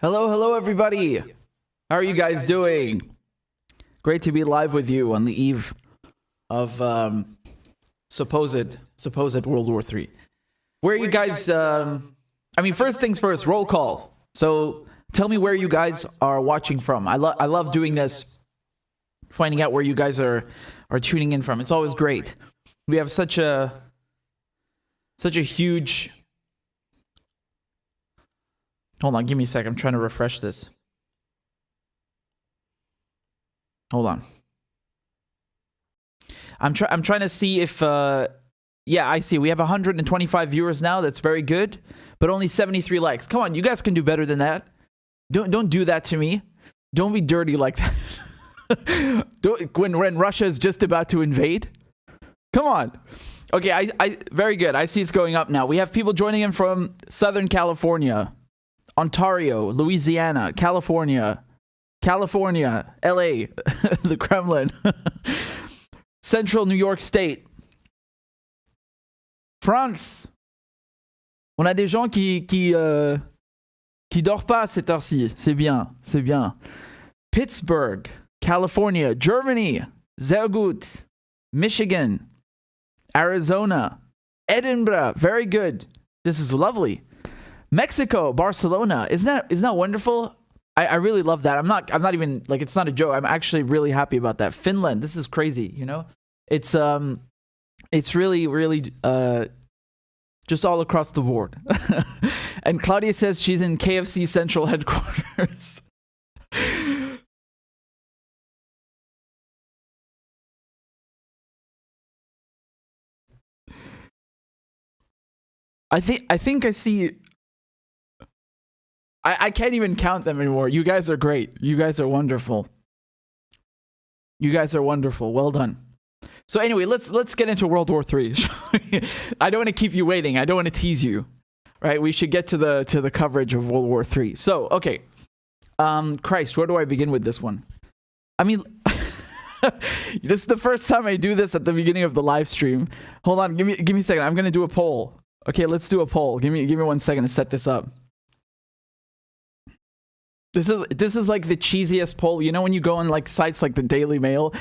Hello, hello, everybody. How are you guys doing? Great to be live with you on the eve of supposed World War III. Where are you guys? First things first. Roll call. So tell me where you guys are watching from. I love doing this, finding out where you guys are tuning in from. It's always great. We have such a huge. Hold on, give me a sec. I'm trying to refresh this. Hold on. I'm trying to see if yeah, I see. We have 125 viewers now. That's very good, but only 73 likes. Come on, you guys can do better than that. Don't do that to me. Don't be dirty like that. when Russia is just about to invade. Come on. Okay, I very good. I see it's going up now. We have people joining in from Southern California, Ontario, Louisiana, California, LA, the Kremlin, Central New York State, France. On a des gens qui dorment pas à cette heure-ci. C'est bien, c'est bien. Pittsburgh, California, Germany, sehr gut. Michigan, Arizona, Edinburgh, very good. This is lovely. Mexico, Barcelona, isn't that wonderful? I really love that. I'm not even like, it's not a joke. I'm actually really happy about that. Finland, this is crazy. You know, it's really just all across the board. And Claudia says she's in KFC Central headquarters. I think I see. I can't even count them anymore. You guys are great. You guys are wonderful. You guys are wonderful. Well done. So anyway, let's get into World War III. I don't want to keep you waiting. I don't want to tease you. Right? We should get to the coverage of World War III. So, okay. Christ, where do I begin with this one? I mean, this is the first time I do this at the beginning of the live stream. Hold on, give me a second. I'm going to do a poll. Okay, let's do a poll. Give me 1 second to set this up. This is like the cheesiest poll. You know when you go on like sites like the Daily Mail?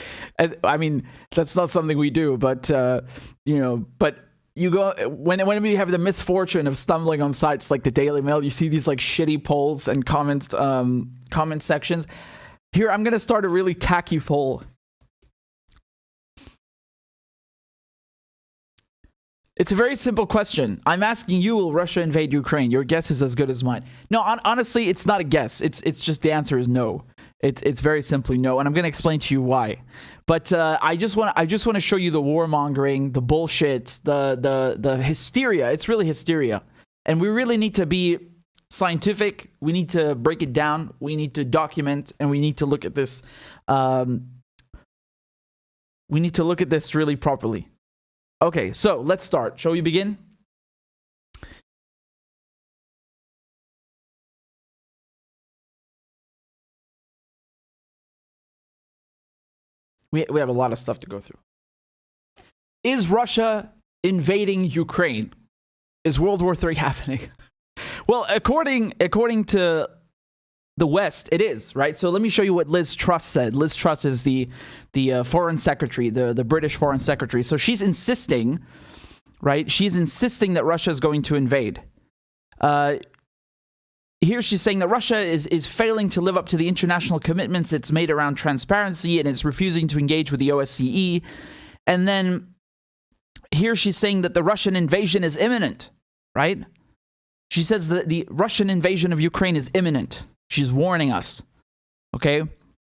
I mean, that's not something we do, but you know, but you go when we have the misfortune of stumbling on sites like the Daily Mail, you see these like shitty polls and comment sections. Here, I'm gonna start a really tacky poll. It's a very simple question. I'm asking you, will Russia invade Ukraine? Your guess is as good as mine. No, honestly, it's not a guess. It's just the answer is no. It's very simply no, and I'm going to explain to you why. But I just want to show you the warmongering, the bullshit, the hysteria. It's really hysteria. And we really need to be scientific. We need to break it down. We need to document, and we need to look at this really properly. Okay, so let's start. Shall we begin? We have a lot of stuff to go through. Is Russia invading Ukraine? Is World War III happening? Well, according to the West, it is, right? So let me show you what Liz Truss said. Liz Truss is the foreign secretary, the British foreign secretary. So she's insisting, right? She's insisting that Russia is going to invade. Here she's saying that Russia is failing to live up to the international commitments it's made around transparency, and it's refusing to engage with the OSCE. And then here she's saying that the Russian invasion is imminent, right? She says that the Russian invasion of Ukraine is imminent. She's warning us, okay?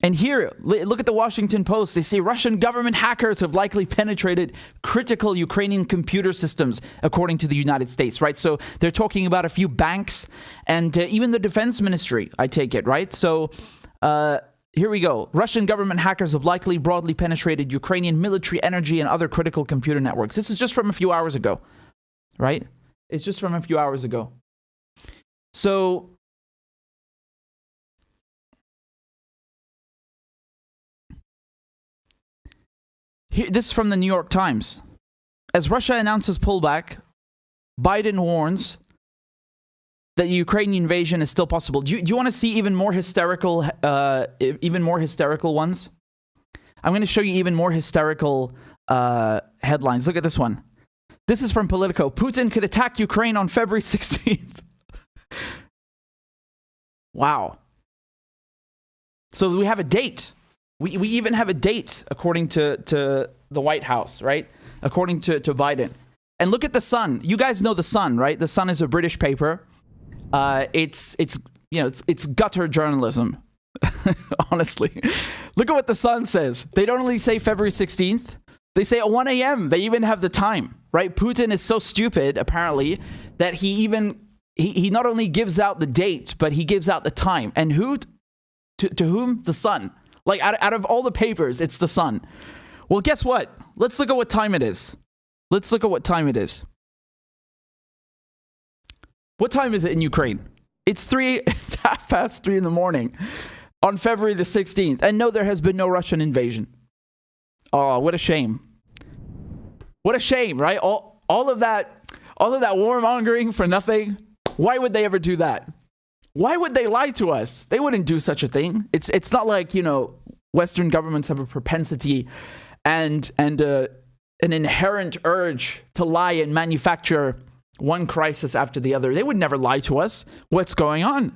And here, look at the Washington Post. They say Russian government hackers have likely penetrated critical Ukrainian computer systems, according to the United States, right? So they're talking about a few banks and even the defense ministry, I take it, right? So here we go. Russian government hackers have likely broadly penetrated Ukrainian military, energy, and other critical computer networks. This is just from a few hours ago, right? It's just from a few hours ago. So this is from the New York Times. As Russia announces pullback, Biden warns that the Ukrainian invasion is still possible. Do you want to see even more hysterical ones? I'm going to show you even more hysterical headlines. Look at this one. This is from Politico. Putin could attack Ukraine on February 16th. Wow. So we have a date. We even have a date, according to the White House, right? According to Biden. And look at The Sun. You guys know The Sun, right? The Sun is a British paper. It's gutter journalism. Honestly. Look at what The Sun says. They don't only say February 16th. They say at 1 a.m. They even have the time, right? Putin is so stupid, apparently, that he not only gives out the date, but he gives out the time. And who? To whom? The Sun. Like, out of all the papers, it's The Sun. Well, guess what? Let's look at what time it is. What time is it in Ukraine? It's 3:30 in the morning on February the 16th. And no, there has been no Russian invasion. Oh, what a shame. What a shame, right? All of that warmongering for nothing. Why would they ever do that? Why would they lie to us? They wouldn't do such a thing. It's not like, Western governments have a propensity and an inherent urge to lie and manufacture one crisis after the other. They would never lie to us. What's going on?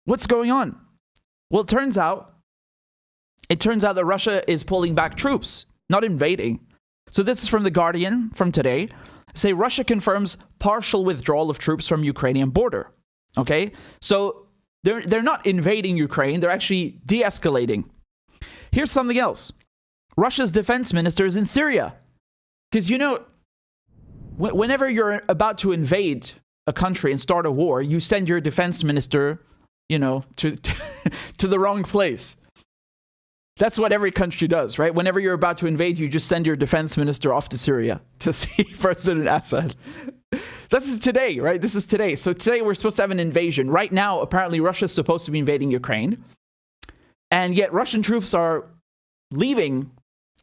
Well, it turns out that Russia is pulling back troops, not invading. So this is from The Guardian from today. Say Russia confirms partial withdrawal of troops from Ukrainian border. Okay? So they're not invading Ukraine, they're actually de-escalating. Here's something else. Russia's defense minister is in Syria. Because whenever you're about to invade a country and start a war, you send your defense minister, to the wrong place. That's what every country does, right? Whenever you're about to invade, you just send your defense minister off to Syria to see President Assad. This is today, right? This is today. So today we're supposed to have an invasion. Right now, apparently Russia's supposed to be invading Ukraine. And yet Russian troops are leaving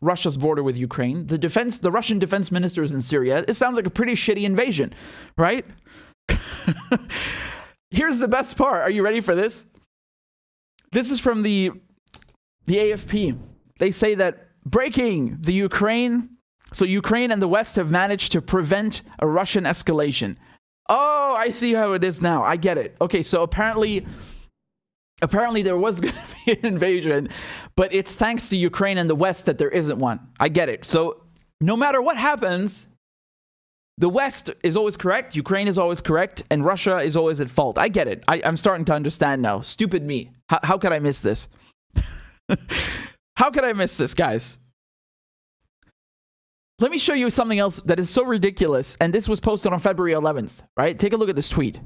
Russia's border with Ukraine. The Russian defense minister is in Syria. It sounds like a pretty shitty invasion, right? Here's the best part. Are you ready for this? This is from the AFP. They say that breaking the Ukraine. So Ukraine and the West have managed to prevent a Russian escalation. Oh, I see how it is now. I get it. Okay, so apparently there was going to be an invasion, but it's thanks to Ukraine and the West that there isn't one. I get it. So no matter what happens, the West is always correct, Ukraine is always correct, and Russia is always at fault. I get it. I'm starting to understand now. Stupid me. How could I miss this? How could I miss this, guys? Let me show you something else that is so ridiculous, and this was posted on February 11th, right? Take a look at this tweet.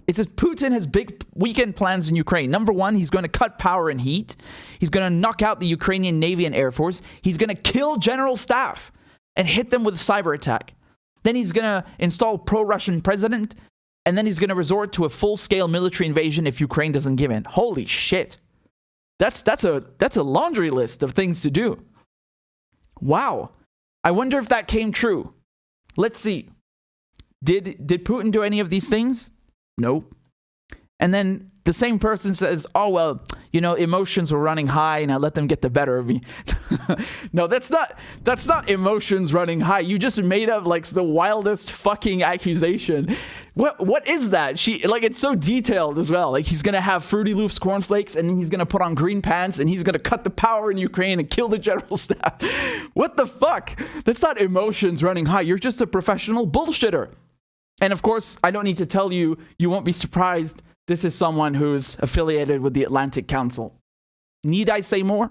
It says, Putin has big weekend plans in Ukraine. Number one, he's going to cut power and heat. He's going to knock out the Ukrainian Navy and Air Force. He's going to kill general staff and hit them with a cyber attack. Then he's going to install pro-Russian president, and then he's going to resort to a full-scale military invasion if Ukraine doesn't give in. Holy shit. That's a laundry list of things to do. Wow. I wonder if that came true. Let's see. Did Putin do any of these things? Nope. And then the same person says, oh, well, emotions were running high and I let them get the better of me. No, that's not emotions running high. You just made up like the wildest fucking accusation. What is that? It's so detailed as well. Like he's going to have Fruity Loops cornflakes and then he's going to put on green pants and he's going to cut the power in Ukraine and kill the general staff. What the fuck? That's not emotions running high. You're just a professional bullshitter. And of course, I don't need to tell you, you won't be surprised. This is someone who's affiliated with the Atlantic Council. Need I say more?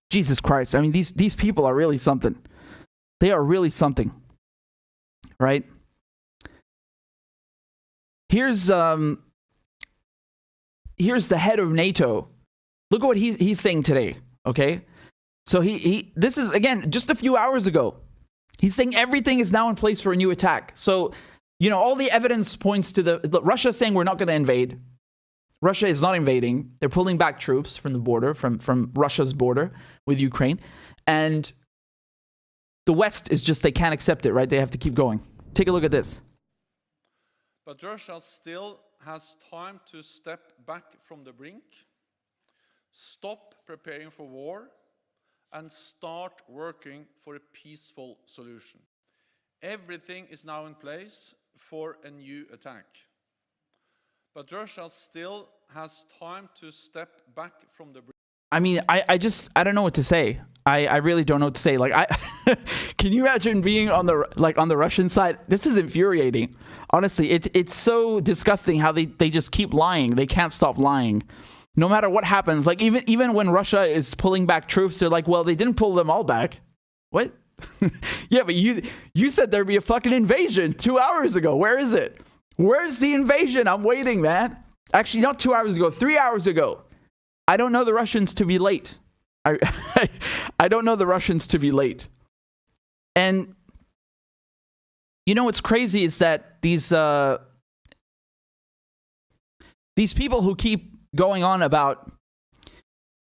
Jesus Christ. I mean, these people are really something. They are really something. Right? Here's the head of NATO. Look at what he's saying today. Okay? So this is, again, just a few hours ago. He's saying everything is now in place for a new attack. So, all the evidence points to Russia saying we're not going to invade. Russia is not invading. They're pulling back troops from the border, from Russia's border with Ukraine. And the West is just, they can't accept it, right? They have to keep going. Take a look at this. But Russia still has time to step back from the brink, stop preparing for war, and start working for a peaceful solution. Everything is now in place for a new attack. But Russia still has time to step back from the brink. I mean, I don't know what to say. I really don't know what to say. Like, can you imagine being on the Russian side? This is infuriating. Honestly, it's so disgusting how they just keep lying. They can't stop lying. No matter what happens, like even when Russia is pulling back troops, they're like, well, they didn't pull them all back. What? Yeah, but you said there'd be a fucking invasion 2 hours ago. Where is it? Where's the invasion? I'm waiting, man. Actually, not 2 hours ago, 3 hours ago. I don't know the Russians to be late. I don't know the Russians to be late. And you know what's crazy is that these people who keep going on about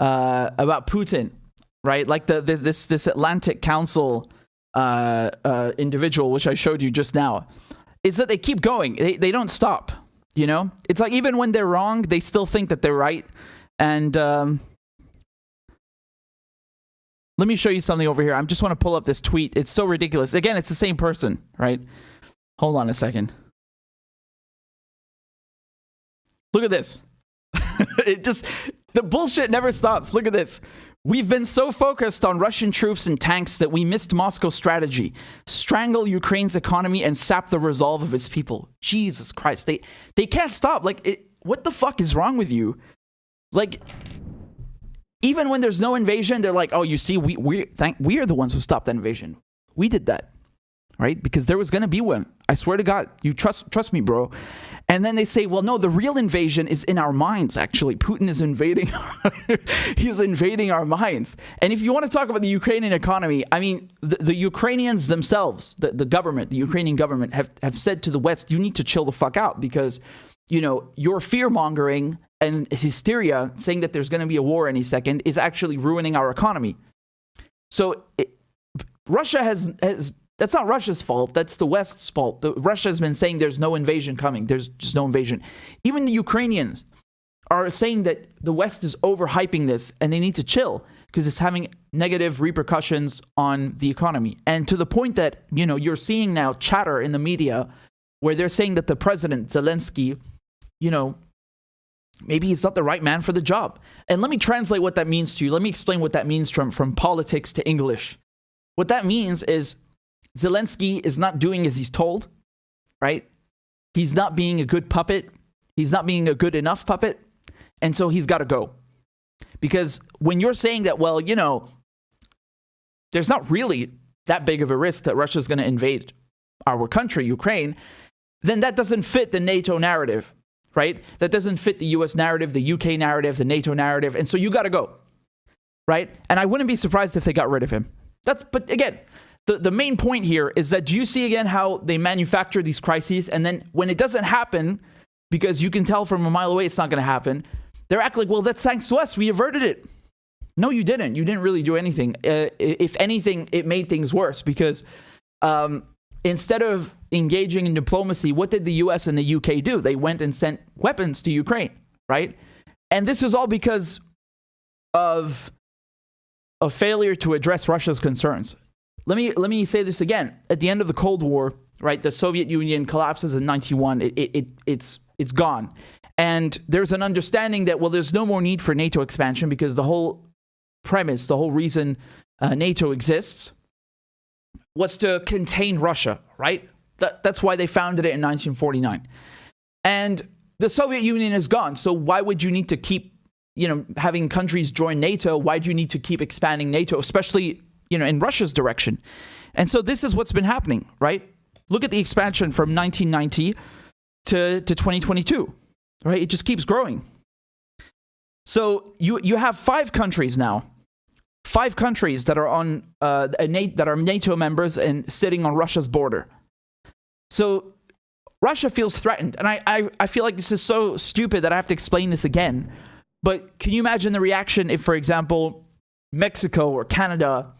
Putin, right? Like this Atlantic Council individual, which I showed you just now, is that they keep going. They don't stop. You know, it's like even when they're wrong, they still think that they're right. And let me show you something over here. I just want to pull up this tweet. It's so ridiculous. Again, it's the same person, right? Hold on a second. Look at this. The bullshit never stops. Look at this. We've been so focused on Russian troops and tanks that we missed Moscow's strategy. Strangle Ukraine's economy and sap the resolve of its people. Jesus Christ. They can't stop. Like, what the fuck is wrong with you? Like, even when there's no invasion, they're like, oh, you see, we are the ones who stopped that invasion. We did that, right? Because there was going to be one. I swear to God, you trust me, bro. And then they say, well, no, the real invasion is in our minds, actually. Putin is invading. He's invading our minds. And if you want to talk about the Ukrainian economy, I mean, the Ukrainians themselves, the government, the Ukrainian government have said to the West, you need to chill the fuck out because, you know, your fear-mongering and hysteria saying that there's going to be a war any second is actually ruining our economy. So Russia has that's not Russia's fault. That's the West's fault. Russia has been saying there's no invasion coming. There's just no invasion. Even the Ukrainians are saying that the West is overhyping this and they need to chill because it's having negative repercussions on the economy. And to the point that, you know, you're seeing now chatter in the media where they're saying that the president, Zelensky, you know, maybe he's not the right man for the job. And let me translate what that means to you. Let me explain what that means from politics to English. What that means is Zelensky is not doing as he's told, right? He's not being a good puppet. He's not being a good enough puppet. And so he's got to go. Because when you're saying that, well, you know, there's not really that big of a risk that Russia's going to invade our country, Ukraine, then that doesn't fit the NATO narrative, right? That doesn't fit the US narrative, the UK narrative, the NATO narrative. And so you got to go, right? And I wouldn't be surprised if they got rid of him. But again, the main point here is that do you see again how they manufacture these crises, and then when it doesn't happen, because you can tell from a mile away it's not going to happen, they're acting like, well, that's thanks to us. We averted it. No, you didn't. You didn't really do anything. If anything, it made things worse because instead of engaging in diplomacy, what did the US and the UK do? They went and sent weapons to Ukraine, right? And this is all because of a failure to address Russia's concerns. Let me say this again. At the end of the Cold War, right, the Soviet Union collapses in 1991. It's gone. And there's an understanding that, well, there's no more need for NATO expansion because the whole premise, the whole reason NATO exists was to contain Russia, right? That's why they founded it in 1949. And the Soviet Union is gone. So why would you need to keep, you know, having countries join NATO? Why do you need to keep expanding NATO, especially, you know, in Russia's direction? And so this is what's been happening, right? Look at the expansion from 1990 to 2022, right? It just keeps growing. So you have 5 countries now, 5 countries that are on that are NATO members and sitting on Russia's border. So Russia feels threatened, and I feel like this is so stupid that I have to explain this again. But can you imagine the reaction if, for example, Mexico or Canada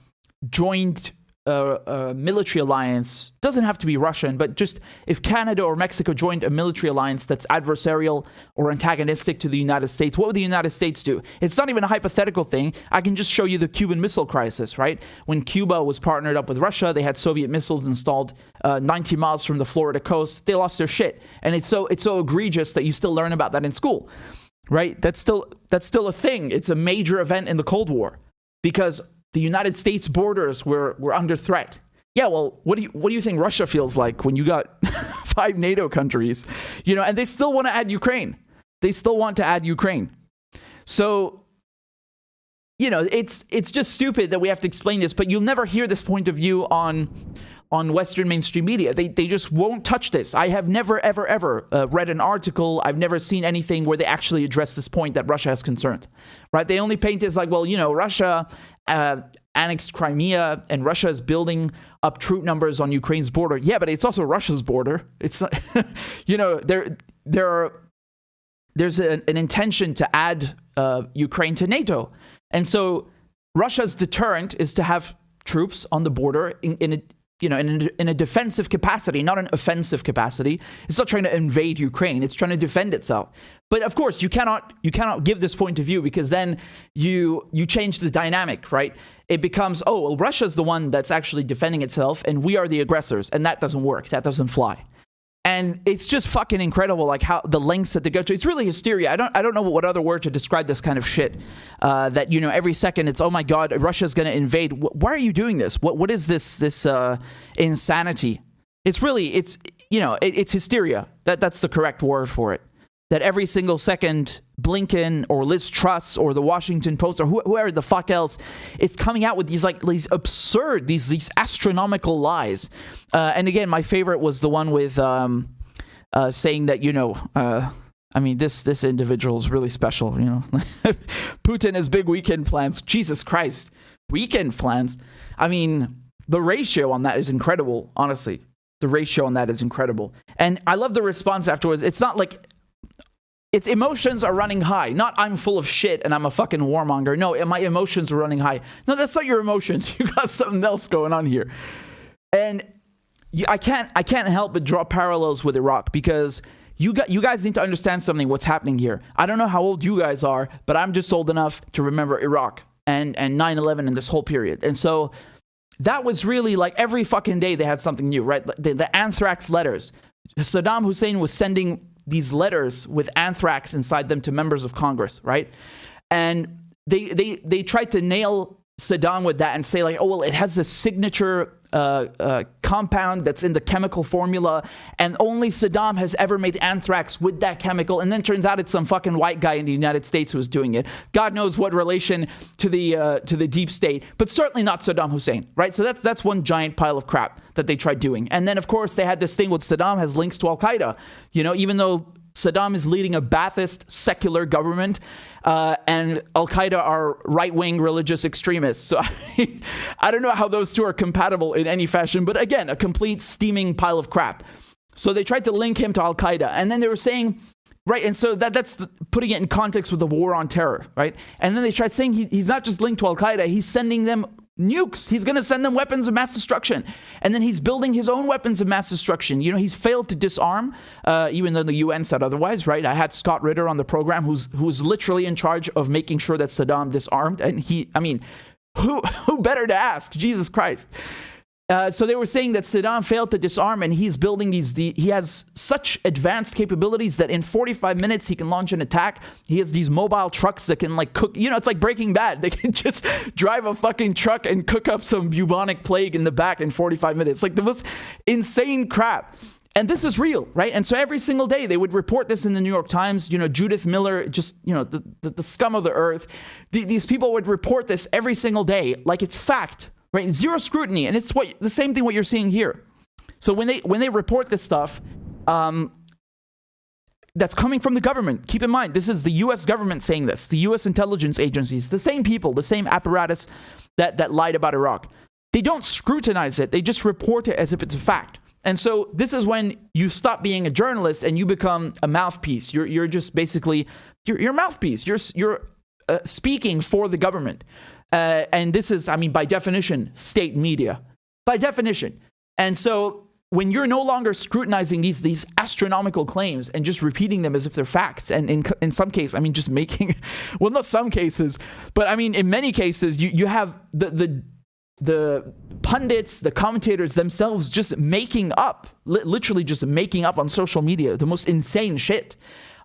joined military alliance, doesn't have to be Russian, but just if Canada or Mexico joined a military alliance that's adversarial or antagonistic to the United States, what would the United States do? It's not even a hypothetical thing. I can just show you the Cuban Missile Crisis, right? When Cuba was partnered up with Russia, they had Soviet missiles installed 90 miles from the Florida coast. They lost their shit. And it's so egregious that you still learn about that in school, right? That's still a thing. It's a major event in the Cold War because the United States borders were under threat. Yeah, well, what do you think Russia feels like when you got 5 NATO countries, and they still want to add Ukraine. They still want to add Ukraine. So, it's just stupid that we have to explain this, but you'll never hear this point of view on Western mainstream media. They just won't touch this. I have never, ever, ever read an article. I've never seen anything where they actually address this point that Russia has concerns, right? They only paint it as like, well, Russia annexed Crimea and Russia is building up troop numbers on Ukraine's border. Yeah, but it's also Russia's border. It's not, there's an intention to add Ukraine to NATO. And so Russia's deterrent is to have troops on the border in a defensive capacity, not an offensive capacity. It's not trying to invade Ukraine. It's trying to defend itself. But of course, you cannot give this point of view because then you change the dynamic, right? It becomes, oh, well, Russia's the one that's actually defending itself and we are the aggressors. And that doesn't work. That doesn't fly. And it's just fucking incredible, like how the lengths that they go to. It's really hysteria. I don't know what other word to describe this kind of shit. That every second it's, oh my God, Russia's going to invade. Why are you doing this? What is this insanity? It's hysteria. That's the correct word for it. That every single second Blinken or Liz Truss or the Washington Post or whoever the fuck else is coming out with these absurd, these astronomical lies. And again, my favorite was the one with saying that, this individual is really special, Putin has big weekend plans. Jesus Christ, weekend plans. I mean, the ratio on that is incredible, honestly. The ratio on that is incredible. And I love the response afterwards. It's not like its emotions are running high. Not I'm full of shit and I'm a fucking warmonger. No, my emotions are running high. No, that's not your emotions. You got something else going on here. And I can't help but draw parallels with Iraq because you guys need to understand something, what's happening here. I don't know how old you guys are, but I'm just old enough to remember Iraq and 9/11 and this whole period. And so that was really like every fucking day they had something new, right? The anthrax letters. Saddam Hussein was sending these letters with anthrax inside them to members of Congress, right? And they tried to nail Saddam with that and say like, oh, well, it has this signature compound that's in the chemical formula, and only Saddam has ever made anthrax with that chemical. And then turns out it's some fucking white guy in the United States who was doing it. God knows what relation to the deep state, but certainly not Saddam Hussein, right? So that's one giant pile of crap that they tried doing. And then of course they had this thing with Saddam has links to Al Qaeda. Even though Saddam is leading a Ba'athist secular government, and Al Qaeda are right-wing religious extremists. So I don't know how those two are compatible in any fashion, but again, a complete steaming pile of crap. So they tried to link him to Al Qaeda, and then they were saying, right, and so that's putting it in context with the war on terror, right? And then they tried saying he's not just linked to Al Qaeda, he's sending them nukes. He's going to send them weapons of mass destruction. And then he's building his own weapons of mass destruction. He's failed to disarm, even though the UN said otherwise, right? I had Scott Ritter on the program who's literally in charge of making sure that Saddam disarmed. And who better to ask? Jesus Christ. So they were saying that Saddam failed to disarm, and he's building he has such advanced capabilities that in 45 minutes he can launch an attack. He has these mobile trucks that can cook, it's like Breaking Bad. They can just drive a fucking truck and cook up some bubonic plague in the back in 45 minutes. Like the most insane crap. And this is real, right? And so every single day they would report this in the New York Times. Judith Miller, just, the scum of the earth. These people would report this every single day like it's fact. Right, zero scrutiny, and it's the same thing what you're seeing here. So when they report this stuff, that's coming from the government. Keep in mind, this is the U.S. government saying this. The U.S. intelligence agencies, the same people, the same apparatus that lied about Iraq. They don't scrutinize it. They just report it as if it's a fact. And so this is when you stop being a journalist and you become a mouthpiece. You're just basically you're a mouthpiece. You're speaking for the government. And this is, by definition, state media. by definition. And so when you're no longer scrutinizing these astronomical claims and just repeating them as if they're facts, and in some cases, I mean, just making, well, not some cases, but I mean, in many cases, you have the pundits, the commentators themselves just making up, literally just making up on social media the most insane shit.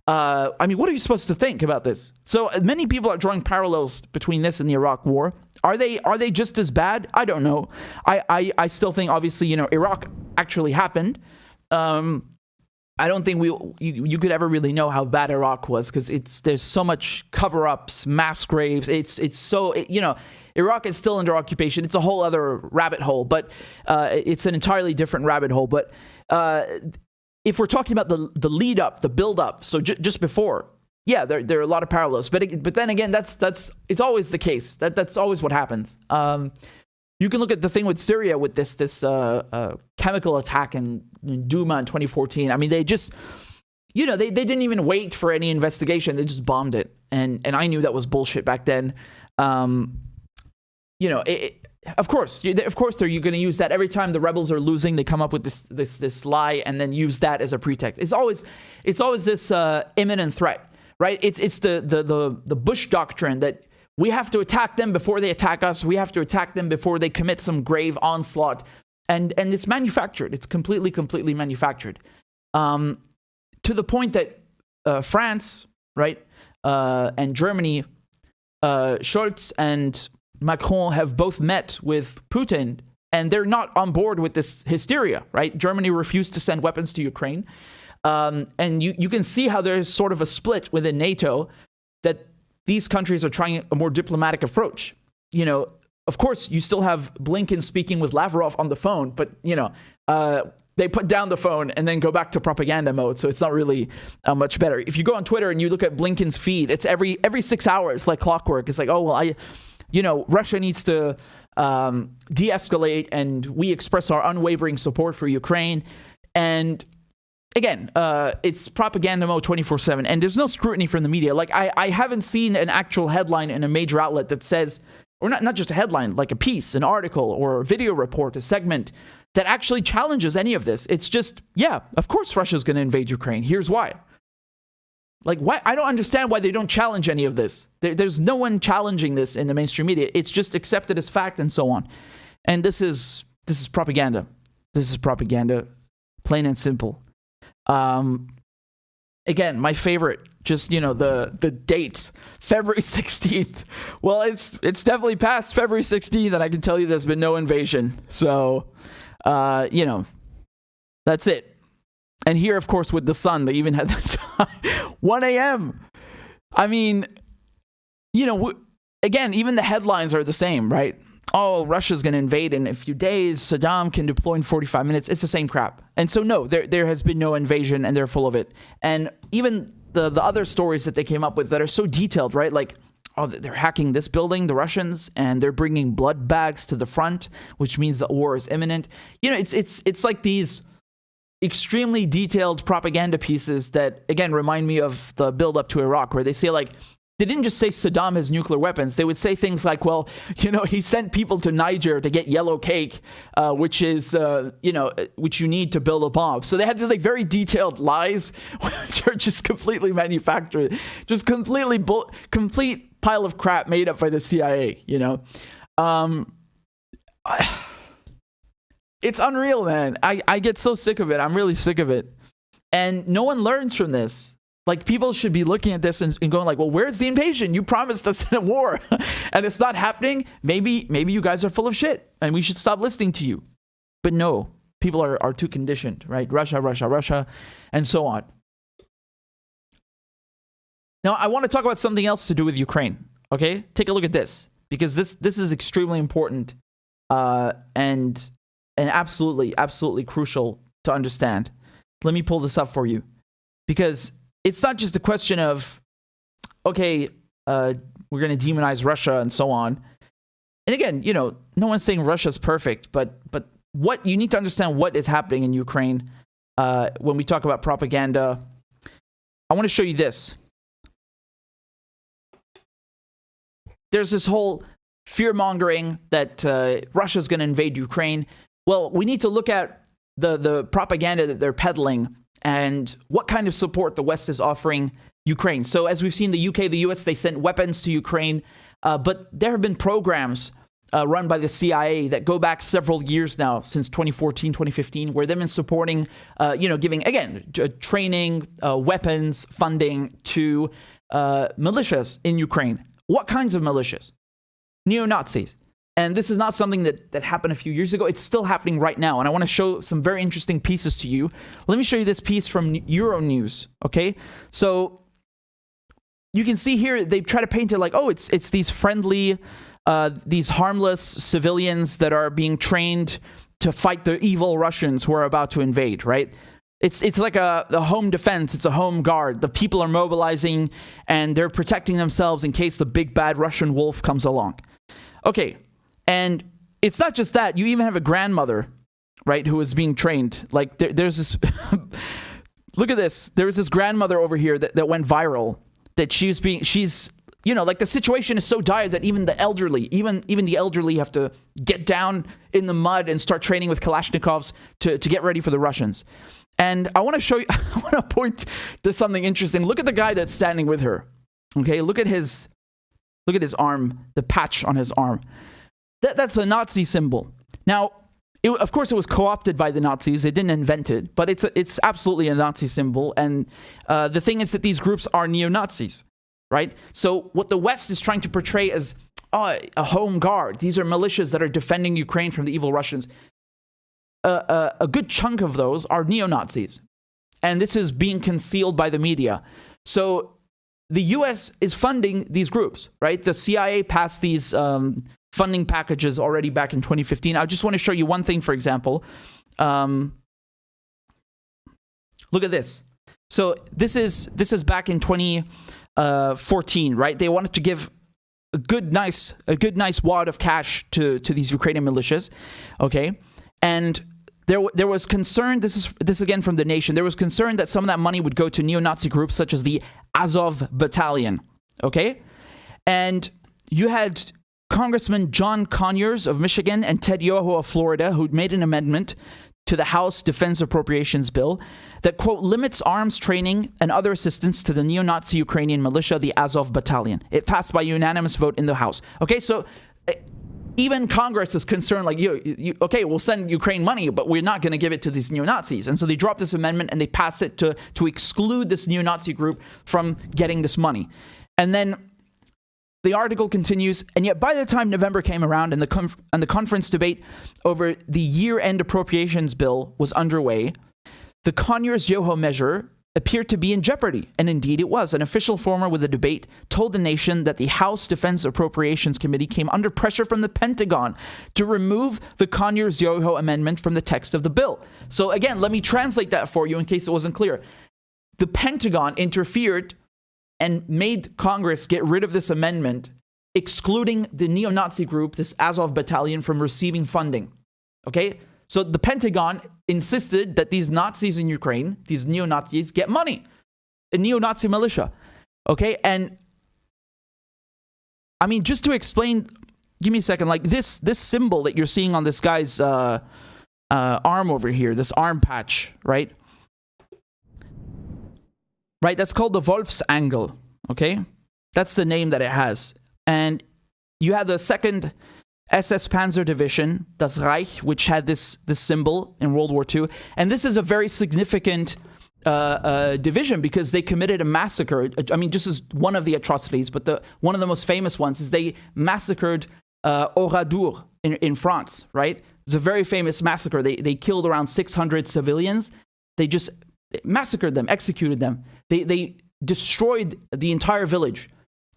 I mean, what are you supposed to think about this? So many people are drawing parallels between this and the Iraq War. Are they just as bad? I don't know. I still think, obviously, you know, Iraq actually happened. I don't think you could ever really know how bad Iraq was, because there's so much cover-ups, mass graves. It's so, you know, Iraq is still under occupation. It's a whole other rabbit hole, but it's an entirely different rabbit hole. But if we're talking about the lead up, the build up, so just before, yeah, there are a lot of parallels. But then again, it's always the case. That's always what happens. You can look at the thing with Syria with this chemical attack in Douma in 2014. I mean, they just, you know, they didn't even wait for any investigation. They just bombed it, and I knew that was bullshit back then. You know, of course, you're going to use that every time the rebels are losing. They come up with this lie and then use that as a pretext. It's always this imminent threat, right? It's the Bush doctrine that we have to attack them before they attack us. We have to attack them before they commit some grave onslaught, and it's manufactured. It's completely manufactured, to the point that France, right, and Germany, Scholz and Macron have both met with Putin, and they're not on board with this hysteria, right? Germany refused to send weapons to Ukraine. And you can see how there's sort of a split within NATO, that these countries are trying a more diplomatic approach. You know, of course, you still have Blinken speaking with Lavrov on the phone, but, you know, they put down the phone and then go back to propaganda mode. So it's not really much better. If you go on Twitter and you look at Blinken's feed, it's every 6 hours, like clockwork. It's like, oh, well, you know, Russia needs to de-escalate, and we express our unwavering support for Ukraine. And again, it's propaganda mode 24/7, and there's no scrutiny from the media. Like, I haven't seen an actual headline in a major outlet that says, or not just a headline, like a piece, an article, or a video report, a segment that actually challenges any of this. It's just, yeah, of course Russia's going to invade Ukraine. Here's why. Like, why? I don't understand why they don't challenge any of this. There's no one challenging this in the mainstream media. It's just accepted as fact and so on. And this is propaganda. This is propaganda, plain and simple. Again, my favorite, just, you know, the date, February 16th. Well, it's definitely past February 16th, and I can tell you there's been no invasion. So, you know, that's it. And here, of course, with the sun, they even had the time, 1 a.m. I mean, you know, again, even the headlines are the same, right? Oh, Russia's going to invade in a few days. Saddam can deploy in 45 minutes. It's the same crap. And so, no, there has been no invasion, and they're full of it. And even the other stories that they came up with that are so detailed, right? Like, oh, they're hacking this building, the Russians, and they're bringing blood bags to the front, which means that war is imminent. You know, it's like these extremely detailed propaganda pieces that, again, remind me of the build-up to Iraq, where they say, like, they didn't just say Saddam has nuclear weapons. They would say things like, well, you know, he sent people to Niger to get yellow cake, which is, you know, which you need to build a bomb. So they have these, like, very detailed lies, which are just completely manufactured, just complete pile of crap made up by the CIA, you know. It's unreal, man. I get so sick of it. I'm really sick of it. And no one learns from this. Like, people should be looking at this and going like, well, where's the invasion? You promised us a war and it's not happening. Maybe you guys are full of shit and we should stop listening to you. But no, people are too conditioned, right? Russia, and so on. Now, I want to talk about something else to do with Ukraine. Okay? Take a look at this, because this is extremely important and absolutely crucial to understand. Let me pull this up for you, because it's not just a question of, okay, we're going to demonize Russia and so on. And again, you know, no one's saying Russia's perfect, but what you need to understand what is happening in Ukraine when we talk about propaganda. I want to show you this. There's this whole fear-mongering that Russia's going to invade Ukraine. Well, we need to look at the propaganda that they're peddling and what kind of support the West is offering Ukraine. So as we've seen, the UK, the US, they sent weapons to Ukraine, but there have been programs run by the CIA that go back several years now, since 2014, 2015, where they've been supporting, giving, again, training, weapons, funding to militias in Ukraine. What kinds of militias? Neo-Nazis. And this is not something that happened a few years ago. It's still happening right now. And I want to show some very interesting pieces to you. Let me show you this piece from Euronews, okay? So you can see here, they try to paint it like, oh, it's these friendly, these harmless civilians that are being trained to fight the evil Russians who are about to invade, right? It's like a home defense. It's a home guard. The people are mobilizing and they're protecting themselves in case the big bad Russian wolf comes along. Okay, and it's not just that. You even have a grandmother, right, who is being trained. Like there's this, look at this. There's this grandmother over here that went viral. That she's like the situation is so dire that even the elderly, even the elderly have to get down in the mud and start training with Kalashnikovs to get ready for the Russians. And I want to show you, I want to point to something interesting. Look at the guy that's standing with her. Okay, look at his arm, the patch on his arm. That's a Nazi symbol. Now, of course, it was co-opted by the Nazis. They didn't invent it, but it's absolutely a Nazi symbol. And the thing is that these groups are neo-Nazis, right? So what the West is trying to portray as a home guard. These are militias that are defending Ukraine from the evil Russians. A good chunk of those are neo-Nazis. And this is being concealed by the media. So the U.S. is funding these groups, right? The CIA passed these funding packages already back in 2015. I just want to show you one thing, for example. Look at this. So this is back in 2014, right? They wanted to give a good nice wad of cash to these Ukrainian militias, okay? And there was concern, this again from The Nation, there was concern that some of that money would go to neo-Nazi groups such as the Azov Battalion, okay? And you had Congressman John Conyers of Michigan and Ted Yoho of Florida who'd made an amendment to the House Defense Appropriations Bill that, quote, limits arms training and other assistance to the neo-Nazi Ukrainian militia, the Azov Battalion. It passed by unanimous vote in the House. Okay, so even Congress is concerned, like, okay, we'll send Ukraine money, but we're not going to give it to these neo-Nazis. And so they dropped this amendment and they passed it to exclude this neo-Nazi group from getting this money. And then the article continues, and yet by the time November came around and the conference debate over the year-end appropriations bill was underway, the Conyers-Yoho measure appeared to be in jeopardy. And indeed it was. An official former with the debate told the Nation that the House Defense Appropriations Committee came under pressure from the Pentagon to remove the Conyers-Yoho amendment from the text of the bill. So again, let me translate that for you in case it wasn't clear. The Pentagon interfered and made Congress get rid of this amendment, excluding the neo-Nazi group, this Azov Battalion, from receiving funding. Okay? So the Pentagon insisted that these Nazis in Ukraine, these neo-Nazis, get money. A neo-Nazi militia. Okay? And I mean, just to explain, give me a second, like this symbol that you're seeing on this guy's arm over here, this arm patch, right? Right, that's called the Wolf's Angle, okay? That's the name that it has. And you have the 2nd SS Panzer Division, das Reich, which had this symbol in World War II. And this is a very significant division because they committed a massacre. I mean, just as one of the atrocities, but one of the most famous ones is they massacred Oradour in France, right? It's a very famous massacre. They killed around 600 civilians. They just massacred them, executed them. They destroyed the entire village.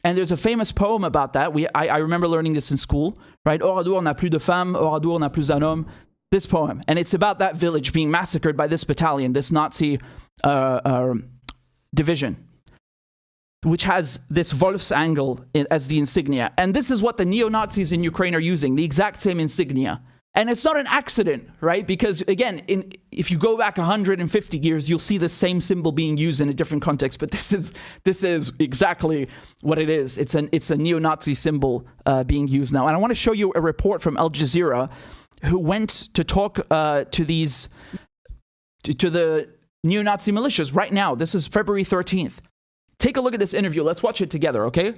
And there's a famous poem about that. I remember learning this in school, right? Oradour n'a plus de femme, Oradour n'a plus un homme. This poem. And it's about that village being massacred by this battalion, this Nazi division, which has this Wolf's Angle as the insignia. And this is what the neo-Nazis in Ukraine are using, the exact same insignia. And it's not an accident, right? Because again, if you go back 150 years, you'll see the same symbol being used in a different context. But this is exactly what it is. It's a neo-Nazi symbol being used now. And I want to show you a report from Al Jazeera who went to talk to these to the neo-Nazi militias right now. This is February 13th. Take a look at this interview. Let's watch it together, okay?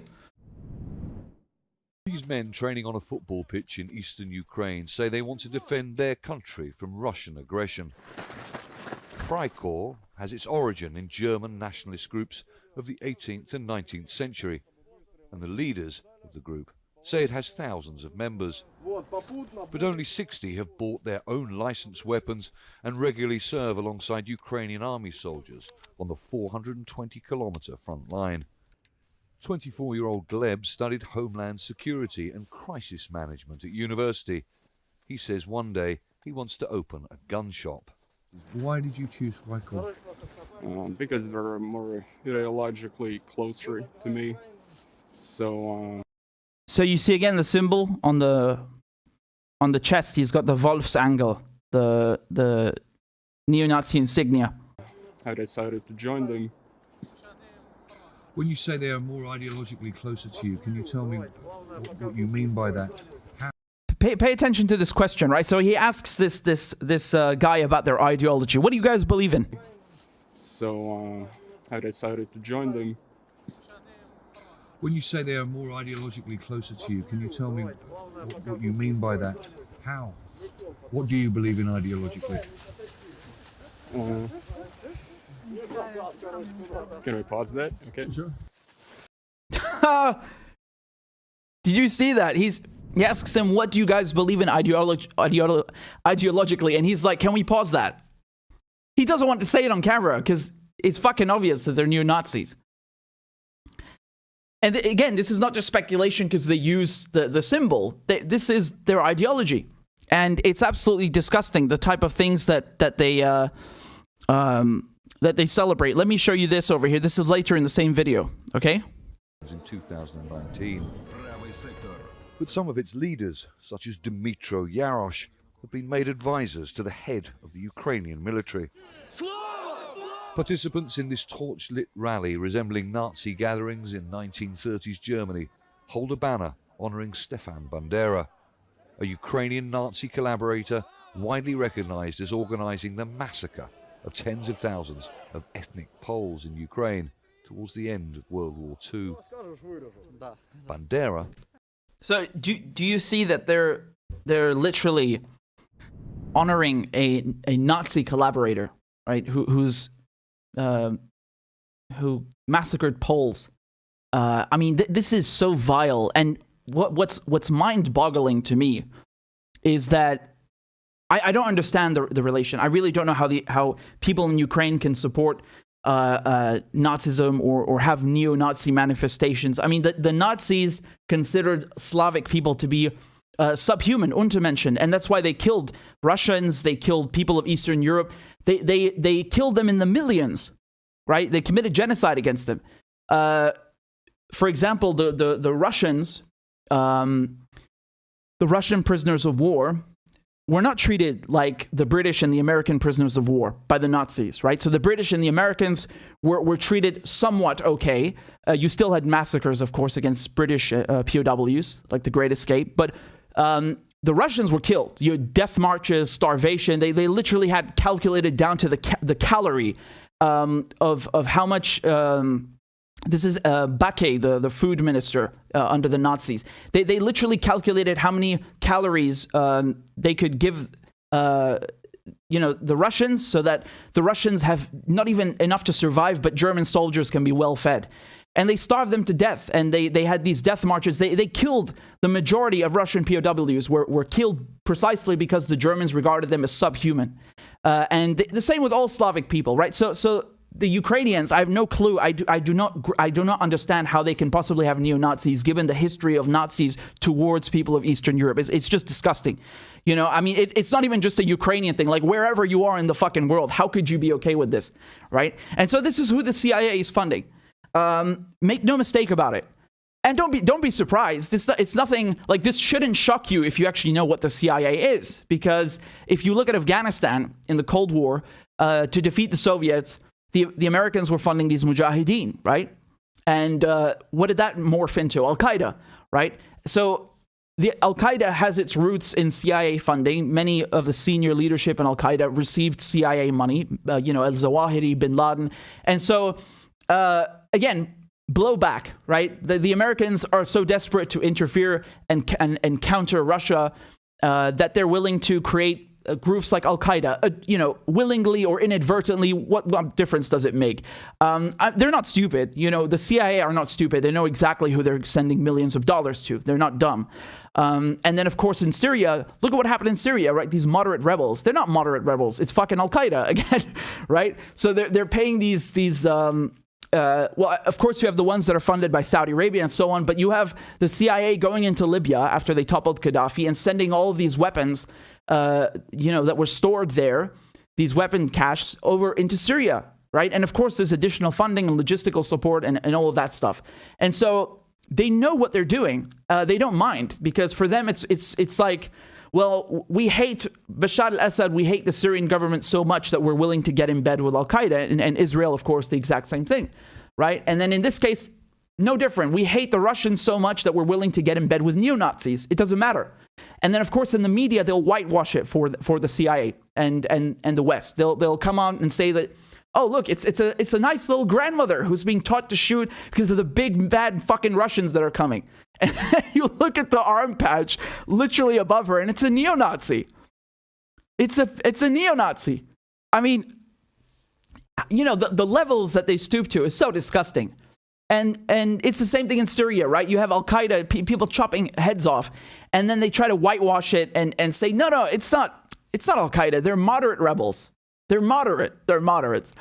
These men training on a football pitch in eastern Ukraine say they want to defend their country from Russian aggression. Freikorps has its origin in German nationalist groups of the 18th and 19th century, and the leaders of the group say it has thousands of members. But only 60 have bought their own licensed weapons and regularly serve alongside Ukrainian army soldiers on the 420-kilometre front line. 24-year-old Gleb studied Homeland Security and Crisis Management at university. He says one day he wants to open a gun shop. Why did you choose Freikorps? Because they're more ideologically closer to me. So you see again the symbol on the chest. He's got the Wolfsangel, the neo-Nazi insignia. I decided to join them. When you say they are more ideologically closer to you, can you tell me what you mean by that? Pay attention to this question, right? So he asks this guy about their ideology. What do you guys believe in? So I decided to join them. When you say they are more ideologically closer to you, can you tell me what you mean by that? How? What do you believe in ideologically? Can we pause that? Okay. Sure. Did you see that? He asks him, what do you guys believe in ideologically? And he's like, can we pause that? He doesn't want to say it on camera because it's fucking obvious that they're neo-Nazis. And again, this is not just speculation because they use the symbol. This is their ideology. And it's absolutely disgusting, the type of things that they celebrate. Let me show you this over here. This is later in the same video, okay? In 2019. But some of its leaders, such as Dmytro Yarosh, have been made advisors to the head of the Ukrainian military. Participants in this torch-lit rally resembling Nazi gatherings in 1930s Germany hold a banner honouring Stefan Bandera, a Ukrainian Nazi collaborator widely recognised as organising the massacre of tens of thousands of ethnic Poles in Ukraine towards the end of World War II. Bandera. So do you see that they're literally honoring a Nazi collaborator, right? Who massacred Poles? I mean, this is so vile. And what's mind-boggling to me is that I don't understand the relation. I really don't know how people in Ukraine can support Nazism or have neo-Nazi manifestations. I mean, the Nazis considered Slavic people to be subhuman, Untermenschen, and that's why they killed Russians, they killed people of Eastern Europe. They killed them in the millions, right? They committed genocide against them. For example, the Russians, the Russian prisoners of war, were not treated like the British and the American prisoners of war by the Nazis, right? So the British and the Americans were treated somewhat okay. You still had massacres, of course, against British POWs, like the Great Escape, but the Russians were killed. You had death marches, starvation. They literally had calculated down to the calorie of how much. This is Bake, the food minister under the Nazis. They literally calculated how many calories they could give, the Russians, so that the Russians have not even enough to survive, but German soldiers can be well fed. And they starved them to death. And they had these death marches. They killed the majority of Russian POWs were killed precisely because the Germans regarded them as subhuman. And the same with all Slavic people, right? So the Ukrainians, I have no clue. I do not understand how they can possibly have neo-Nazis given the history of Nazis towards people of Eastern Europe. It's just disgusting. I mean, it's not even just a Ukrainian thing. Like, wherever you are in the fucking world, how could you be okay with this, right? And so this is who the CIA is funding. Make no mistake about it. And don't be surprised. It's nothing like this. Shouldn't shock you if you actually know what the CIA is, because if you look at Afghanistan in the Cold War, to defeat the Soviets, the Americans were funding these mujahideen, right? And what did that morph into? Al-Qaeda, right? So the Al-Qaeda has its roots in CIA funding. Many of the senior leadership in Al-Qaeda received CIA money, al-Zawahiri, bin Laden. And so, again, blowback, right? The Americans are so desperate to interfere and counter Russia that they're willing to create groups like Al-Qaeda, willingly or inadvertently. What difference does it make? They're not stupid. The CIA are not stupid. They know exactly who they're sending millions of dollars to. They're not dumb. And then, of course, in Syria, look at what happened in Syria, right? These moderate rebels. They're not moderate rebels. It's fucking Al-Qaeda again, right? So they're paying these well, of course, you have the ones that are funded by Saudi Arabia and so on, but you have the CIA going into Libya after they toppled Gaddafi and sending all of these weapons, that were stored there, these weapon caches, over into Syria, right? And of course, there's additional funding and logistical support and all of that stuff. And so they know what they're doing. They don't mind, because for them, it's like, well, we hate Bashar al-Assad, we hate the Syrian government so much that we're willing to get in bed with Al-Qaeda, and Israel, of course, the exact same thing, right? And then in this case, no different. We hate the Russians so much that we're willing to get in bed with neo-Nazis. It doesn't matter. And then, of course, in the media, they'll whitewash it for the CIA and the West. They'll come on and say that, oh, look, it's a nice little grandmother who's being taught to shoot because of the big, bad fucking Russians that are coming. And you look at the arm patch literally above her, and it's a neo-Nazi. It's a neo-Nazi. I mean, the levels that they stoop to is so disgusting. And it's the same thing in Syria, right? You have Al-Qaeda, people chopping heads off, and then they try to whitewash it and say, no, it's not Al-Qaeda. They're moderate rebels. They're moderates.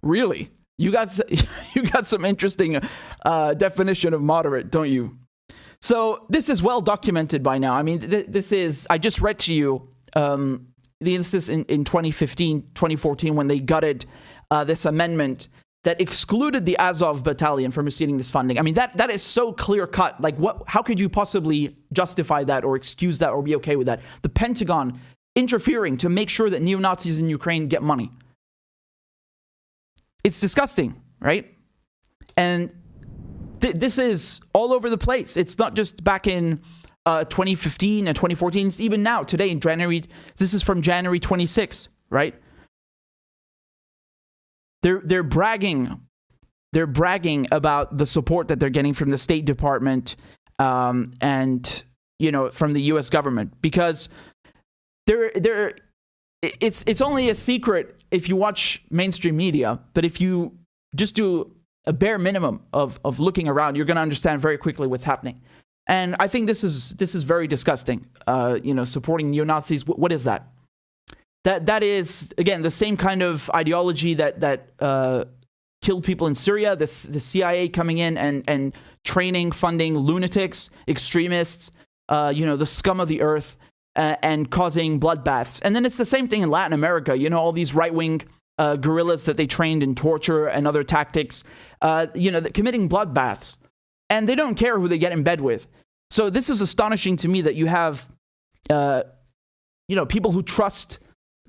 Really? You got some interesting definition of moderate, don't you? So this is well documented by now. I mean, this is, I just read to you the instance in 2014 when they gutted this amendment that excluded the Azov battalion from receiving this funding. I mean, that is so clear cut. Like, how could you possibly justify that or excuse that or be okay with that? The Pentagon interfering to make sure that neo-Nazis in Ukraine get money. It's disgusting, right? And this is all over the place. It's not just back in 2015 and 2014. It's even now, today in January. This is from January 26th, right? They're bragging. They're bragging about the support that they're getting from the State Department and from the U.S. government, because it's only a secret if you watch mainstream media, but if you just do a bare minimum of looking around, you're going to understand very quickly what's happening. And I think this is very disgusting. Supporting neo-Nazis. What is that? That is, again, the same kind of ideology that killed people in Syria. The CIA coming in and training, funding lunatics, extremists, the scum of the earth, and causing bloodbaths. And then it's the same thing in Latin America. All these right-wing guerrillas that they trained in torture and other tactics, committing bloodbaths. And they don't care who they get in bed with. So this is astonishing to me that you have, people who trust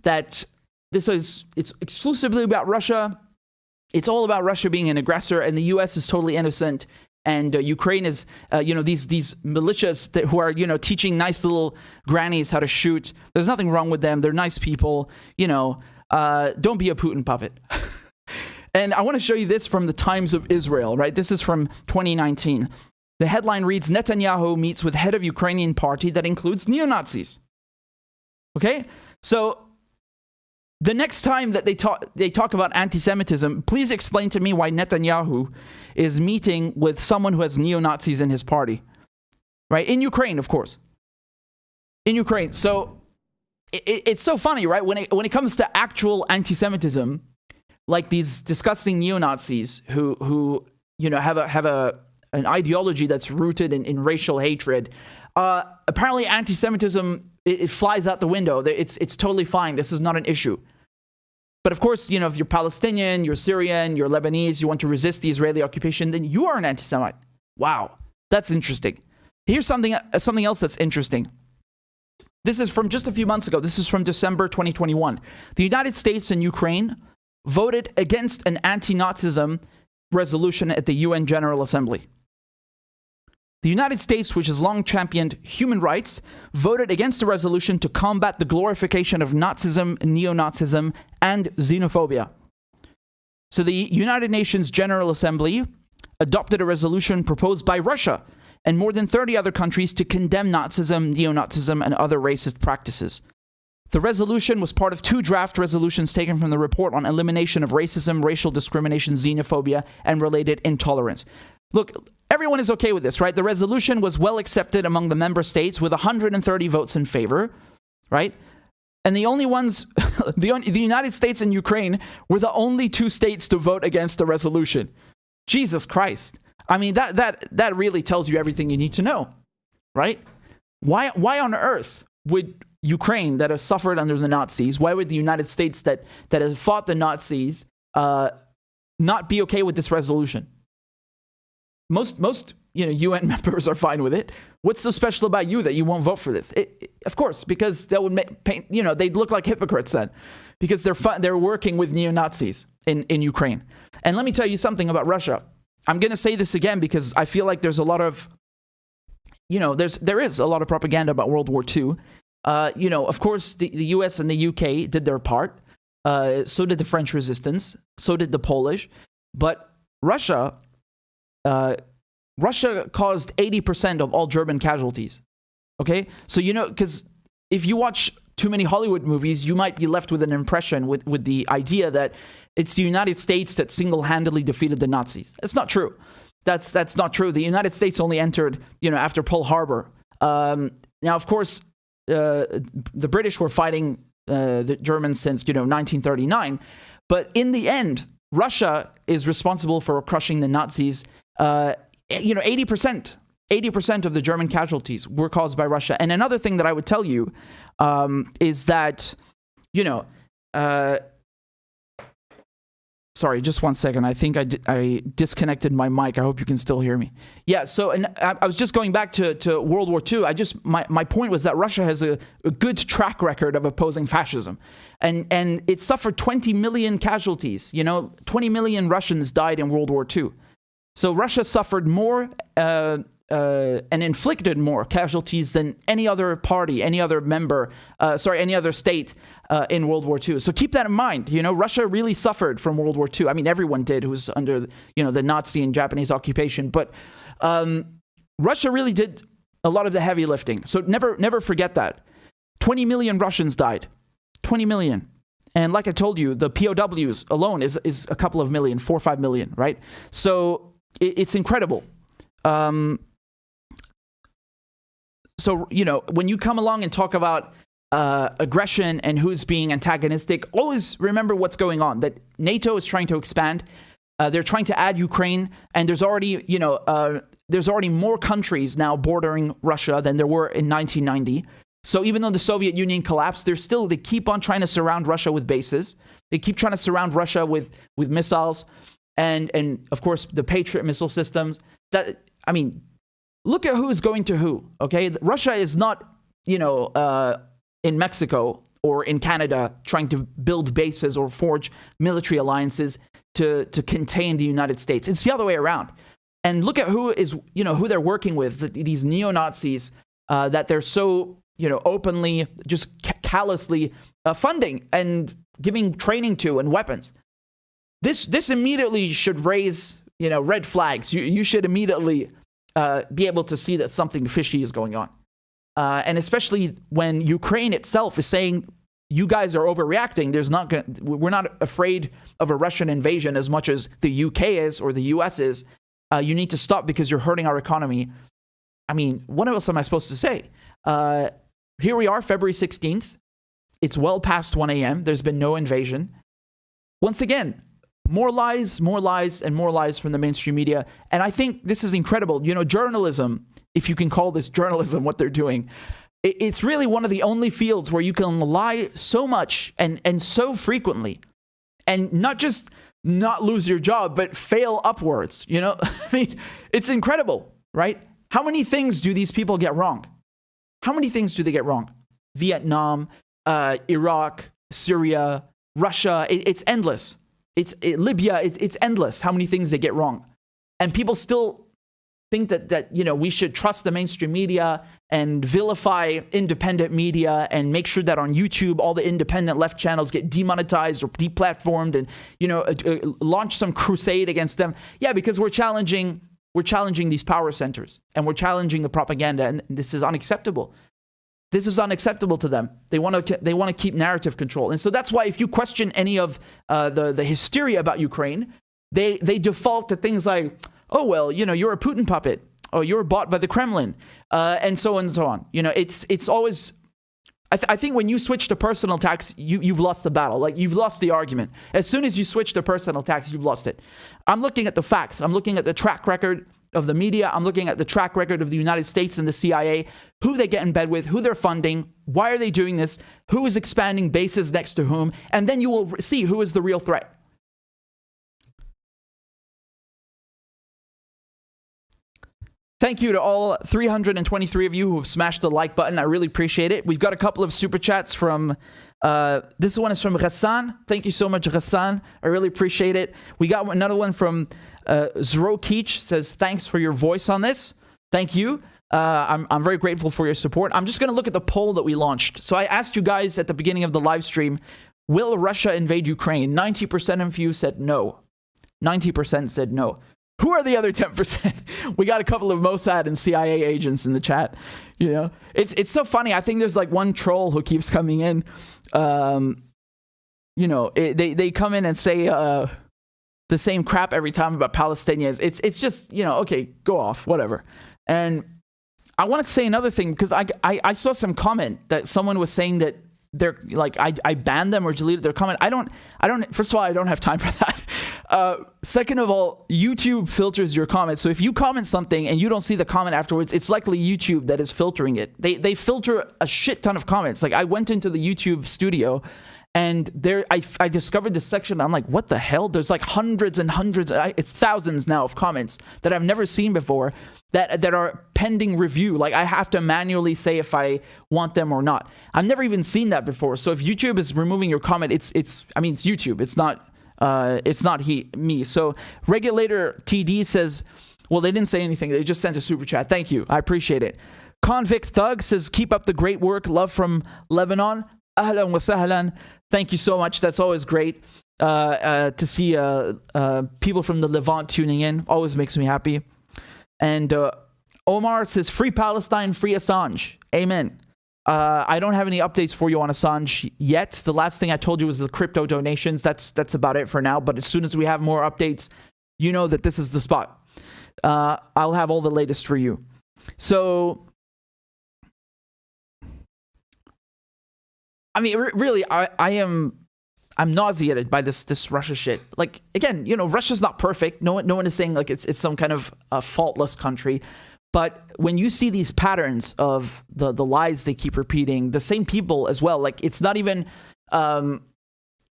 that it's exclusively about Russia. It's all about Russia being an aggressor, and the U.S. is totally innocent. And Ukraine is, these militias who are, teaching nice little grannies how to shoot. There's nothing wrong with them. They're nice people. Don't be a Putin puppet. And I want to show you this from the Times of Israel, right? This is from 2019. The headline reads, Netanyahu meets with head of Ukrainian party that includes neo-Nazis. Okay? So the next time that they talk about anti-Semitism, please explain to me why Netanyahu is meeting with someone who has neo-Nazis in his party. Right? In Ukraine, of course. In Ukraine. So it's so funny, right? When it comes to actual anti-Semitism, like these disgusting neo-Nazis who have an ideology that's rooted in racial hatred, apparently anti-Semitism, it flies out the window. It's totally fine. This is not an issue. But of course, if you're Palestinian, you're Syrian, you're Lebanese, you want to resist the Israeli occupation, then you are an anti-Semite. Wow, that's interesting. Here's something else that's interesting. This is from just a few months ago. This is from December 2021. The United States and Ukraine voted against an anti-Nazism resolution at the UN General Assembly. The United States, which has long championed human rights, voted against a resolution to combat the glorification of Nazism, neo-Nazism, and xenophobia. So the United Nations General Assembly adopted a resolution proposed by Russia and more than 30 other countries to condemn Nazism, neo-Nazism, and other racist practices. The resolution was part of 2 draft resolutions taken from the report on elimination of racism, racial discrimination, xenophobia, and related intolerance. Look, everyone is okay with this, right? The resolution was well accepted among the member states with 130 votes in favor, right? And the only ones, the United States and Ukraine were the only 2 states to vote against the resolution. Jesus Christ. I mean, that really tells you everything you need to know, right? Why on earth would Ukraine, that has suffered under the Nazis, why would the United States that has fought the Nazis not be okay with this resolution? Most UN members are fine with it. What's so special about you that you won't vote for this? Of course, because that would they'd look like hypocrites then, because they're working with neo-Nazis in Ukraine. And let me tell you something about Russia. I'm going to say this again because I feel like there's a lot of, there is a lot of propaganda about World War II. Of course, the US and the UK did their part. So did the French resistance. So did the Polish. But Russia caused 80% of all German casualties. Okay? So, because if you watch too many Hollywood movies, you might be left with an impression with the idea that it's the United States that single-handedly defeated the Nazis. It's not true. That's not true. The United States only entered, after Pearl Harbor. Now, of course, the British were fighting the Germans since, 1939. But in the end, Russia is responsible for crushing the Nazis. 80% of the German casualties were caused by Russia. And another thing that I would tell you is that, sorry, just one second. I think I disconnected my mic. I hope you can still hear me. Yeah, so and I was just going back to World War II. My point was that Russia has a good track record of opposing fascism. And it suffered 20 million casualties. 20 million Russians died in World War II. So Russia suffered more and inflicted more casualties than any other party, any other state in World War II. So keep that in mind. Russia really suffered from World War II. I mean, everyone did who was under, the Nazi and Japanese occupation. But Russia really did a lot of the heavy lifting. So never forget that. 20 million Russians died. 20 million. And like I told you, the POWs alone is a couple of million, 4 or 5 million, right? So it's incredible. So, when you come along and talk about aggression and who's being antagonistic, always remember what's going on, that NATO is trying to expand. They're trying to add Ukraine, and there's already more countries now bordering Russia than there were in 1990. So even though the Soviet Union collapsed, they keep on trying to surround Russia with bases. They keep trying to surround Russia with missiles and of course the Patriot missile systems. Look at who's going to who, okay? Russia is not, in Mexico or in Canada trying to build bases or forge military alliances to contain the United States. It's the other way around. And look at who they're working with, these neo-Nazis that they're so, openly, just callously funding and giving training to and weapons. This immediately should raise, red flags. You should immediately be able to see that something fishy is going on. And especially when Ukraine itself is saying, you guys are overreacting. We're not afraid of a Russian invasion as much as the UK is or the US is. You need to stop because you're hurting our economy. I mean, what else am I supposed to say? Here we are, February 16th. It's well past 1 a.m. There's been no invasion. Once again, more lies, and more lies from the mainstream media. And I think this is incredible. Journalism, if you can call this journalism, what they're doing, it's really one of the only fields where you can lie so much and so frequently and not just not lose your job, but fail upwards. I mean, it's incredible, right? How many things do these people get wrong? How many things do they get wrong? Vietnam, Iraq, Syria, Russia, it's endless. Libya, it's endless how many things they get wrong. And people still think that we should trust the mainstream media and vilify independent media and make sure that on YouTube all the independent left channels get demonetized or deplatformed and launch some crusade against them. Yeah, because we're challenging these power centers and we're challenging the propaganda, and this is unacceptable. This is unacceptable to them. They want to keep narrative control, and so that's why if you question any of the hysteria about Ukraine, they default to things like, oh well, you're a Putin puppet, oh you're bought by the Kremlin, and so on and so on. It's always. I think when you switch to personal attacks, you've lost the battle. Like, you've lost the argument. As soon as you switch to personal attacks, you've lost it. I'm looking at the facts. I'm looking at the track record of the media. I'm looking at the track record of the United States and the CIA, who they get in bed with, who they're funding, why are they doing this, who is expanding bases next to whom, and then you will see who is the real threat. Thank you to all 323 of you who have smashed the like button. I really appreciate it. We've got a couple of super chats from, this one is from Ghassan. Thank you so much, Ghassan. I really appreciate it. We got another one from Zrokeach, says, thanks for your voice on this. Thank you. I'm very grateful for your support. I'm just going to look at the poll that we launched. So I asked you guys at the beginning of the live stream, will Russia invade Ukraine? 90% of you said no. 90% said no. Who are the other 10%? We got a couple of Mossad and CIA agents in the chat. It's so funny. I think there's like one troll who keeps coming in. They come in and say the same crap every time about Palestinians. It's just, okay, go off, whatever. And I wanted to say another thing, because I saw some comment that someone was saying that they're like, I banned them or deleted their comment. I don't, first of all, I don't have time for that. Second of all, YouTube filters your comments. So if you comment something and you don't see the comment afterwards, it's likely YouTube that is filtering it. They filter a shit ton of comments. Like, I went into the YouTube studio and I discovered this section. I'm like, what the hell? There's like hundreds and hundreds, it's thousands now of comments that I've never seen before that are pending review. Like, I have to manually say if I want them or not. I've never even seen that before. So if YouTube is removing your comment, it's YouTube. It's not me. So Regulator TD says, well, they didn't say anything. They just sent a super chat. Thank you. I appreciate it. Convict Thug says, keep up the great work. Love from Lebanon. Ahlan wa sahlan. Thank you so much. That's always great to see people from the Levant tuning in. Always makes me happy. And Omar says, free Palestine, free Assange. Amen. I don't have any updates for you on Assange yet. The last thing I told you was the crypto donations. That's about it for now. But as soon as we have more updates, you know that this is the spot. I'll have all the latest for you. So, I mean, really, I'm nauseated by this Russia shit. Like, again, Russia's not perfect. No one is saying like it's some kind of faultless country. But when you see these patterns of the lies they keep repeating, the same people as well, like, it's not even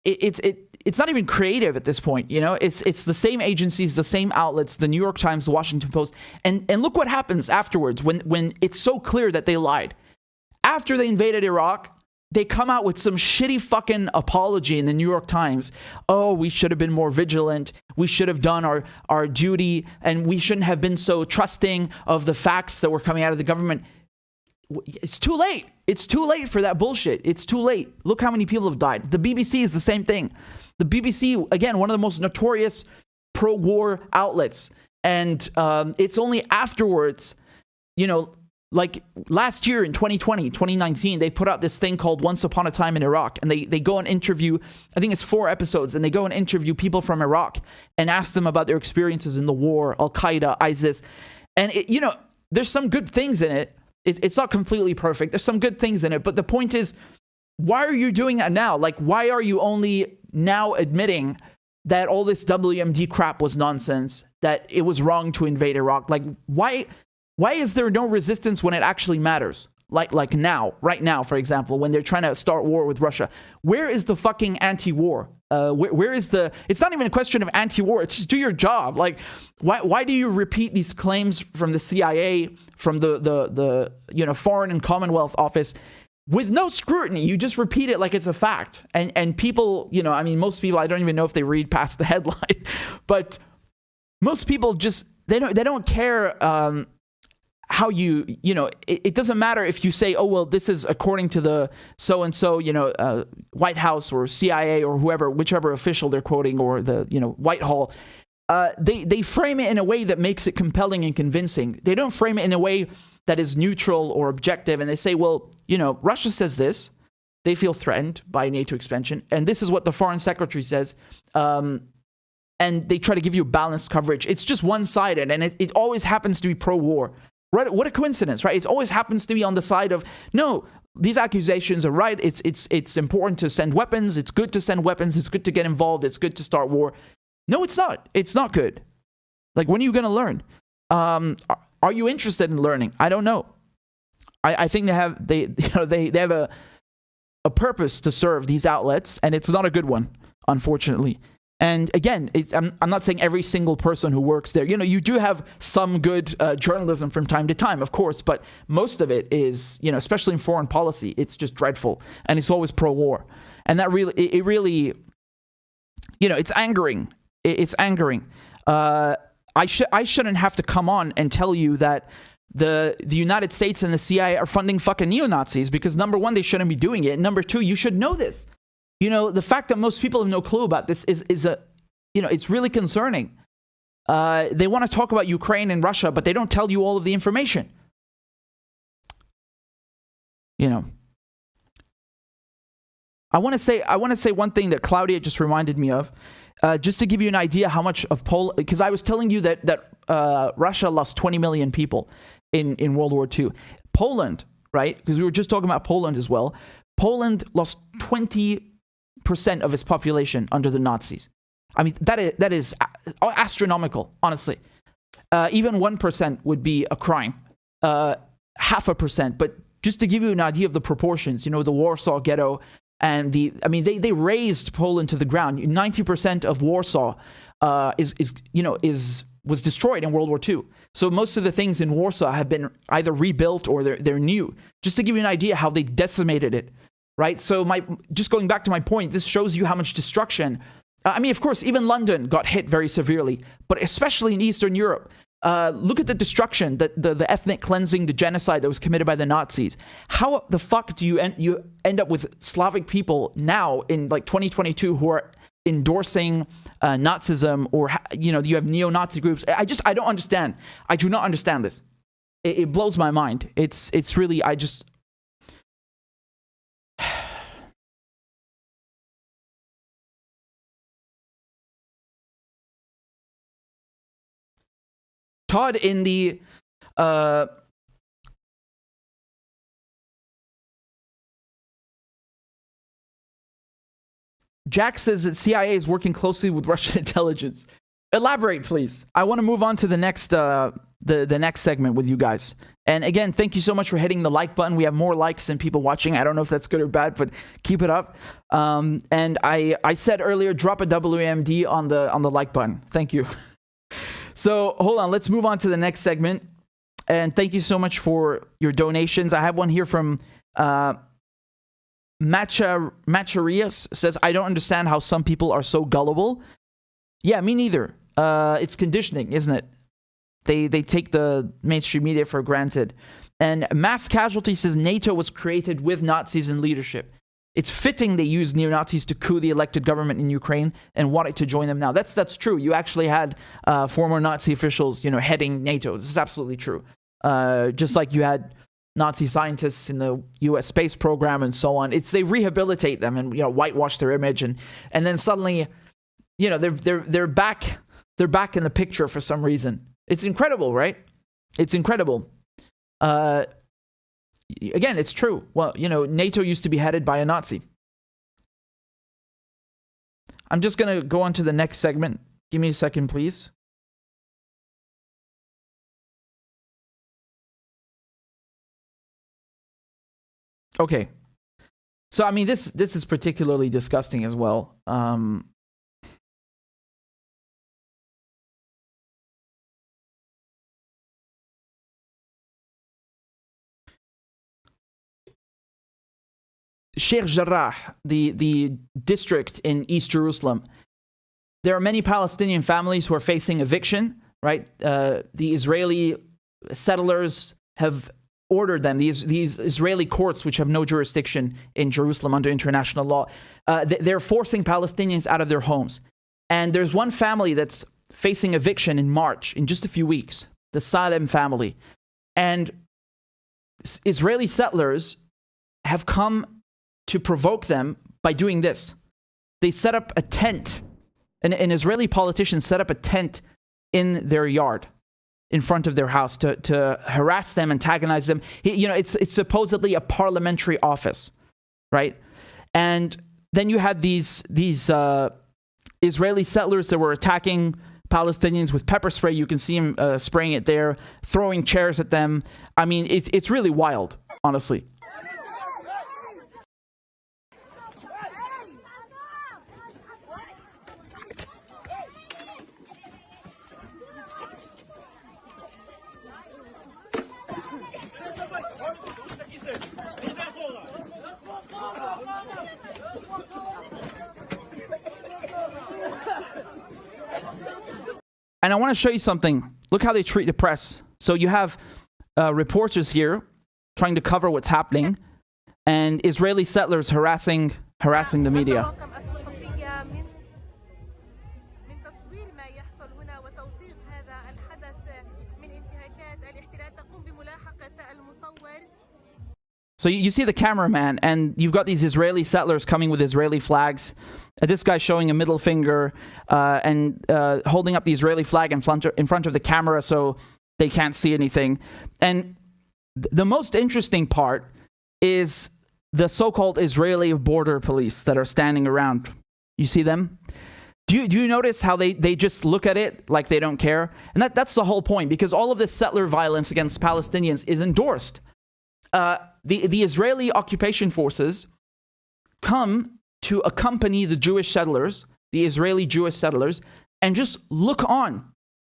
it's not even creative at this point. It's the same agencies, the same outlets, the New York Times, the Washington Post, and look what happens afterwards when it's so clear that they lied. After they invaded Iraq, they come out with some shitty fucking apology in the New York Times. Oh, we should have been more vigilant. We should have done our duty, and we shouldn't have been so trusting of the facts that were coming out of the government. It's too late. It's too late for that bullshit. It's too late. Look how many people have died. The BBC is the same thing. The BBC, again, one of the most notorious pro-war outlets. And it's only afterwards, like last year in 2019, they put out this thing called Once Upon a Time in Iraq. And they go and interview, I think it's 4 episodes, and they go and interview people from Iraq and ask them about their experiences in the war, Al-Qaeda, ISIS. And, there's some good things in it. It's not completely perfect. There's some good things in it. But the point is, why are you doing that now? Like, why are you only now admitting that all this WMD crap was nonsense, that it was wrong to invade Iraq? Like, why is there no resistance when it actually matters? Like now, right now, for example, when they're trying to start war with Russia. Where is the fucking anti-war? Where is the... It's not even a question of anti-war. It's just do your job. Like, why do you repeat these claims from the CIA, from the Foreign and Commonwealth Office, with no scrutiny? You just repeat it like it's a fact. And people, most people, I don't even know if they read past the headline, but most people just they don't care how it doesn't matter if you say, oh, well, this is according to the so-and-so, White House or CIA or whoever, whichever official they're quoting, or the, Whitehall. They frame it in a way that makes it compelling and convincing. They don't frame it in a way that is neutral or objective. And they say, well, Russia says this. They feel threatened by NATO expansion. And this is what the foreign secretary says. And they try to give you balanced coverage. It's just one-sided, and it always happens to be pro-war. What a coincidence, right? It always happens to be on the side of, no, these accusations are right. It's important to send weapons. It's good to send weapons. It's good to get involved. It's good to start war. No, it's not. It's not good. Like, when are you going to learn? Are you interested in learning? I don't know. I think they have a purpose to serve these outlets, and it's not a good one, unfortunately. And again, I'm not saying every single person who works there. You do have some good journalism from time to time, of course, but most of it is, especially in foreign policy, it's just dreadful, and it's always pro-war. And that really, it's angering. It's angering. I shouldn't have to come on and tell you that the United States and the CIA are funding fucking neo-Nazis, because number one, they shouldn't be doing it. And number two, you should know this. The fact that most people have no clue about this is it's really concerning. They want to talk about Ukraine and Russia, but they don't tell you all of the information. I want to say one thing that Claudia just reminded me of, just to give you an idea how much of Poland, because I was telling you that Russia lost 20 million people in World War II. Poland, right? Because we were just talking about Poland as well. Poland lost 20% of its population under the Nazis. I mean, that is astronomical, honestly. Even 1% would be a crime. 0.5%. But just to give you an idea of the proportions, the Warsaw Ghetto and they razed Poland to the ground. 90% of Warsaw was destroyed in World War II. So most of the things in Warsaw have been either rebuilt or they're new. Just to give you an idea how they decimated it. Right, so just going back to my point, this shows you how much destruction. Of course, even London got hit very severely, but especially in Eastern Europe. Look at the destruction, the ethnic cleansing, the genocide that was committed by the Nazis. How the fuck do you end up with Slavic people now in 2022 who are endorsing Nazism, or you have neo-Nazi groups? I don't understand. I do not understand this. It blows my mind. It's really Todd, in the Jack says that CIA is working closely with Russian intelligence. Elaborate, please. I want to move on to the next the next segment with you guys. And again, thank you so much for hitting the like button. We have more likes than people watching. I don't know if that's good or bad, but keep it up. And I said earlier, drop a WMD on the like button. Thank you. So hold on, let's move on to the next segment. And thank you so much for your donations. I have one here from Macharias. Says, I don't understand how some people are so gullible. Yeah, me neither. It's conditioning, isn't it? They take the mainstream media for granted. And Mass Casualty says NATO was created with Nazis in leadership. It's fitting they used neo-Nazis to coup the elected government in Ukraine and wanted to join them now. That's true. You actually had former Nazi officials, heading NATO. This is absolutely true. Just like you had Nazi scientists in the U.S. space program and so on. They rehabilitate them and whitewash their image, and then suddenly, they're back in the picture for some reason. It's incredible, right? It's incredible. Again, it's true. Well, NATO used to be headed by a Nazi. I'm just going to go on to the next segment. Give me a second, please. Okay. So, this is particularly disgusting as well. Sheikh Jarrah, the district in East Jerusalem, there are many Palestinian families who are facing eviction. right? The Israeli settlers have ordered them, these Israeli courts, which have no jurisdiction in Jerusalem under international law, they're forcing Palestinians out of their homes. And there's one family that's facing eviction in March, in just a few weeks, the Salem family. And Israeli settlers have come to provoke them by doing this. They set up a tent. An Israeli politician set up a tent in their yard, in front of their house, to harass them, antagonize them. It's supposedly a parliamentary office, right? And then you had these Israeli settlers that were attacking Palestinians with pepper spray. You can see them spraying it there, throwing chairs at them. I mean, it's really wild, honestly. And I want to show you something. Look how they treat the press. So you have reporters here trying to cover what's happening, and Israeli settlers harassing the media. So you see the cameraman, and you've got these Israeli settlers coming with Israeli flags. This guy's showing a middle finger and holding up the Israeli flag in front of the camera so they can't see anything. And the most interesting part is the so-called Israeli border police that are standing around. You see them? Do you notice how they just look at it like they don't care? And that's the whole point, because all of this settler violence against Palestinians is endorsed. The Israeli occupation forces come to accompany the Jewish settlers, the Israeli Jewish settlers, and just look on,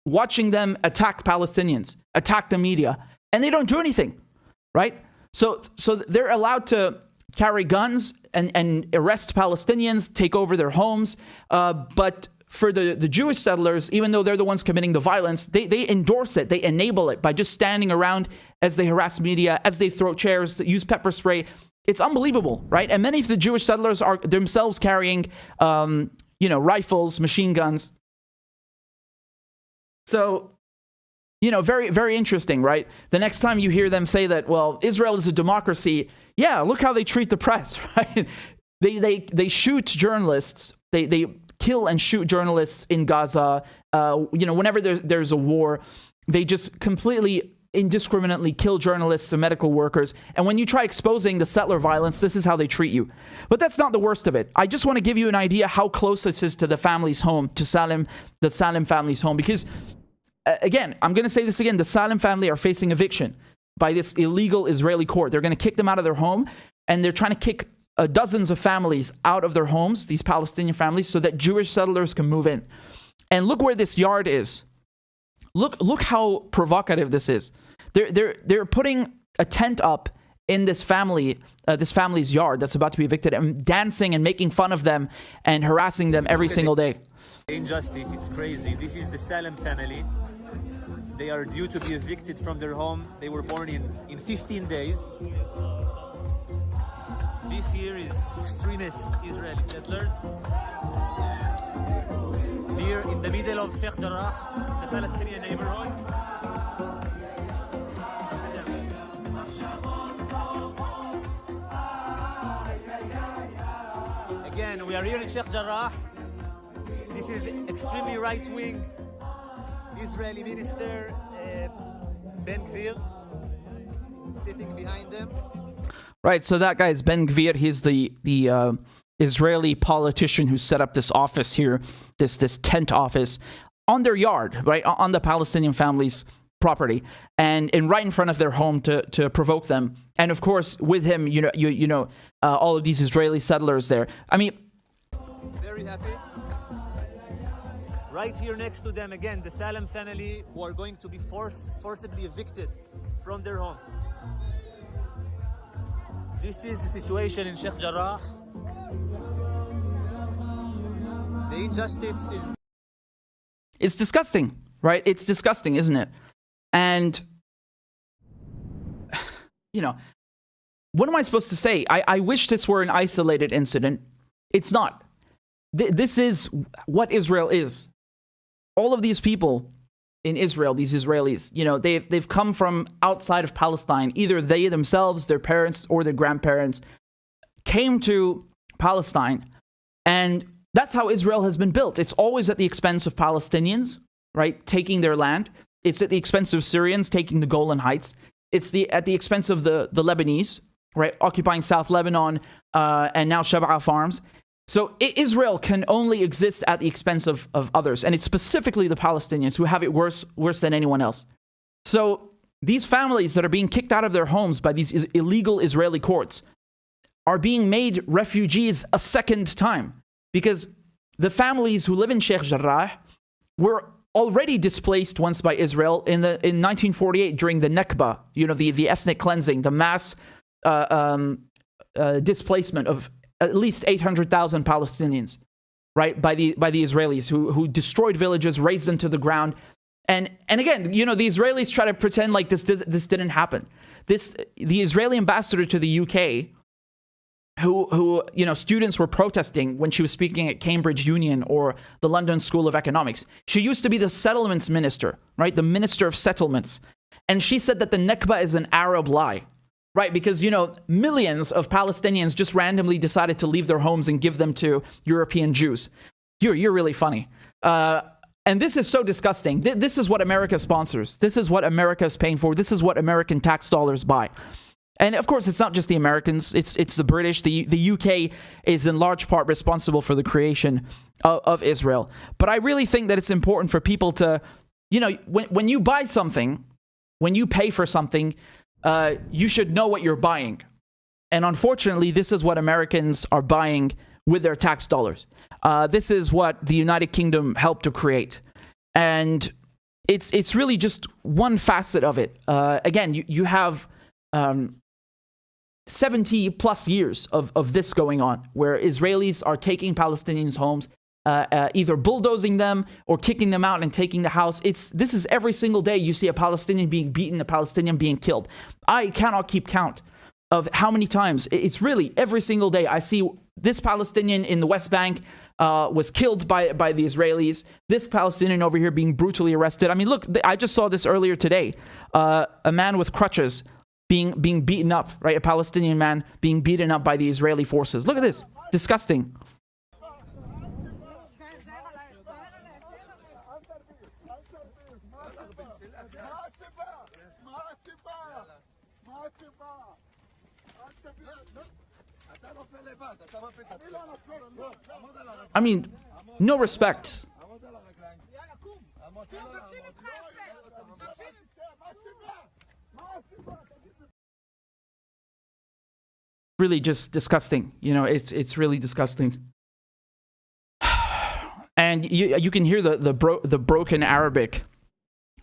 watching them attack Palestinians, attack the media, and they don't do anything, right? So they're allowed to carry guns and arrest Palestinians, take over their homes, but for the Jewish settlers, even though they're the ones committing the violence, they endorse it, they enable it by just standing around as they harass media, as they throw chairs, use pepper spray. It's unbelievable, right? And many of the Jewish settlers are themselves carrying, rifles, machine guns. So, very, very interesting, right? The next time you hear them say that, well, Israel is a democracy, yeah, look how they treat the press, right? They shoot journalists. They kill and shoot journalists in Gaza. Whenever there's a war, they just completely indiscriminately kill journalists and medical workers. And when you try exposing the settler violence, this is how they treat you. But that's not the worst of it. I just want to give you an idea how close this is to the family's home, to the Salem family's home. Because, again, I'm going to say this again, the Salem family are facing eviction by this illegal Israeli court. They're going to kick them out of their home, and they're trying to kick dozens of families out of their homes, these Palestinian families, so that Jewish settlers can move in. And look where this yard is. Look how provocative this is. They're putting a tent up in this family's yard that's about to be evicted, and dancing and making fun of them and harassing them every single day. Injustice, it's crazy. This is the Salem family. They are due to be evicted from their home. They were born in 15 days. This here is extremist Israeli settlers. Here in the middle of Sheikh Jarrah, the Palestinian neighborhood. Again, we are here in Sheikh Jarrah. This is extremely right-wing Israeli minister Ben Gvir sitting behind them. Right, so that guy is Ben Gvir. He's the Israeli politician who set up this office here, this tent office on their yard, right, on the Palestinian family's property, and right in front of their home to provoke them. And of course, with him, all of these Israeli settlers there. I mean, very happy. Right here next to them, again, the Salem family who are going to be forcibly evicted from their home. This is the situation in Sheikh Jarrah. The injustice is... It's disgusting, right? It's disgusting, isn't it? And, you know, what am I supposed to say? I wish this were an isolated incident. It's not. This is what Israel is. All of these people in Israel, these Israelis, you know, they've come from outside of Palestine. Either they themselves, their parents, or their grandparents came to Palestine. And that's how Israel has been built. It's always at the expense of Palestinians, right, taking their land. It's at the expense of Syrians taking the Golan Heights. It's at the expense of the Lebanese, right, occupying South Lebanon and now Shab'a farms. So Israel can only exist at the expense of others, and it's specifically the Palestinians who have it worse than anyone else. So these families that are being kicked out of their homes by these illegal Israeli courts are being made refugees a second time, because the families who live in Sheikh Jarrah were already displaced once by Israel in 1948 during the Nakba, you know, the ethnic cleansing, the mass displacement of at least 800,000 Palestinians, right, by the Israelis who destroyed villages, razed them to the ground. And again, you know, the Israelis try to pretend like this didn't happen. The Israeli ambassador to the UK, who you know, students were protesting when she was speaking at Cambridge Union or the London School of Economics. She used to be the settlements minister, right, the minister of settlements. And she said that the Nakba is an Arab lie. Right, because, you know, millions of Palestinians just randomly decided to leave their homes and give them to European Jews. You're really funny. And this is so disgusting. This is what America sponsors. This is what America is paying for. This is what American tax dollars buy. And of course, it's not just the Americans. It's the British. The UK is in large part responsible for the creation of Israel. But I really think that it's important for people to, you know, when you buy something, when you pay for something, you should know what you're buying. And unfortunately, this is what Americans are buying with their tax dollars. This is what the United Kingdom helped to create. And it's really just one facet of it. Again, you have 70 plus years of this going on, where Israelis are taking Palestinians' homes, either bulldozing them or kicking them out and taking the house. This is every single day you see a Palestinian being beaten, a Palestinian being killed. I cannot keep count of how many times. It's really every single day I see this Palestinian in the West Bank was killed by the Israelis. This Palestinian over here being brutally arrested. I mean, look, I just saw this earlier today. A man with crutches being beaten up, right? A Palestinian man being beaten up by the Israeli forces. Look at this. Disgusting. I mean, no respect. Really just disgusting. You know, it's really disgusting. And you can hear the broken Arabic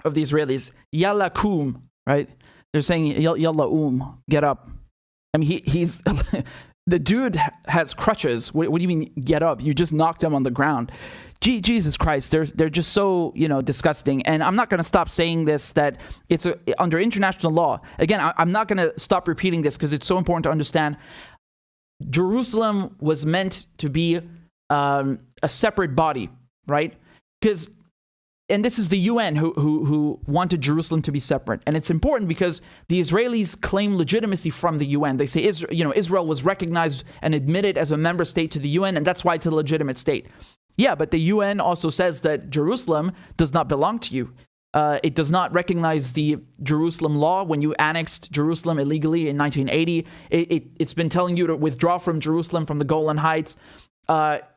of the Israelis. Yalla kum, right? They're saying yalla get up. I mean, he's the dude has crutches. What do you mean get up? You just knocked him on the ground. Jesus Christ, they're just so, you know, disgusting. And I'm not going to stop saying this, that it's under international law. Again, I'm not going to stop repeating this because it's so important to understand. Jerusalem was meant to be a separate body, right? And this is the UN who wanted Jerusalem to be separate. And it's important because the Israelis claim legitimacy from the UN. They say Israel was recognized and admitted as a member state to the UN, and that's why it's a legitimate state. Yeah, but the UN also says that Jerusalem does not belong to you. It does not recognize the Jerusalem law when you annexed Jerusalem illegally in 1980. It's been telling you to withdraw from Jerusalem, from the Golan Heights.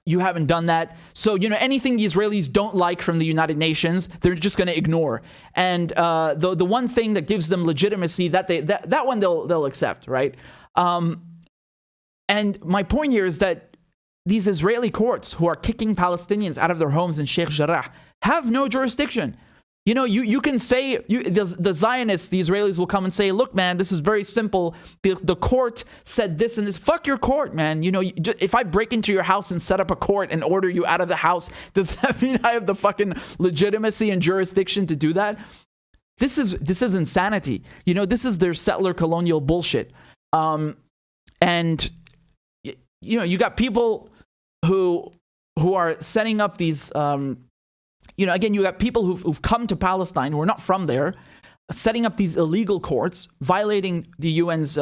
You haven't done that. So, you know, anything the Israelis don't like from the United Nations, they're just going to ignore. And the one thing that gives them legitimacy, that one they'll accept, right? And my point here is that these Israeli courts who are kicking Palestinians out of their homes in Sheikh Jarrah have no jurisdiction. You can say, the Zionists, the Israelis will come and say, look, man, this is very simple. The court said this and this. Fuck your court, man. If I break into your house and set up a court and order you out of the house, does that mean I have the fucking legitimacy and jurisdiction to do that? This is insanity. This is their settler colonial bullshit. And you got people who are setting up these, again, you got people who've come to Palestine who are not from there, setting up these illegal courts, violating the UN's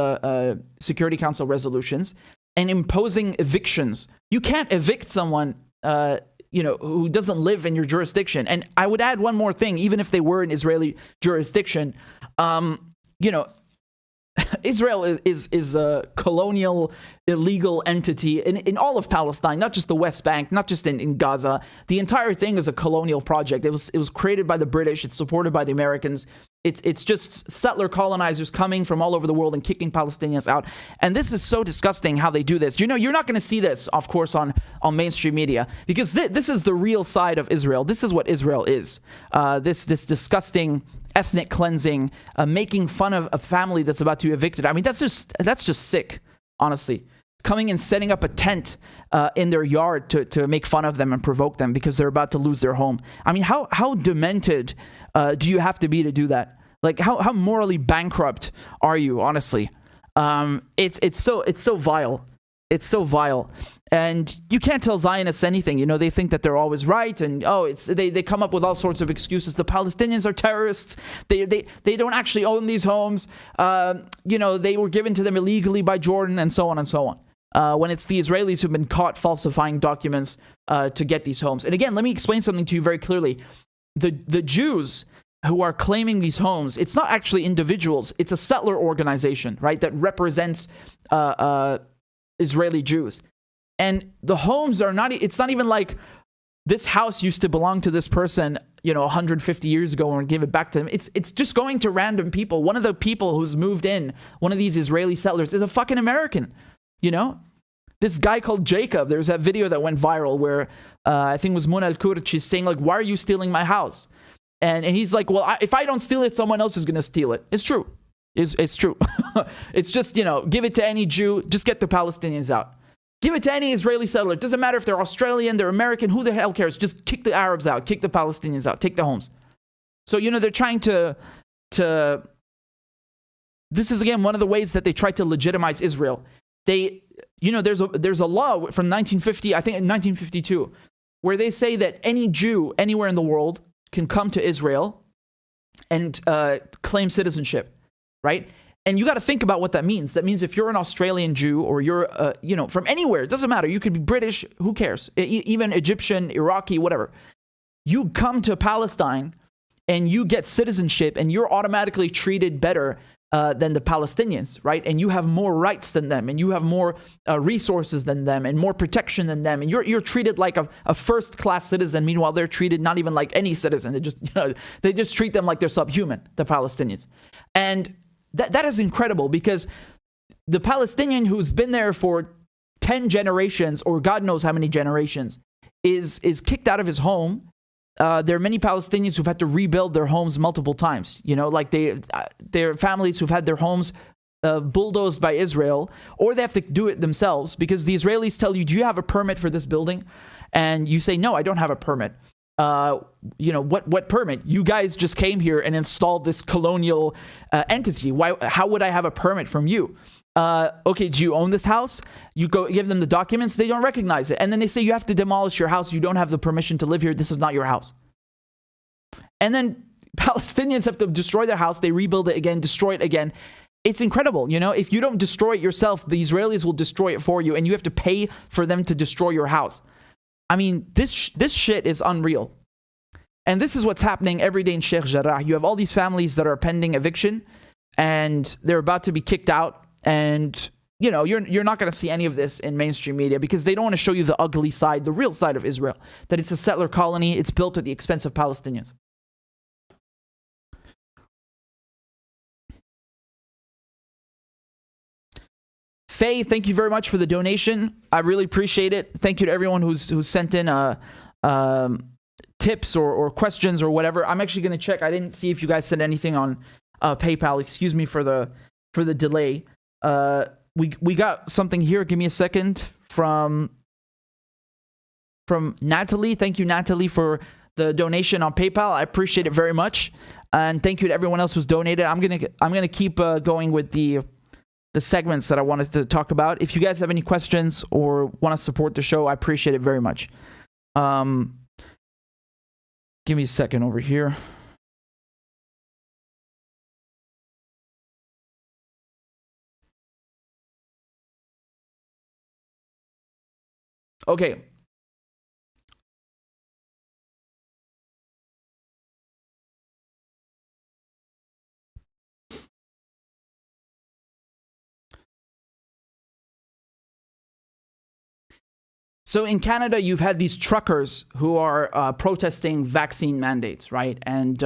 Security Council resolutions, and imposing evictions. You can't evict someone, who doesn't live in your jurisdiction. And I would add one more thing, even if they were in Israeli jurisdiction, Israel is a colonial, illegal entity in all of Palestine, not just the West Bank, not just in Gaza. The entire thing is a colonial project. It was created by the British. It's supported by the Americans. It's just settler colonizers coming from all over the world and kicking Palestinians out. And this is so disgusting how they do this. You're not going to see this, of course, on mainstream media, because this is the real side of Israel. This is what Israel is. This disgusting ethnic cleansing, making fun of a family that's about to be evicted. I mean, that's just sick, honestly. Coming and setting up a tent in their yard to make fun of them and provoke them because they're about to lose their home. I mean, how demented do you have to be to do that? Like, how morally bankrupt are you, honestly? It's so vile. It's so vile. And you can't tell Zionists anything. They think that they're always right. And, they come up with all sorts of excuses. The Palestinians are terrorists. They don't actually own these homes. They were given to them illegally by Jordan, and so on and so on. When it's the Israelis who've been caught falsifying documents to get these homes. And again, let me explain something to you very clearly. The Jews who are claiming these homes, it's not actually individuals. It's a settler organization, right, that represents Israeli Jews. And the homes are not, it's not even like this house used to belong to this person, 150 years ago and give it back to them. It's just going to random people. One of the people who's moved in, one of these Israeli settlers, is a fucking American, This guy called Jacob, there's that video that went viral where I think it was Mona Al-Kurd, she's saying, like, why are you stealing my house? And he's like, well, if I don't steal it, someone else is going to steal it. It's true. It's true. It's just, give it to any Jew, just get the Palestinians out. Give it to any Israeli settler. It doesn't matter if they're Australian, they're American, who the hell cares? Just kick the Arabs out, kick the Palestinians out, take the homes. So, they're trying to this is, again, one of the ways that they try to legitimize Israel. They, there's a law from 1950, I think in 1952, where they say that any Jew anywhere in the world can come to Israel and claim citizenship, right? And you got to think about what that means. That means if you're an Australian Jew or you're, from anywhere, it doesn't matter. You could be British, who cares? Even Egyptian, Iraqi, whatever. You come to Palestine and you get citizenship and you're automatically treated better than the Palestinians, right? And you have more rights than them and you have more resources than them and more protection than them. And you're treated like a first-class citizen. Meanwhile, they're treated not even like any citizen. They just treat them like they're subhuman, the Palestinians. And that is incredible because the Palestinian who's been there for 10 generations or God knows how many generations is kicked out of his home. There are many Palestinians who've had to rebuild their homes multiple times. Like their families who've had their homes bulldozed by Israel, or they have to do it themselves because the Israelis tell you, do you have a permit for this building? And you say, no, I don't have a permit. What permit? You guys just came here and installed this colonial entity. How would I have a permit from you? Okay, do you own this house? You go give them the documents, they don't recognize it. And then they say you have to demolish your house. You don't have the permission to live here. This is not your house. And then Palestinians have to destroy their house. They rebuild it again, destroy it again. It's incredible. If you don't destroy it yourself, the Israelis will destroy it for you and you have to pay for them to destroy your house. I mean, this shit is unreal. And this is what's happening every day in Sheikh Jarrah. You have all these families that are pending eviction and they're about to be kicked out. And, you're not going to see any of this in mainstream media because they don't want to show you the ugly side, the real side of Israel, that it's a settler colony. It's built at the expense of Palestinians. Faye, thank you very much for the donation. I really appreciate it. Thank you to everyone who's sent in $10 tips or questions or whatever, I'm actually going to check. I didn't see if you guys sent anything on PayPal. Excuse me for the delay. We got something here. Give me a second from Natalie. Thank you, Natalie, for the donation on PayPal. I appreciate it very much, and thank you to everyone else who's donated. I'm gonna keep going with the segments that I wanted to talk about. If you guys have any questions or want to support the show, I appreciate it very much. Give me a second over here. Okay. So in Canada, you've had these truckers who are protesting vaccine mandates, right? And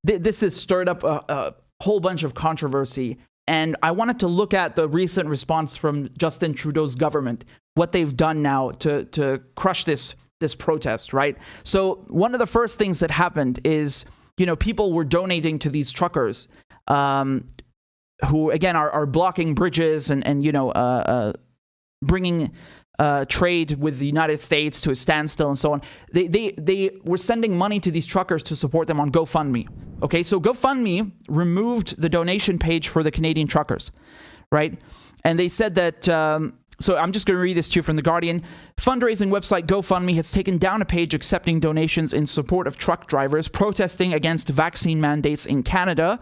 this has stirred up a whole bunch of controversy. And I wanted to look at the recent response from Justin Trudeau's government, what they've done now to crush this protest, right? So one of the first things that happened is, people were donating to these truckers who, again, are blocking bridges and bringing trade with the United States to a standstill and so on. They were sending money to these truckers to support them on GoFundMe. Okay, so GoFundMe removed the donation page for the Canadian truckers, right? And they said that, so I'm just going to read this to you from The Guardian. Fundraising website GoFundMe has taken down a page accepting donations in support of truck drivers protesting against vaccine mandates in Canada,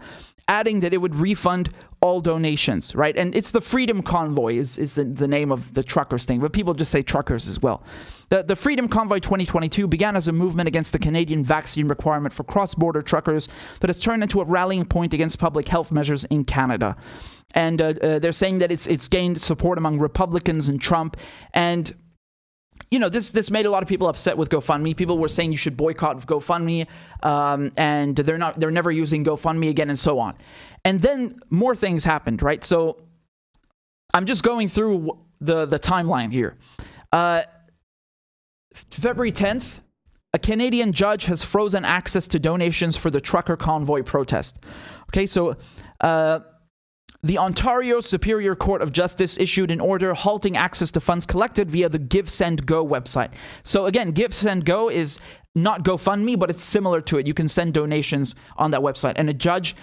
adding that it would refund all donations, right? And it's the Freedom Convoy is the name of the truckers thing, but people just say truckers as well. The Freedom Convoy 2022 began as a movement against the Canadian vaccine requirement for cross-border truckers, but has turned into a rallying point against public health measures in Canada. And they're saying that it's gained support among Republicans and Trump. And this made a lot of people upset with GoFundMe. People were saying you should boycott GoFundMe, and they're never using GoFundMe again, and so on. And then more things happened, right? So I'm just going through the timeline here. February 10th, a Canadian judge has frozen access to donations for the trucker convoy protest. Okay, so the Ontario Superior Court of Justice issued an order halting access to funds collected via the Give Send Go website. So again, Give Send Go is not GoFundMe, but it's similar to it. You can send donations on that website. And a judge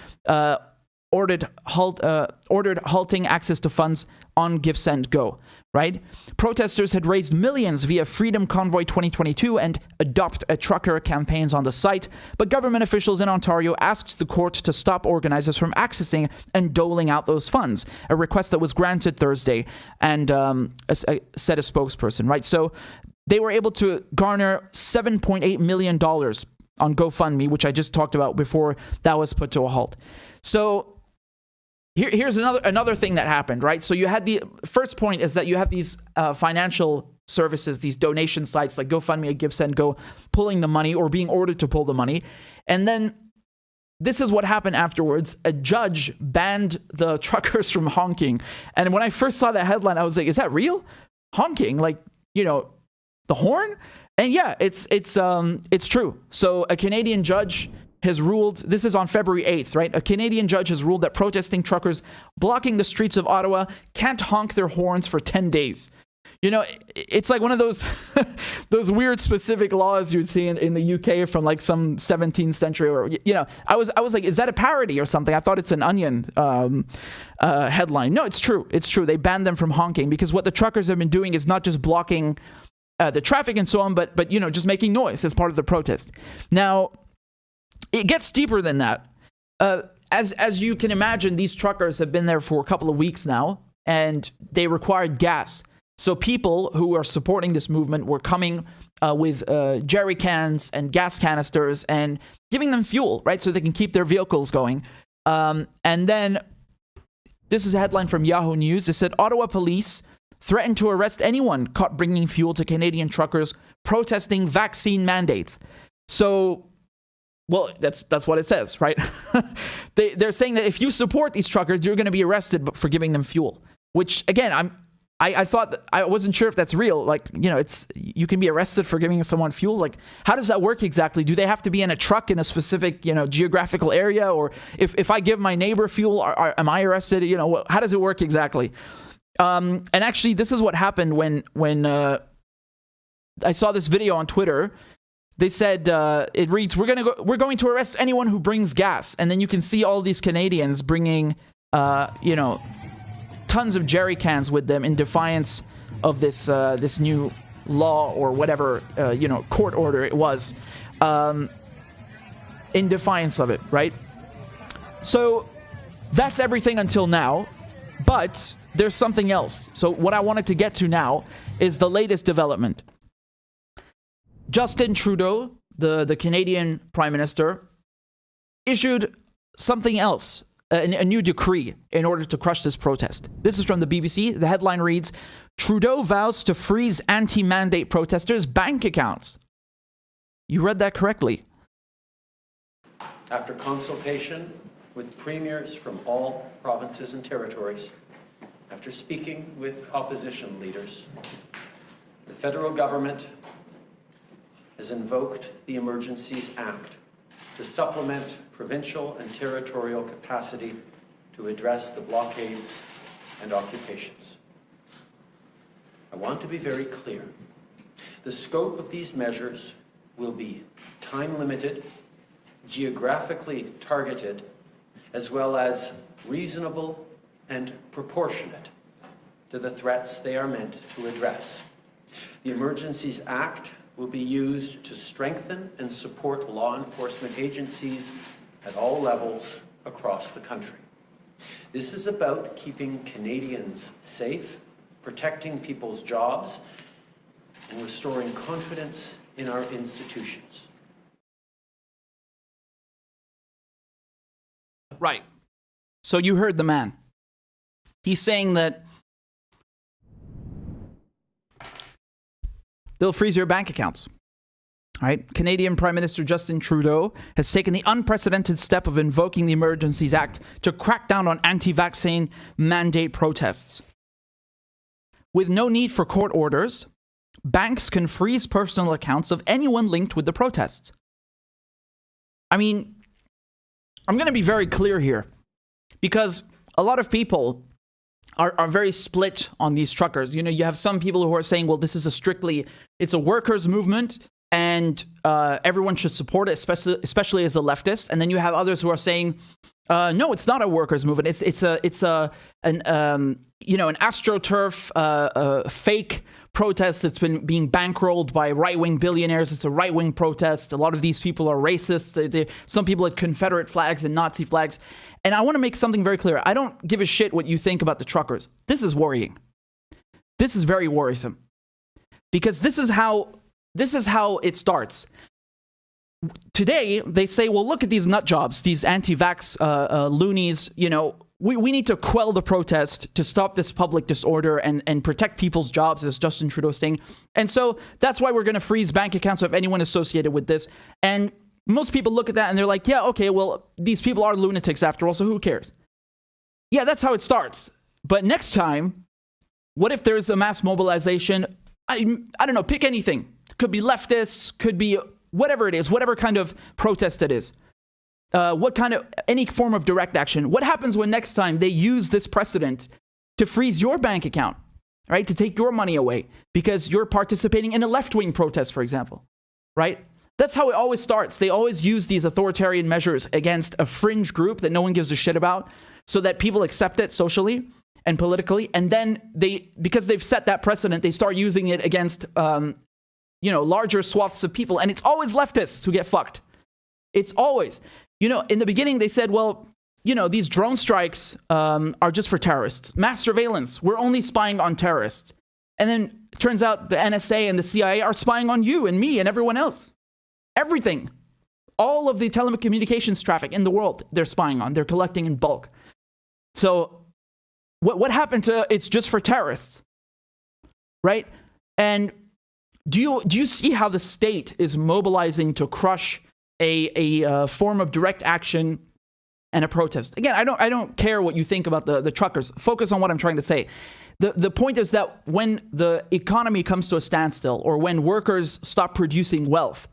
ordered halting access to funds on Give Send Go, right? Protesters had raised millions via Freedom Convoy 2022 and Adopt a Trucker campaigns on the site, but government officials in Ontario asked the court to stop organizers from accessing and doling out those funds, a request that was granted Thursday, and said a spokesperson, right? So they were able to garner $7.8 million on GoFundMe, which I just talked about before that was put to a halt. So here's another thing that happened, right? So you had the first point is that you have these financial services, these donation sites like GoFundMe, Give Send Go, pulling the money or being ordered to pull the money. And then this is what happened afterwards. A judge banned the truckers from honking. And when I first saw that headline, I was like, is that real? Honking? Like, the horn? And yeah, it's true. So a Canadian judge has ruled, this is on February 8th, right? A Canadian judge has ruled that protesting truckers blocking the streets of Ottawa can't honk their horns for 10 days. It's like one of those those weird specific laws you'd see in the UK from like some 17th century, or I was like, is that a parody or something? I thought it's an Onion headline. No, it's true. It's true. They banned them from honking because what the truckers have been doing is not just blocking the traffic and so on, but just making noise as part of the protest. Now, it gets deeper than that. As you can imagine, these truckers have been there for a couple of weeks now, and they required gas. So people who are supporting this movement were coming with jerry cans and gas canisters and giving them fuel, right, so they can keep their vehicles going. And then this is a headline from Yahoo News. It said, Ottawa police threatened to arrest anyone caught bringing fuel to Canadian truckers protesting vaccine mandates. So, well, that's what it says, right? They're saying that if you support these truckers, you're going to be arrested for giving them fuel. Which, again, I thought I wasn't sure if that's real. Like, you can be arrested for giving someone fuel. Like, how does that work exactly? Do they have to be in a truck in a specific, geographical area? Or if I give my neighbor fuel, am I arrested? How does it work exactly? And actually, this is what happened when I saw this video on Twitter. They said, it reads, we're going to arrest anyone who brings gas. And then you can see all these Canadians bringing, tons of jerry cans with them in defiance of this new law or whatever, court order it was, in defiance of it, right? So that's everything until now, but there's something else. So what I wanted to get to now is the latest development. Justin Trudeau, the Canadian Prime Minister, issued something else, a new decree in order to crush this protest. This is from the BBC. The headline reads, Trudeau vows to freeze anti-mandate protesters' bank accounts. You read that correctly. After consultation with premiers from all provinces and territories, after speaking with opposition leaders, the federal government has invoked the Emergencies Act to supplement provincial and territorial capacity to address the blockades and occupations. I want to be very clear. The scope of these measures will be time-limited, geographically targeted, as well as reasonable and proportionate to the threats they are meant to address. The Emergencies Act will be used to strengthen and support law enforcement agencies at all levels across the country. This is about keeping Canadians safe, protecting people's jobs, and restoring confidence in our institutions. Right. So you heard the man. He's saying that they'll freeze your bank accounts. All right. Canadian Prime Minister Justin Trudeau has taken the unprecedented step of invoking the Emergencies Act to crack down on anti-vaccine mandate protests. With no need for court orders, banks can freeze personal accounts of anyone linked with the protests. I mean, I'm going to be very clear here, because a lot of people are very split on these truckers. You have some people who are saying, well, this is it's a workers' movement, and everyone should support it, especially as a leftist. And then you have others who are saying, no, it's not a workers' movement. It's an AstroTurf fake protest that's been being bankrolled by right-wing billionaires. It's a right-wing protest. A lot of these people are racist. Some people had Confederate flags and Nazi flags. And I want to make something very clear. I don't give a shit what you think about the truckers. This is worrying. This is very worrisome. Because this is how it starts. Today, they say, well, look at these nut jobs, these anti-vax loonies. We need to quell the protest to stop this public disorder and protect people's jobs, as Justin Trudeau is saying. And so that's why we're going to freeze bank accounts of anyone associated with this. And most people look at that and they're like, yeah, okay, well, these people are lunatics after all, so who cares? Yeah, that's how it starts. But next time, what if there's a mass mobilization? I don't know, pick anything. Could be leftists, could be whatever it is, whatever kind of protest it is. Any form of direct action. What happens when next time they use this precedent to freeze your bank account, right? To take your money away because you're participating in a left-wing protest, for example, right? That's how it always starts. They always use these authoritarian measures against a fringe group that no one gives a shit about so that people accept it socially and politically. And then because they've set that precedent, they start using it against, larger swaths of people. And it's always leftists who get fucked. It's always. In the beginning, they said, well, these drone strikes are just for terrorists. Mass surveillance, we're only spying on terrorists. And then it turns out the NSA and the CIA are spying on you and me and everyone else. Everything. All of the telecommunications traffic in the world, they're spying on. They're collecting in bulk. So what happened to it's just for terrorists? Right? And do you see how the state is mobilizing to crush a form of direct action and a protest? Again, I don't care what you think about the truckers. Focus on what I'm trying to say. The point is that when the economy comes to a standstill, or when workers stop producing wealth,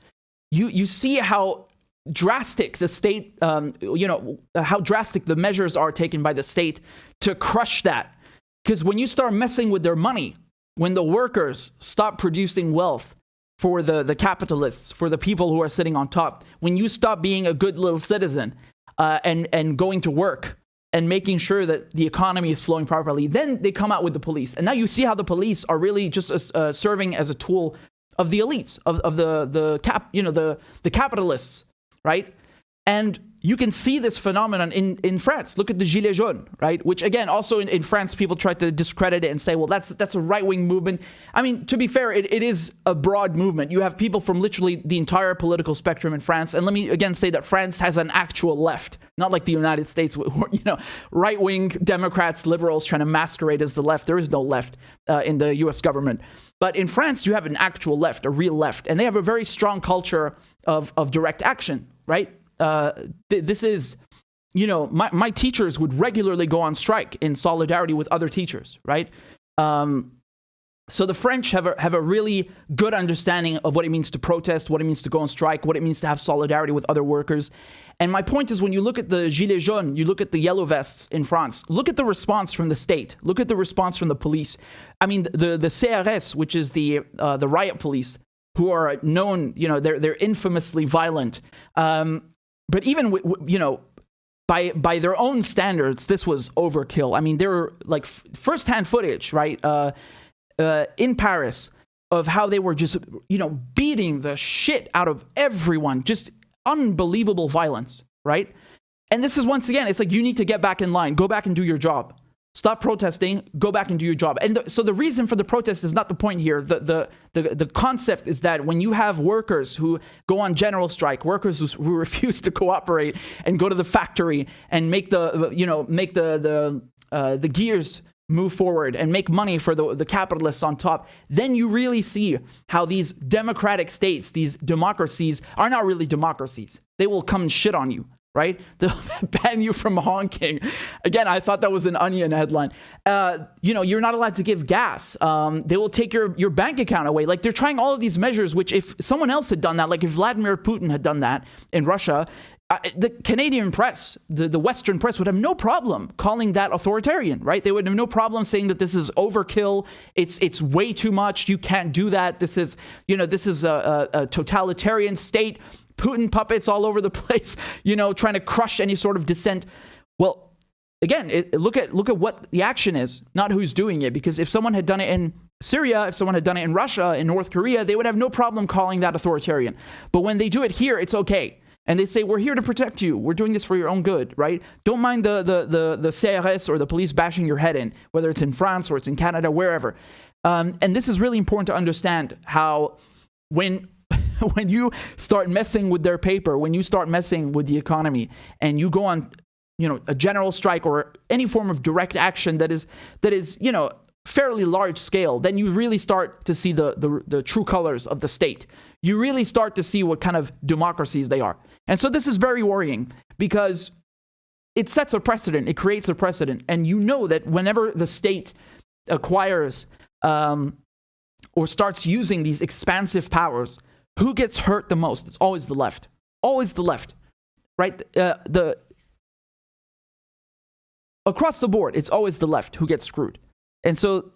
you see how drastic the state, how drastic the measures are taken by the state to crush that. Because when you start messing with their money, when the workers stop producing wealth for the capitalists, for the people who are sitting on top, when you stop being a good little citizen and going to work and making sure that the economy is flowing properly, then they come out with the police. And now you see how the police are really just serving as a tool of the elites, of the capitalists, right? And you can see this phenomenon in France. Look at the Gilets jaunes, right? Which, again, also in France, people try to discredit it and say, well, that's a right-wing movement. I mean, to be fair, it is a broad movement. You have people from literally the entire political spectrum in France. And let me, again, say that France has an actual left, not like the United States, right-wing Democrats, liberals trying to masquerade as the left. There is no left in the U.S. government. But in France, you have an actual left, a real left. And they have a very strong culture of direct action, right? This is, my teachers would regularly go on strike in solidarity with other teachers, right? So the French have a really good understanding of what it means to protest, what it means to go on strike, what it means to have solidarity with other workers. And my point is, when you look at the Gilets jaunes, you look at the yellow vests in France, look at the response from the state, look at the response from the police. I mean, the CRS, which is the riot police, who are known, they're infamously violent. But even, by their own standards, this was overkill. I mean, there were like firsthand footage, right, in Paris of how they were just, beating the shit out of everyone. Just unbelievable violence, right? And this is, once again, it's like, you need to get back in line. Go back and do your job. Stop protesting, go back and do your job. And so the reason for the protest is not the point here. The concept is that when you have workers who go on general strike, workers who refuse to cooperate and go to the factory and make the gears move forward and make money for the capitalists on top, then you really see how these democratic states, these democracies, are not really democracies. They will come and shit on you. Right? They'll ban you from honking. Again, I thought that was an Onion headline. You're not allowed to give gas. They will take your bank account away. Like, they're trying all of these measures, which if someone else had done that, like if Vladimir Putin had done that in Russia, the Canadian press, the Western press, would have no problem calling that authoritarian, right? They would have no problem saying that this is overkill. It's way too much. You can't do that. This is a totalitarian state. Putin puppets all over the place, trying to crush any sort of dissent. Well, again, look at what the action is, not who's doing it. Because if someone had done it in Syria, if someone had done it in Russia, in North Korea, they would have no problem calling that authoritarian. But when they do it here, it's okay. And they say, we're here to protect you. We're doing this for your own good, right? Don't mind the CRS or the police bashing your head in, whether it's in France or it's in Canada, wherever. And this is really important to understand how when you start messing with their paper, when you start messing with the economy, and you go on, a general strike or any form of direct action that is, fairly large scale, then you really start to see the true colors of the state. You really start to see what kind of democracies they are. And so this is very worrying, because it sets a precedent. It creates a precedent. And you know that whenever the state acquires or starts using these expansive powers, who gets hurt the most? It's always the left. Always the left, right? Across the board, it's always the left who gets screwed. And so,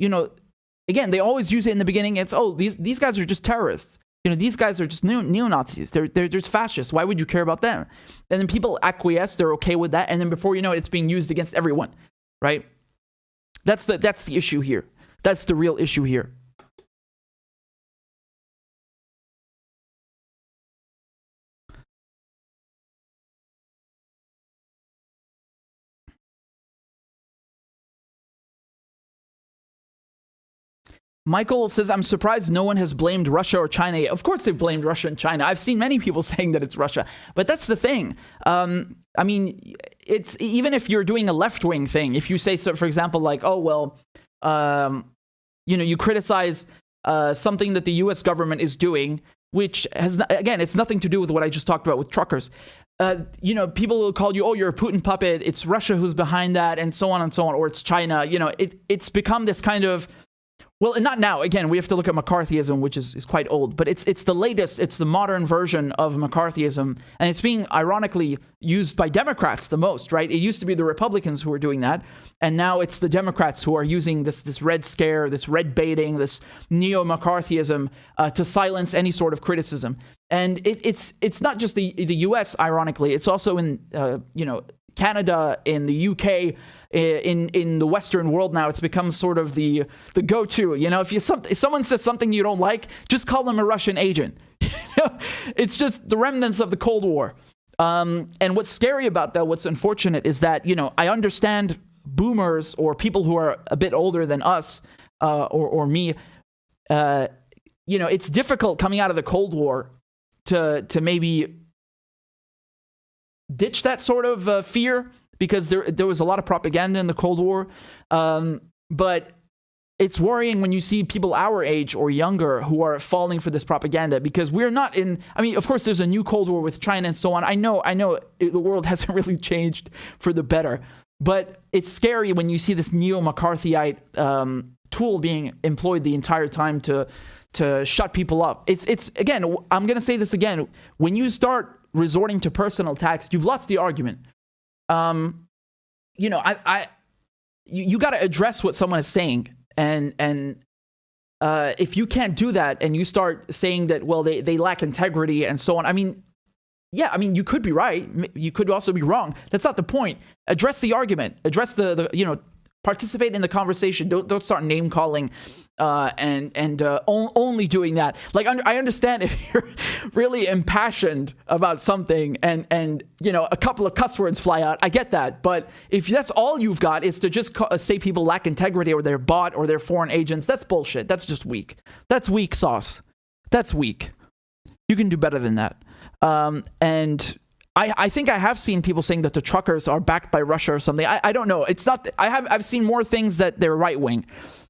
again, they always use it in the beginning. It's, these guys are just terrorists. These guys are just neo-Nazis. They're just fascists. Why would you care about them? And then people acquiesce. They're okay with that. And then before you know it, it's being used against everyone, right? That's the issue here. That's the real issue here. Michael says, I'm surprised no one has blamed Russia or China yet. Of course they've blamed Russia and China. I've seen many people saying that it's Russia. But that's the thing. I mean, it's even if you're doing a left-wing thing, if you say, so, for example, like, you criticize something that the U.S. government is doing, which has, again, it's nothing to do with what I just talked about with truckers. people will call you, oh, you're a Putin puppet. It's Russia who's behind that, and so on and so on, or it's China. It's become this kind of, well, and not now. Again, we have to look at McCarthyism, which is quite old, but it's the latest, it's the modern version of McCarthyism, and it's being ironically used by Democrats the most, right? It used to be the Republicans who were doing that, and now it's the Democrats who are using this red scare, this red baiting, this neo-McCarthyism to silence any sort of criticism. And it's not just the U.S. ironically, it's also in Canada, in the U.K., in the Western world now. It's become sort of the go-to. If someone says something you don't like, just call them a Russian agent. It's just the remnants of the Cold War. And what's scary about that, what's unfortunate, is that I understand boomers or people who are a bit older than us or me. It's difficult coming out of the Cold War to maybe ditch that sort of fear, because there was a lot of propaganda in the Cold War. But it's worrying when you see people our age or younger who are falling for this propaganda, because we're not in, of course, there's a new Cold War with China and so on. I know the world hasn't really changed for the better, but it's scary when you see this neo-McCarthyite tool being employed the entire time to shut people up. It's again, I'm going to say this again, when you start resorting to personal attacks, you've lost the argument. You got to address what someone is saying, and if you can't do that and you start saying that, well, they lack integrity and so on, you could be right, you could also be wrong. That's not the point. Address the argument, address the participate in the conversation. Don't start name calling and only doing that. Like, I understand if you're really impassioned about something and a couple of cuss words fly out. I get that. But if that's all you've got is to just say people lack integrity or they're bought or they're foreign agents, that's bullshit. That's just weak. That's weak sauce. That's weak. You can do better than that. And I think I have seen people saying that the truckers are backed by Russia or something. I don't know. It's not. I've seen more things that they're right wing,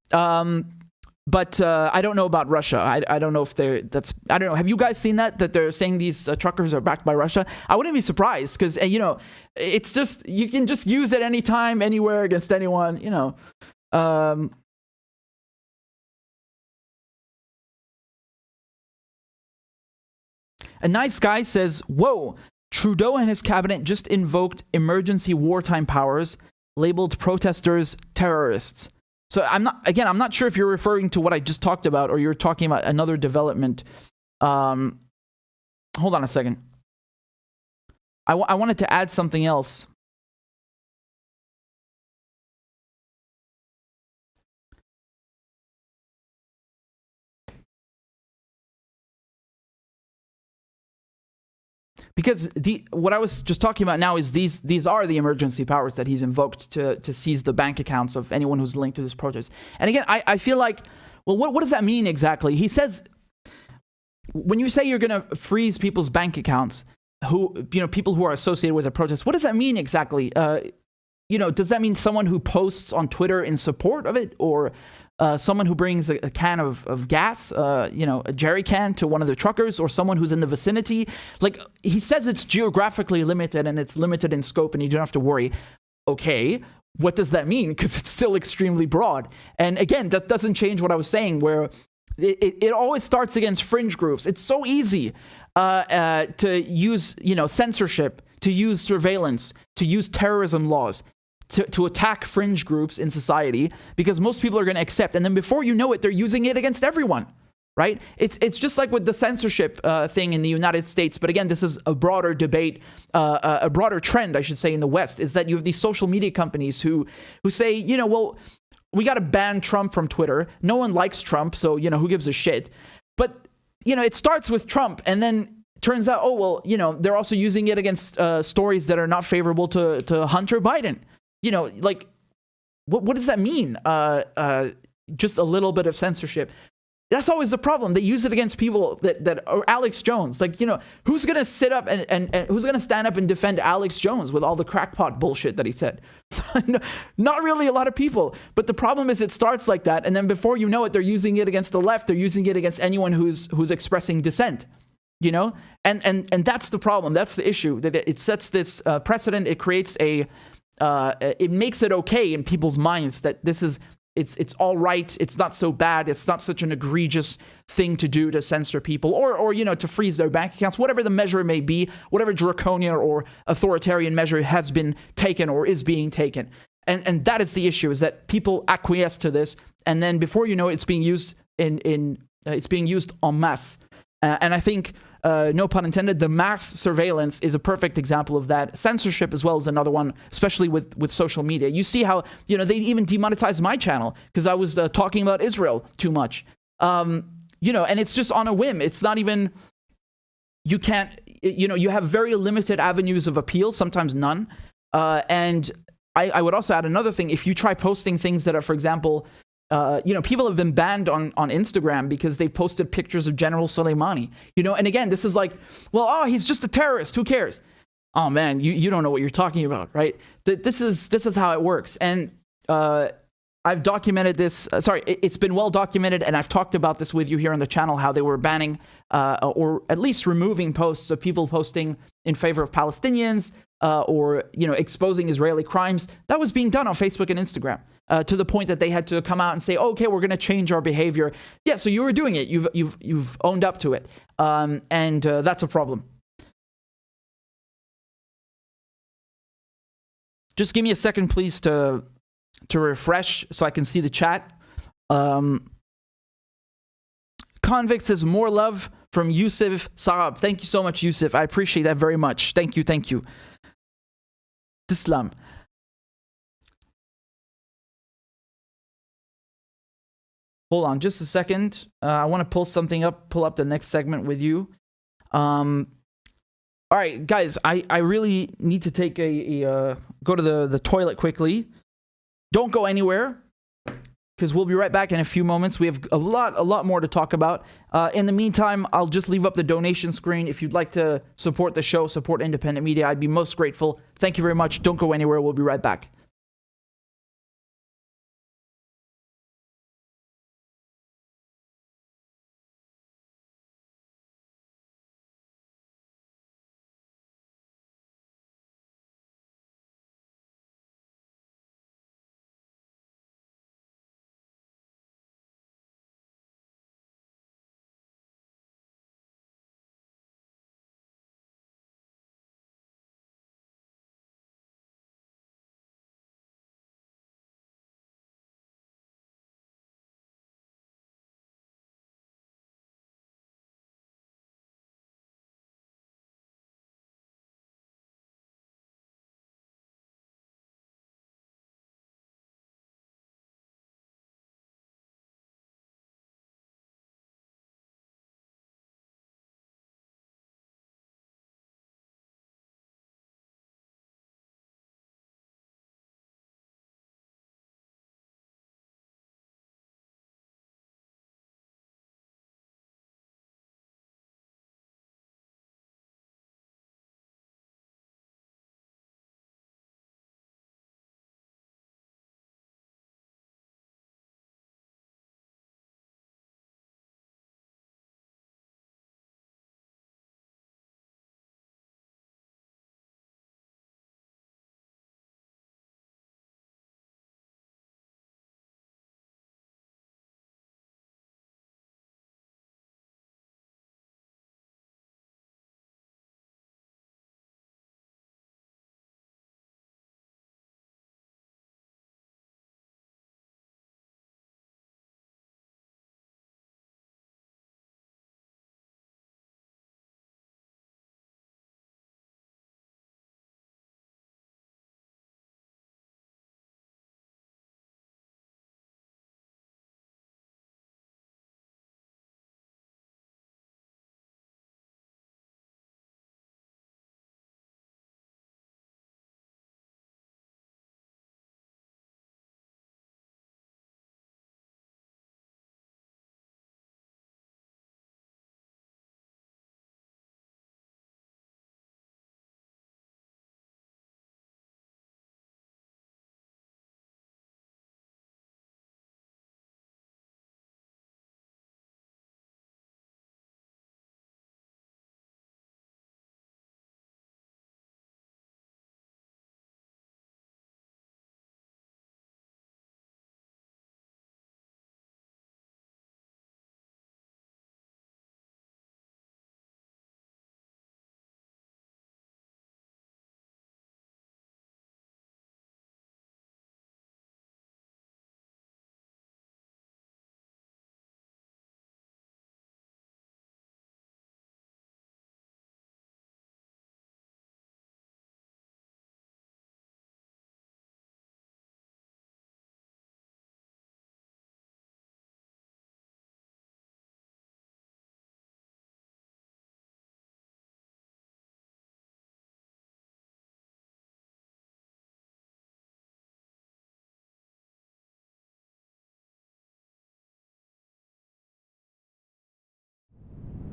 but I don't know about Russia. I don't know if that's. I don't know. Have you guys seen that they're saying these truckers are backed by Russia? I wouldn't be surprised, because it's just, you can just use it anytime, anywhere, against anyone. A nice guy says, "Whoa. Trudeau and his cabinet just invoked emergency wartime powers, labeled protesters terrorists." So I'm not sure if you're referring to what I just talked about or you're talking about another development. Hold on a second. I wanted to add something else. Because what I was just talking about now is these are the emergency powers that he's invoked to seize the bank accounts of anyone who's linked to this protest. And again, I feel like, well, what does that mean exactly? He says, when you say you're going to freeze people's bank accounts, people who are associated with a protest, what does that mean exactly? Does that mean someone who posts on Twitter in support of it, or someone who brings a can of gas, a jerry can to one of the truckers, or someone who's in the vicinity? Like, he says it's geographically limited and it's limited in scope and you don't have to worry. Okay, what does that mean? Because it's still extremely broad. And again, that doesn't change what I was saying, where it always starts against fringe groups. It's so easy to use, censorship, to use surveillance, to use terrorism laws, to attack fringe groups in society, because most people are going to accept. And then before you know it, they're using it against everyone, right? It's just like with the censorship thing in the United States. But again, this is a broader debate, a broader trend, I should say, in the West, is that you have these social media companies who say, well, we got to ban Trump from Twitter. No one likes Trump, so, who gives a shit? But, it starts with Trump, and then turns out, they're also using it against stories that are not favorable to Hunter Biden. What does that mean? Just a little bit of censorship. That's always the problem. They use it against people that are Alex Jones. Who's going to sit up and who's going to stand up and defend Alex Jones with all the crackpot bullshit that he said? Not really a lot of people. But the problem is it starts like that. And then before you know it, they're using it against the left. They're using it against anyone who's expressing dissent. you know, and that's the problem. That's the issue, that it sets this precedent. It creates it makes it okay in people's minds that this is, it's all right. It's not so bad. It's not such an egregious thing to do, to censor people or you know, to freeze their bank accounts, whatever the measure may be, whatever draconian or authoritarian measure has been taken or is being taken. And that is the issue, is that people acquiesce to this, and then before you know it, it's being used it's being used en masse. And I think, no pun intended, the mass surveillance is a perfect example of that. Censorship as well is another one, especially with social media. You see how, you know, they even demonetized my channel because I was talking about Israel too much. You know, and it's just on a whim. It's not even, you can't, you know, you have very limited avenues of appeal, sometimes none. And I would also add another thing. If you try posting things that are, for example, you know, people have been banned on Instagram because they posted pictures of General Soleimani, you know, and again, this is like, well, oh, he's just a terrorist. Who cares? Oh man, you don't know what you're talking about, right? This is how it works. And I've documented this. It's been well documented, and I've talked about this with you here on the channel, how they were banning or at least removing posts of people posting in favor of Palestinians or, you know, exposing Israeli crimes. That was being done on Facebook and Instagram. To the point that they had to come out and say, oh, okay, we're going to change our behavior. Yeah, so you were doing it. You've owned up to it. And that's a problem. Just give me a second, please, to refresh so I can see the chat. Convict says, more love from Yusuf Saab. Thank you so much, Yusuf. I appreciate that very much. Thank you. Islam. Hold on just a second. I want to pull up the next segment with you. All right, guys, I really need to take go to the toilet quickly. Don't go anywhere, because we'll be right back in a few moments. We have a lot more to talk about. In the meantime, I'll just leave up the donation screen. If you'd like to support the show, support independent media, I'd be most grateful. Thank you very much. Don't go anywhere. We'll be right back.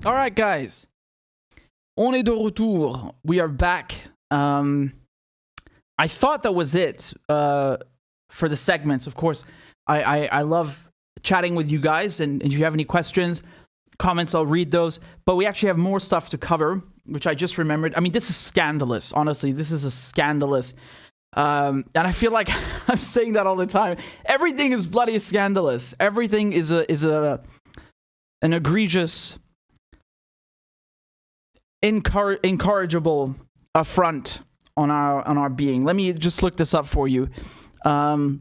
All right, guys. On est de retour. We are back. I thought that was it for the segments. Of course, I love chatting with you guys, and if you have any questions, comments, I'll read those. But we actually have more stuff to cover, which I just remembered. I mean, this is scandalous. Honestly, this is a scandalous. And I feel like I'm saying that all the time. Everything is bloody scandalous. Everything is an egregious, incorrigible affront on our being. Let me just look this up for you. I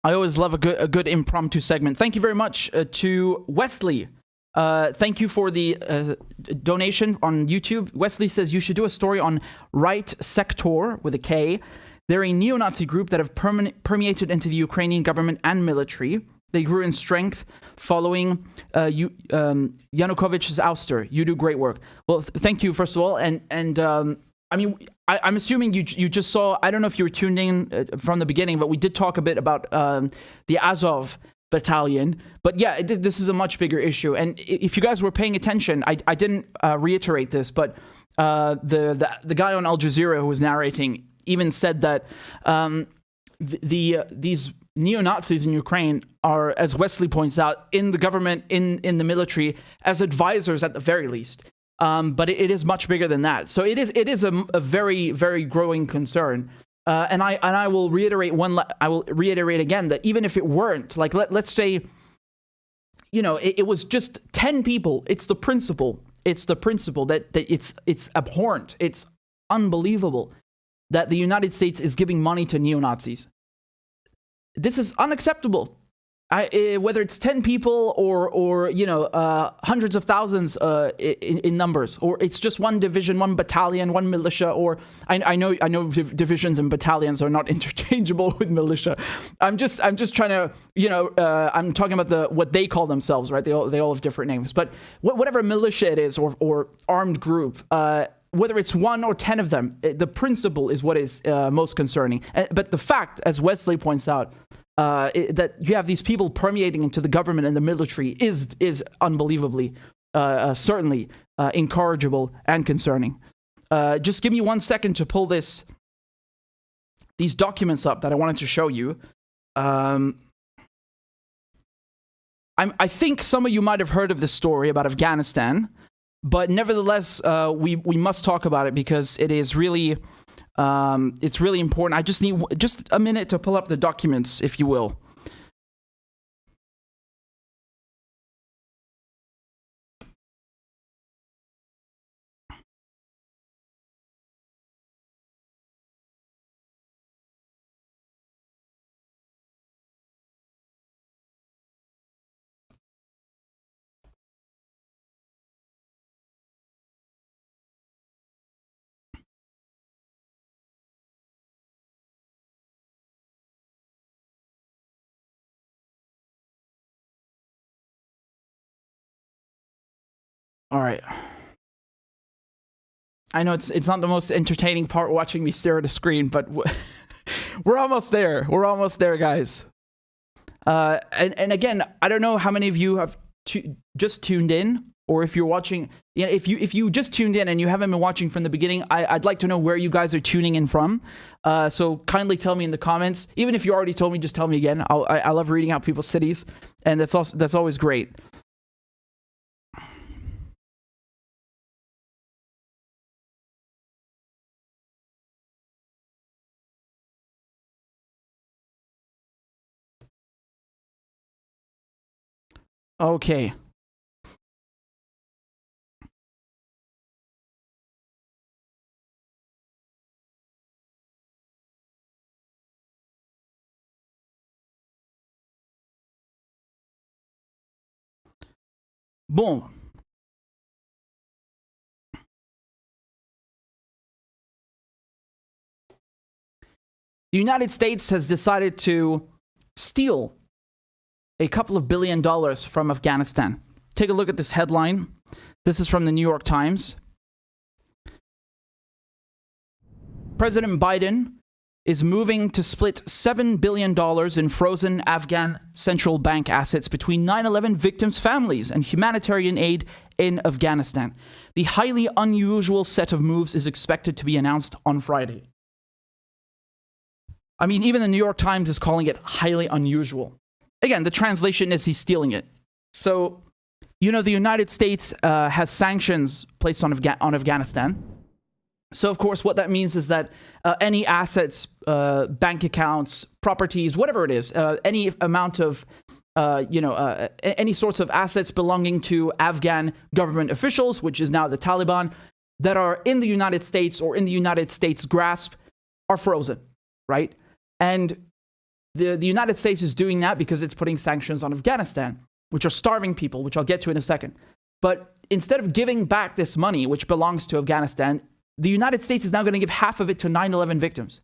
always love a good impromptu segment. Thank you very much to Wesley. Thank you for the donation on YouTube. Wesley says you should do a story on Right Sector with a K. They're a neo-Nazi group that have permeated into the Ukrainian government and military. They grew in strength following Yanukovych's ouster. You do great work. Well, thank you, first of all. And I mean, I'm assuming you just saw, I don't know if you were tuned in from the beginning, but we did talk a bit about the Azov battalion. But yeah, this is a much bigger issue. And if you guys were paying attention, I didn't reiterate this, but the guy on Al Jazeera who was narrating even said that these neo-Nazis in Ukraine are, as Wesley points out, in the government, in the military, as advisors at the very least. But it is much bigger than that. So it is a very, very growing concern. And I will reiterate again that even if it weren't, like let's say, it was just 10 people. It's the principle. It's the principle that it's abhorrent. It's unbelievable that the United States is giving money to neo-Nazis. This is unacceptable. Whether it's 10 people or hundreds of thousands in numbers, or it's just one division, one battalion, one militia, or I know divisions and battalions are not interchangeable with militia. I'm just trying to I'm talking about what they call themselves, right? They all have different names, but whatever militia it is or armed group. Whether it's 1 or 10 of them, the principle is what is most concerning. But the fact, as Wesley points out, that you have these people permeating into the government and the military is unbelievably, certainly incorrigible and concerning. Just give me 1 second to pull these documents up that I wanted to show you. I think some of you might have heard of this story about Afghanistan. But nevertheless, we must talk about it because it is really, it's really important. I just need just a minute to pull up the documents, if you will. All right. I know it's not the most entertaining part watching me stare at a screen, but we're almost there. We're almost there, guys. And again, I don't know how many of you have just tuned in, or if you're watching. Yeah, if you just tuned in and you haven't been watching from the beginning, I'd like to know where you guys are tuning in from. So kindly tell me in the comments. Even if you already told me, just tell me again. I love reading out people's cities, and that's always great. Okay. Bon. The United States has decided to steal a couple of $1 billion from Afghanistan. Take a look at this headline. This is from the New York Times. President Biden is moving to split $7 billion in frozen Afghan central bank assets between 9/11 victims' families and humanitarian aid in Afghanistan. The highly unusual set of moves is expected to be announced on Friday. I mean, even the New York Times is calling it highly unusual. Again, the translation is he's stealing it. So, you know, the United States has sanctions placed on Afghanistan. So, of course, what that means is that any assets, bank accounts, properties, whatever it is, any amount of, any sorts of assets belonging to Afghan government officials, which is now the Taliban, that are in the United States or in the United States' grasp are frozen, right? And the United States is doing that because it's putting sanctions on Afghanistan, which are starving people, which I'll get to in a second. But instead of giving back this money, which belongs to Afghanistan, the United States is now going to give half of it to 9/11 victims.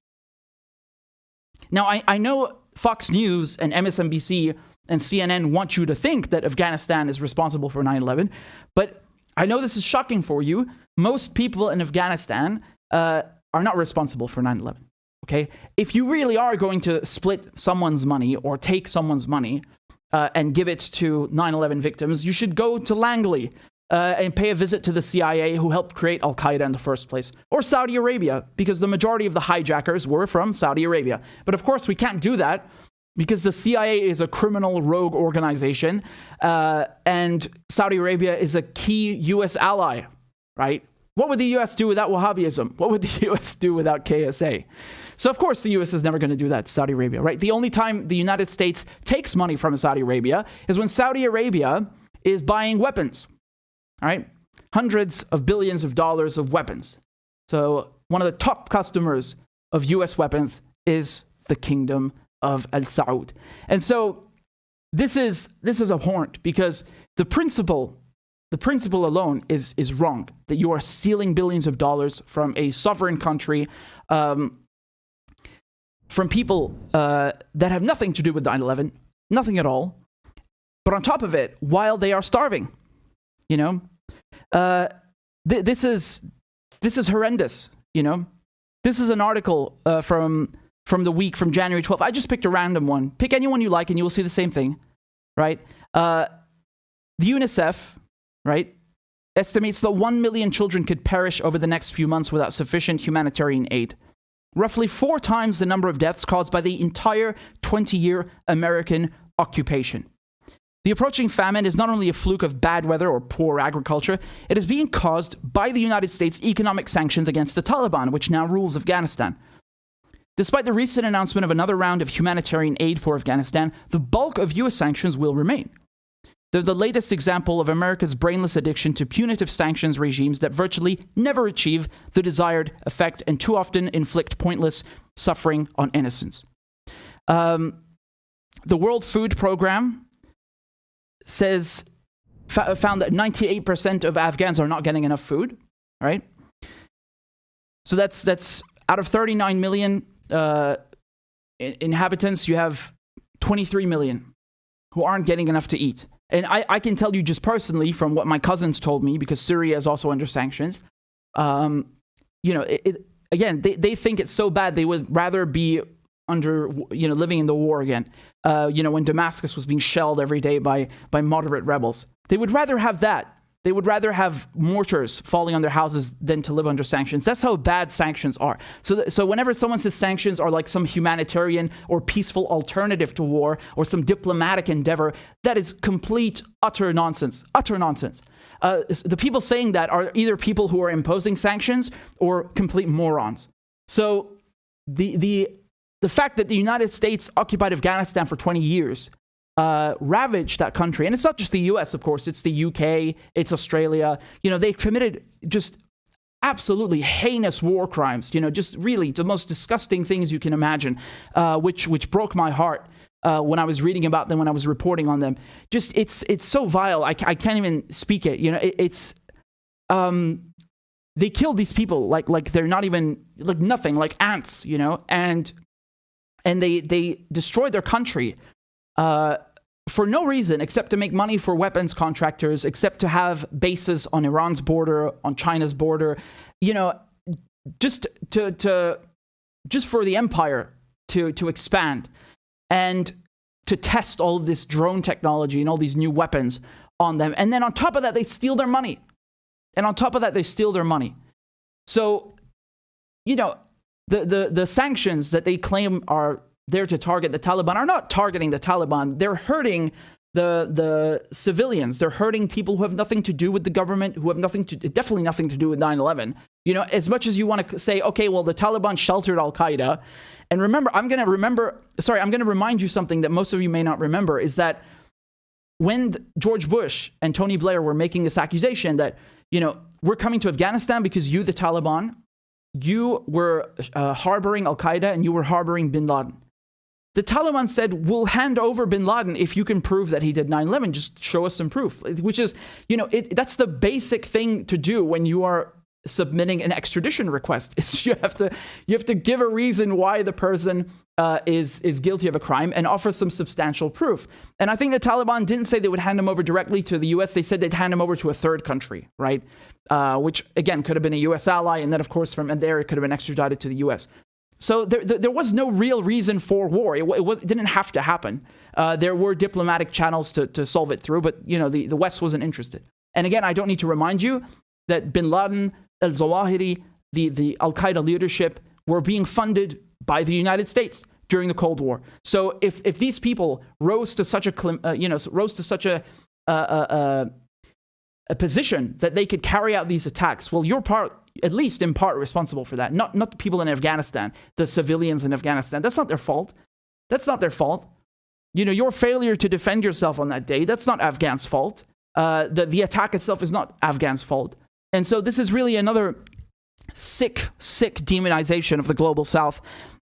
Now, I know Fox News and MSNBC and CNN want you to think that Afghanistan is responsible for 9/11, but I know this is shocking for you. Most people in Afghanistan are not responsible for 9/11, okay? If you really are going to split someone's money or take someone's money and give it to 9/11 victims, you should go to Langley and pay a visit to the CIA who helped create Al-Qaeda in the first place, or Saudi Arabia, because the majority of the hijackers were from Saudi Arabia. But of course, we can't do that because the CIA is a criminal rogue organization, and Saudi Arabia is a key U.S. ally, right? What would the U.S. do without Wahhabism? What would the U.S. do without KSA? So, of course, the U.S. is never going to do that to Saudi Arabia, right? The only time the United States takes money from Saudi Arabia is when Saudi Arabia is buying weapons. All right, hundreds of billions of dollars of weapons. So one of the top customers of U.S. weapons is the Kingdom of Al Saud. And so this is abhorrent because the principle alone is wrong, that you are stealing billions of dollars from a sovereign country, from people that have nothing to do with 9/11, nothing at all. But on top of it, while they are starving. You know, this is horrendous. You know, this is an article from the week from January 12th. I just picked a random one. Pick anyone you like, and you will see the same thing, right? The UNICEF, right, estimates that 1 million children could perish over the next few months without sufficient humanitarian aid. Roughly 4 times the number of deaths caused by the entire 20-year American occupation. The approaching famine is not only a fluke of bad weather or poor agriculture, it is being caused by the United States' economic sanctions against the Taliban, which now rules Afghanistan. Despite the recent announcement of another round of humanitarian aid for Afghanistan, the bulk of U.S. sanctions will remain. They're the latest example of America's brainless addiction to punitive sanctions regimes that virtually never achieve the desired effect and too often inflict pointless suffering on innocents. The World Food Program found that 98% of Afghans are not getting enough food, right? So that's out of 39 million inhabitants, you have 23 million who aren't getting enough to eat. And I can tell you just personally from what my cousins told me, because Syria is also under sanctions, again, they think it's so bad they would rather be living in the war again. When Damascus was being shelled every day by moderate rebels. They would rather have that. They would rather have mortars falling on their houses than to live under sanctions. That's how bad sanctions are. So whenever someone says sanctions are like some humanitarian or peaceful alternative to war or some diplomatic endeavor, that is complete, utter nonsense. Utter nonsense. The people saying that are either people who are imposing sanctions or complete morons. So the fact that the United States occupied Afghanistan for 20 years, ravaged that country, and it's not just the US, of course, it's the UK, it's Australia. They committed just absolutely heinous war crimes, just really the most disgusting things you can imagine, which broke my heart when I was reading about them, when I was reporting on them. Just, it's so vile, I can't even speak it. They killed these people like they're not even, like nothing, like ants, and they destroyed their country for no reason except to make money for weapons contractors, except to have bases on Iran's border, on China's border, just to just for the empire to expand and to test all of this drone technology and all these new weapons on them. And then on top of that, they steal their money. So, you know, the sanctions that they claim are there to target the Taliban are not targeting the Taliban. They're hurting the civilians. They're hurting people who have nothing to do with the government, who have definitely nothing to do with 9/11. You know, as much as you want to say, okay, well, the Taliban sheltered Al-Qaeda. And remember, I'm going to remind you something that most of you may not remember, is that when George Bush and Tony Blair were making this accusation that, you know, we're coming to Afghanistan because you, the Taliban, you were harboring Al-Qaeda and you were harboring bin Laden. The Taliban said, we'll hand over bin Laden if you can prove that he did 9/11. Just show us some proof, which is, you know, that's the basic thing to do when you are submitting an extradition request. Is you have to give a reason why the person is guilty of a crime and offer some substantial proof. And I think the Taliban didn't say they would hand him over directly to the US. They said they'd hand him over to a third country, right? Which, again, could have been a US ally. And then, of course, from there, it could have been extradited to the US. So there was no real reason for war. It didn't have to happen. There were diplomatic channels to solve it through, but, you know, the West wasn't interested. And again, I don't need to remind you that bin Laden, al-Zawahiri, the Al-Qaeda leadership were being funded by the United States during the Cold War. So if these people rose to such a position that they could carry out these attacks, well, you're at least in part responsible for that. Not the people in Afghanistan, the civilians in Afghanistan. That's not their fault. You know, your failure to defend yourself on that day, that's not Afghans' fault. The attack itself is not Afghans' fault. And so this is really another sick demonization of the global South,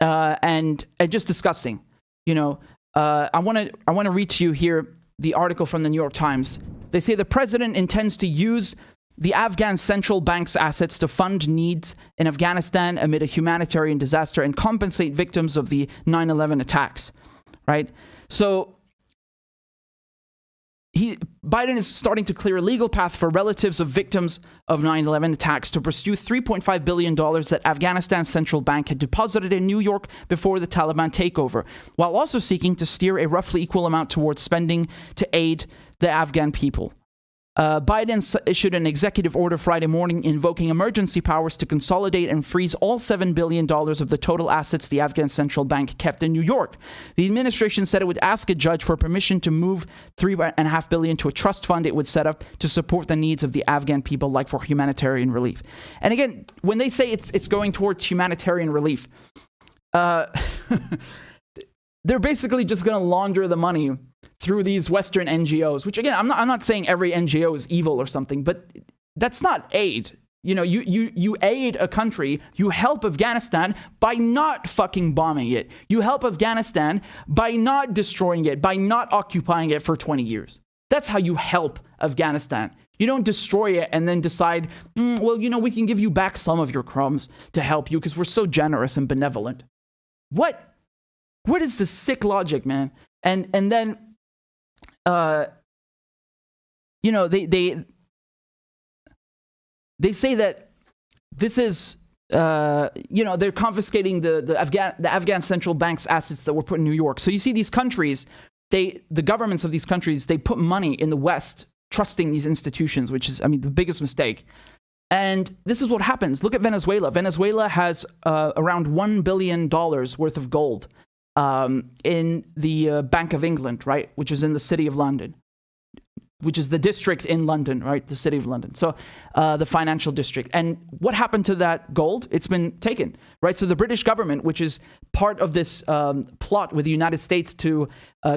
and just disgusting. You know, I want to read to you here the article from the New York Times. They say the president intends to use the Afghan central bank's assets to fund needs in Afghanistan amid a humanitarian disaster and compensate victims of the 9/11 attacks, right? So Biden is starting to clear a legal path for relatives of victims of 9/11 attacks to pursue $3.5 billion that Afghanistan's central bank had deposited in New York before the Taliban takeover, while also seeking to steer a roughly equal amount towards spending to aid the Afghan people. Biden issued an executive order Friday morning invoking emergency powers to consolidate and freeze all $7 billion of the total assets the Afghan central bank kept in New York. The administration said it would ask a judge for permission to move $3.5 billion to a trust fund it would set up to support the needs of the Afghan people, like for humanitarian relief. And again, when they say it's going towards humanitarian relief, they're basically just going to launder the money through these Western NGOs, which, again, I'm not saying every NGO is evil or something, but that's not aid. You know, you aid a country, you help Afghanistan by not fucking bombing it. You help Afghanistan by not destroying it, by not occupying it for 20 years. That's how you help Afghanistan. You don't destroy it and then decide, well, you know, we can give you back some of your crumbs to help you because we're so generous and benevolent. What is this sick logic, man? And then, you know, they say that this is, you know, they're confiscating the Afghan central bank's assets that were put in New York. So you see these countries, the governments of these countries, they put money in the West, trusting these institutions, which is, I mean, the biggest mistake. And this is what happens. Look at Venezuela. Venezuela has around $1 billion worth of gold in the Bank of England, right, which is in the City of London, which is the district in London, right, the City of London. So the financial district. And what happened to that gold? It's been taken, right? So the British government, which is part of this plot with the United States to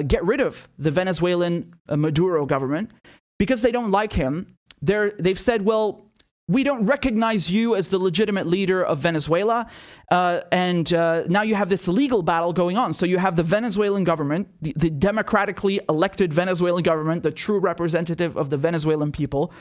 get rid of the Venezuelan Maduro government, because they don't like him, they've said, well, we don't recognize you as the legitimate leader of Venezuela, and now you have this legal battle going on. So you have the Venezuelan government, the democratically elected Venezuelan government, the true representative of the Venezuelan people,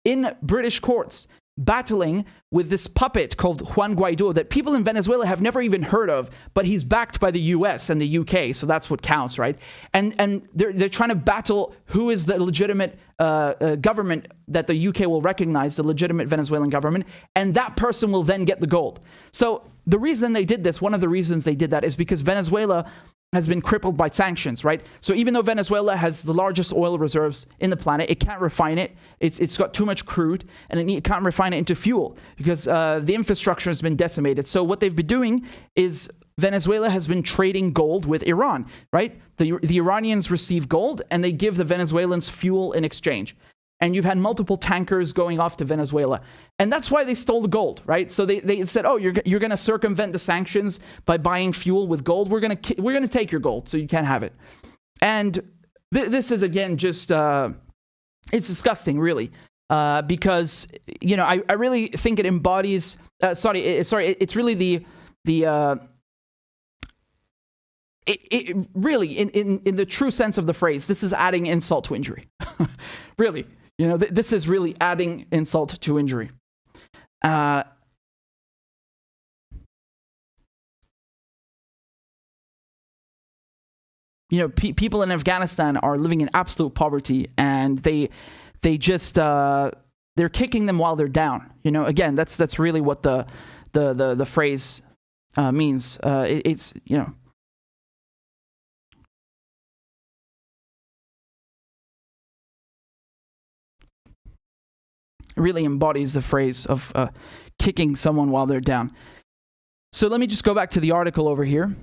in British courts, battling with this puppet called Juan Guaido that people in Venezuela have never even heard of, but he's backed by the US and the UK, so that's what counts, right? And they're trying to battle who is the legitimate government that the UK will recognize, the legitimate Venezuelan government, and that person will then get the gold. So the reason they did this, one of the reasons they did that, is because Venezuela has been crippled by sanctions, right? So even though Venezuela has the largest oil reserves in the planet, it can't refine it. It's got too much crude, and it can't refine it into fuel because the infrastructure has been decimated. So what they've been doing is Venezuela has been trading gold with Iran, right? The Iranians receive gold, and they give the Venezuelans fuel in exchange. And you've had multiple tankers going off to Venezuela. And that's why they stole the gold, right? So they said, oh, you're going to circumvent the sanctions by buying fuel with gold. We're going to take your gold, so you can't have it. And this is, again, just, it's disgusting, really. Because, you know, I really think it embodies, it's really it really, in the true sense of the phrase, this is adding insult to injury. Really. You know, this is really adding insult to injury. You know, people in Afghanistan are living in absolute poverty, and they just they're kicking them while they're down. You know, again, that's really what the phrase means. It's, you know. Really embodies the phrase of kicking someone while they're down. So let me just go back to the article over here.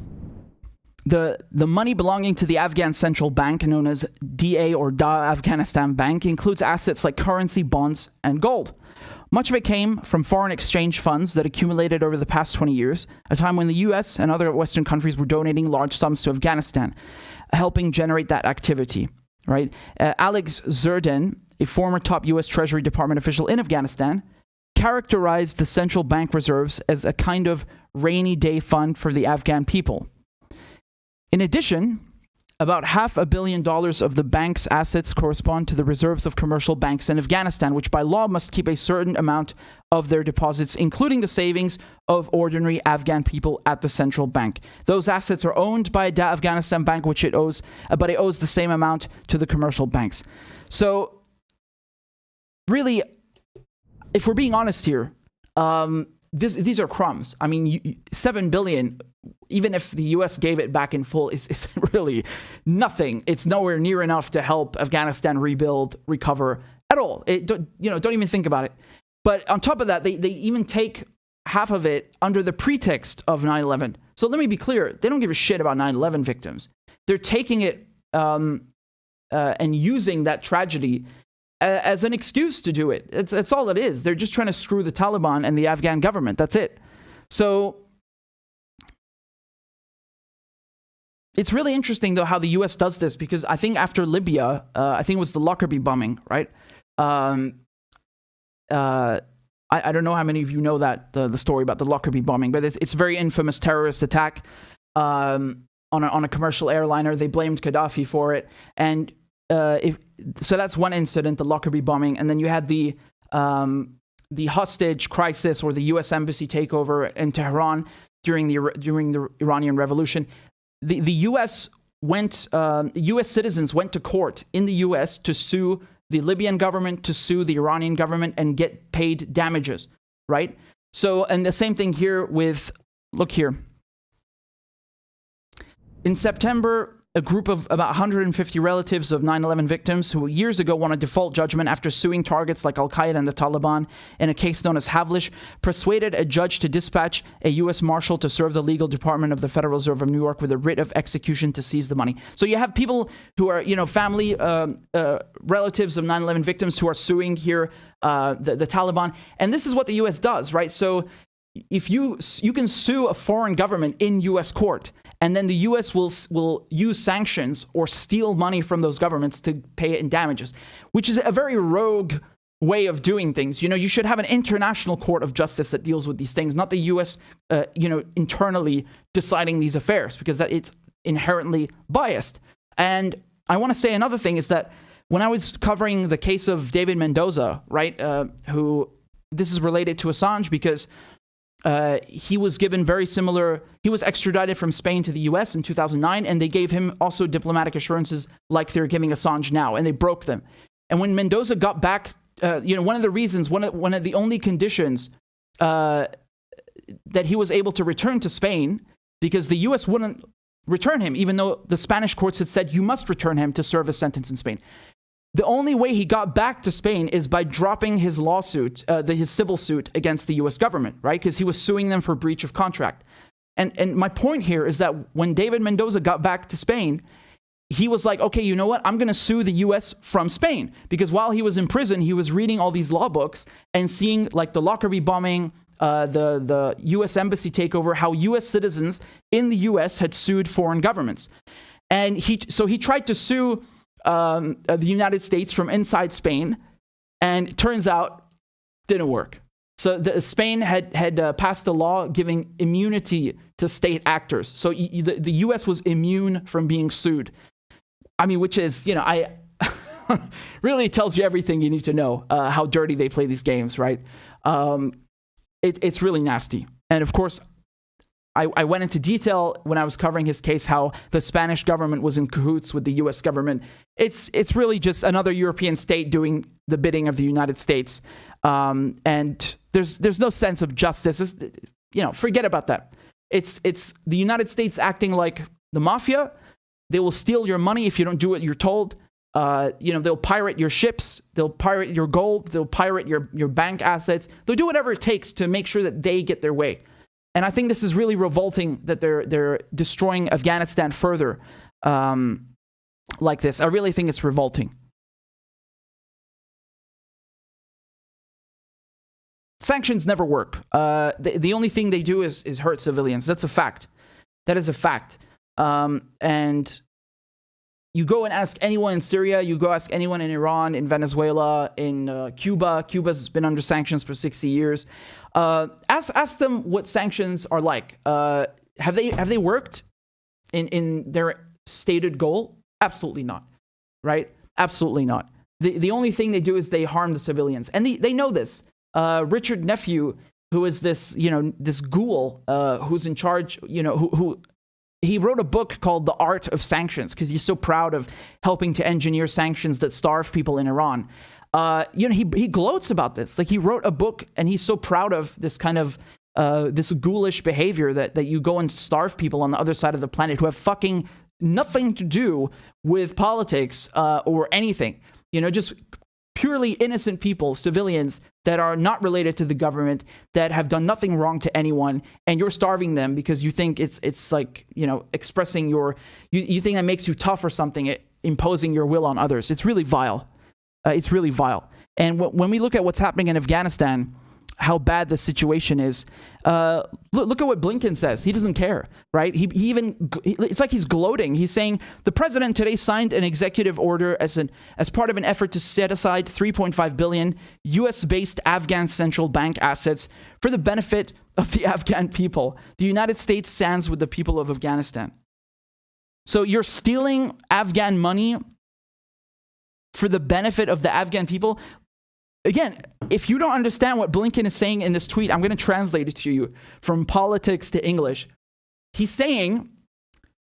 The money belonging to the Afghan Central Bank, known as DA or Da Afghanistan Bank, includes assets like currency, bonds, and gold. Much of it came from foreign exchange funds that accumulated over the past 20 years, a time when the US and other Western countries were donating large sums to Afghanistan, helping generate that activity, right? Alex Zerden, a former top U.S. Treasury Department official in Afghanistan, characterized the central bank reserves as a kind of rainy day fund for the Afghan people. In addition, about $500 million of the bank's assets correspond to the reserves of commercial banks in Afghanistan, which by law must keep a certain amount of their deposits, including the savings of ordinary Afghan people, at the central bank. Those assets are owned by the Afghanistan Bank, which it owes, but it owes the same amount to the commercial banks. So, really, if we're being honest here, these are crumbs. I mean, $7 billion, even if the U.S. gave it back in full, is really nothing. It's nowhere near enough to help Afghanistan rebuild, recover at all. Don't even think about it. But on top of that, they even take half of it under the pretext of 9/11. So let me be clear: they don't give a shit about 9/11 victims. They're taking it and using that tragedy as an excuse to do it. That's all it is. They're just trying to screw the Taliban and the Afghan government. That's it. So it's really interesting, though, how the U.S. does this, because I think after Libya, I think it was the Lockerbie bombing, right? I don't know how many of you know that, the story about the Lockerbie bombing, but it's a very infamous terrorist attack on a commercial airliner. They blamed Gaddafi for it. And so that's one incident, the Lockerbie bombing. And then you had the hostage crisis, or the U.S. embassy takeover in Tehran during the Iranian Revolution. The U.S. U.S. citizens went to court in the U.S. to sue the Libyan government, to sue the Iranian government, and get paid damages, right? So, and the same thing here with, look here. In September, a group of about 150 relatives of 9/11 victims who years ago won a default judgment after suing targets like Al-Qaeda and the Taliban in a case known as Havlish persuaded a judge to dispatch a U.S. Marshal to serve the legal department of the Federal Reserve of New York with a writ of execution to seize the money. So you have people who are, family, relatives of 9/11 victims who are suing here the Taliban. And this is what the U.S. does, right? So if you can sue a foreign government in U.S. court, and then the U.S. will use sanctions or steal money from those governments to pay it in damages, which is a very rogue way of doing things. You should have an international court of justice that deals with these things, not the U.S. Internally deciding these affairs, because it's inherently biased. And I want to say another thing is that when I was covering the case of David Mendoza, right, who this is related to Assange because he was given he was extradited from Spain to the US in 2009, and they gave him also diplomatic assurances like they're giving Assange now, and they broke them. And when Mendoza got back, one of the reasons, one of the only conditions that he was able to return to Spain because the U.S. wouldn't return him, even though the Spanish courts had said you must return him to serve a sentence in Spain. The only way he got back to Spain is by dropping his lawsuit, his civil suit against the U.S. government, right? Because he was suing them for breach of contract. And my point here is that when David Mendoza got back to Spain, he was like, okay, you know what? I'm going to sue the U.S. from Spain. Because while he was in prison, he was reading all these law books and seeing like the Lockerbie bombing, the U.S. embassy takeover, how U.S. citizens in the U.S. had sued foreign governments. And he tried to sue the United States from inside Spain, and it turns out didn't work. So Spain had passed a law giving immunity to state actors. So the U.S. was immune from being sued. I mean, which is, I really tells you everything you need to know, how dirty they play these games, right? It's really nasty. And of course, I went into detail when I was covering his case, how the Spanish government was in cahoots with the U.S. government. It's really just another European state doing the bidding of the United States. And there's no sense of justice. Forget about that. It's the United States acting like the mafia. They will steal your money if you don't do what you're told. They'll pirate your ships. They'll pirate your gold. They'll pirate your bank assets. They'll do whatever it takes to make sure that they get their way. And I think this is really revolting that they're destroying Afghanistan further like this. I really think it's revolting. Sanctions never work. The only thing they do is hurt civilians. That's a fact. That is a fact. And you go and ask anyone in Syria, you go ask anyone in Iran, in Venezuela, in Cuba. Cuba's been under sanctions for 60 years. Ask them what sanctions are like. Have they worked in their stated goal? Absolutely not. Right? Absolutely not. The only thing they do is they harm the civilians. And they know this. Richard Nephew, who is this ghoul who's in charge, who he wrote a book called The Art of Sanctions because he's so proud of helping to engineer sanctions that starve people in Iran. He gloats about this. Like, he wrote a book and he's so proud of this kind of this ghoulish behavior that you go and starve people on the other side of the planet who have fucking nothing to do with politics or anything. Just purely innocent people, civilians that are not related to the government, that have done nothing wrong to anyone, and you're starving them because you think it's like, expressing you think that makes you tough or something, imposing your will on others. It's really vile. It's really vile. And when we look at what's happening in Afghanistan, how bad the situation is, look at what Blinken says. He doesn't care, right? It's like he's gloating. He's saying the president today signed an executive order as part of an effort to set aside $3.5 billion U.S.-based Afghan central bank assets for the benefit of the Afghan people. The United States stands with the people of Afghanistan. So you're stealing Afghan money for the benefit of the Afghan people. Again, if you don't understand what Blinken is saying in this tweet, I'm going to translate it to you from politics to English. He's saying,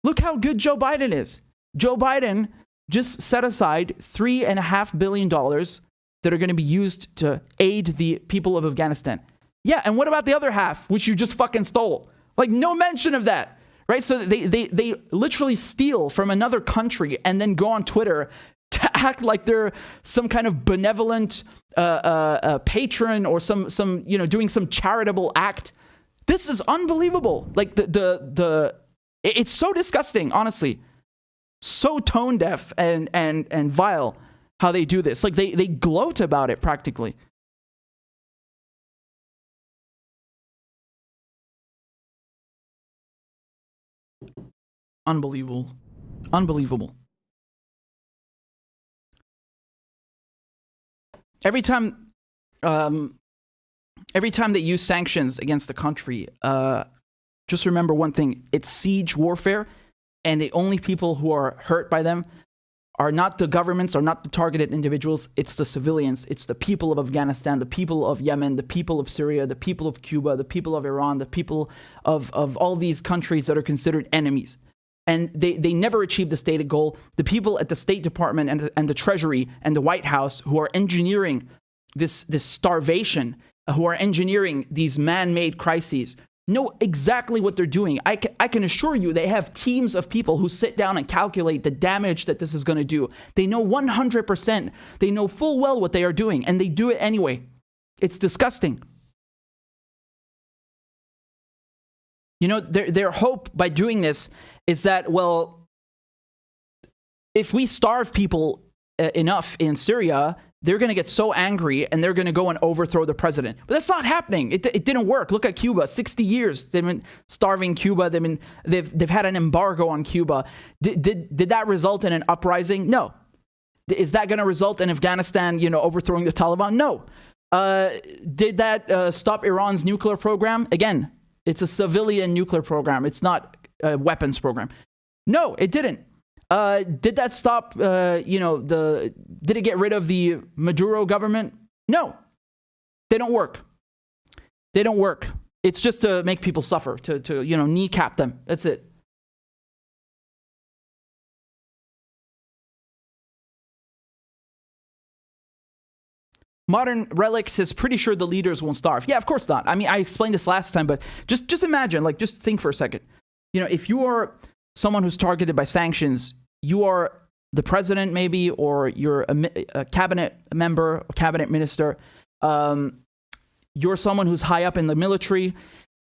look how good Joe Biden is. Joe Biden just set aside $3.5 billion that are going to be used to aid the people of Afghanistan. Yeah, and what about the other half, which you just fucking stole? Like, no mention of that, right? So they literally steal from another country and then go on Twitter to act like they're some kind of benevolent patron or some doing some charitable act. This is unbelievable. Like it's so disgusting, honestly. So tone deaf and vile how they do this. Like they gloat about it practically. Unbelievable. Unbelievable. Every time they use sanctions against the country, just remember one thing. It's siege warfare, and the only people who are hurt by them are not the governments, are not the targeted individuals. It's the civilians. It's the people of Afghanistan, the people of Yemen, the people of Syria, the people of Cuba, the people of Iran, the people of all these countries that are considered enemies. And they never achieve the stated goal. The people at the State Department and the Treasury and the White House who are engineering this starvation who are engineering these man-made crises know exactly what they're doing. I can assure you they have teams of people who sit down and calculate the damage that this is going to do. They know 100%. They know full well what they are doing, and they do it anyway. It's disgusting. You know, their hope by doing this is that, well, if we starve people enough in Syria, they're going to get so angry and they're going to go and overthrow the president. But that's not happening. It didn't work. Look at Cuba. 60 years they've been starving Cuba. They've had an embargo on Cuba. Did that result in an uprising? No. Is that going to result in Afghanistan, overthrowing the Taliban? No. Did that stop Iran's nuclear program? Again, it's a civilian nuclear program. It's not a weapons program. No, it didn't. Did that stop, did it get rid of the Maduro government? No, they don't work. They don't work. It's just to make people suffer, to kneecap them. That's it. Modern Relics is pretty sure the leaders won't starve. Yeah, of course not. I mean, I explained this last time, but just imagine, just think for a second. If you are someone who's targeted by sanctions, you are the president maybe, or you're a cabinet member, a cabinet minister. You're someone who's high up in the military.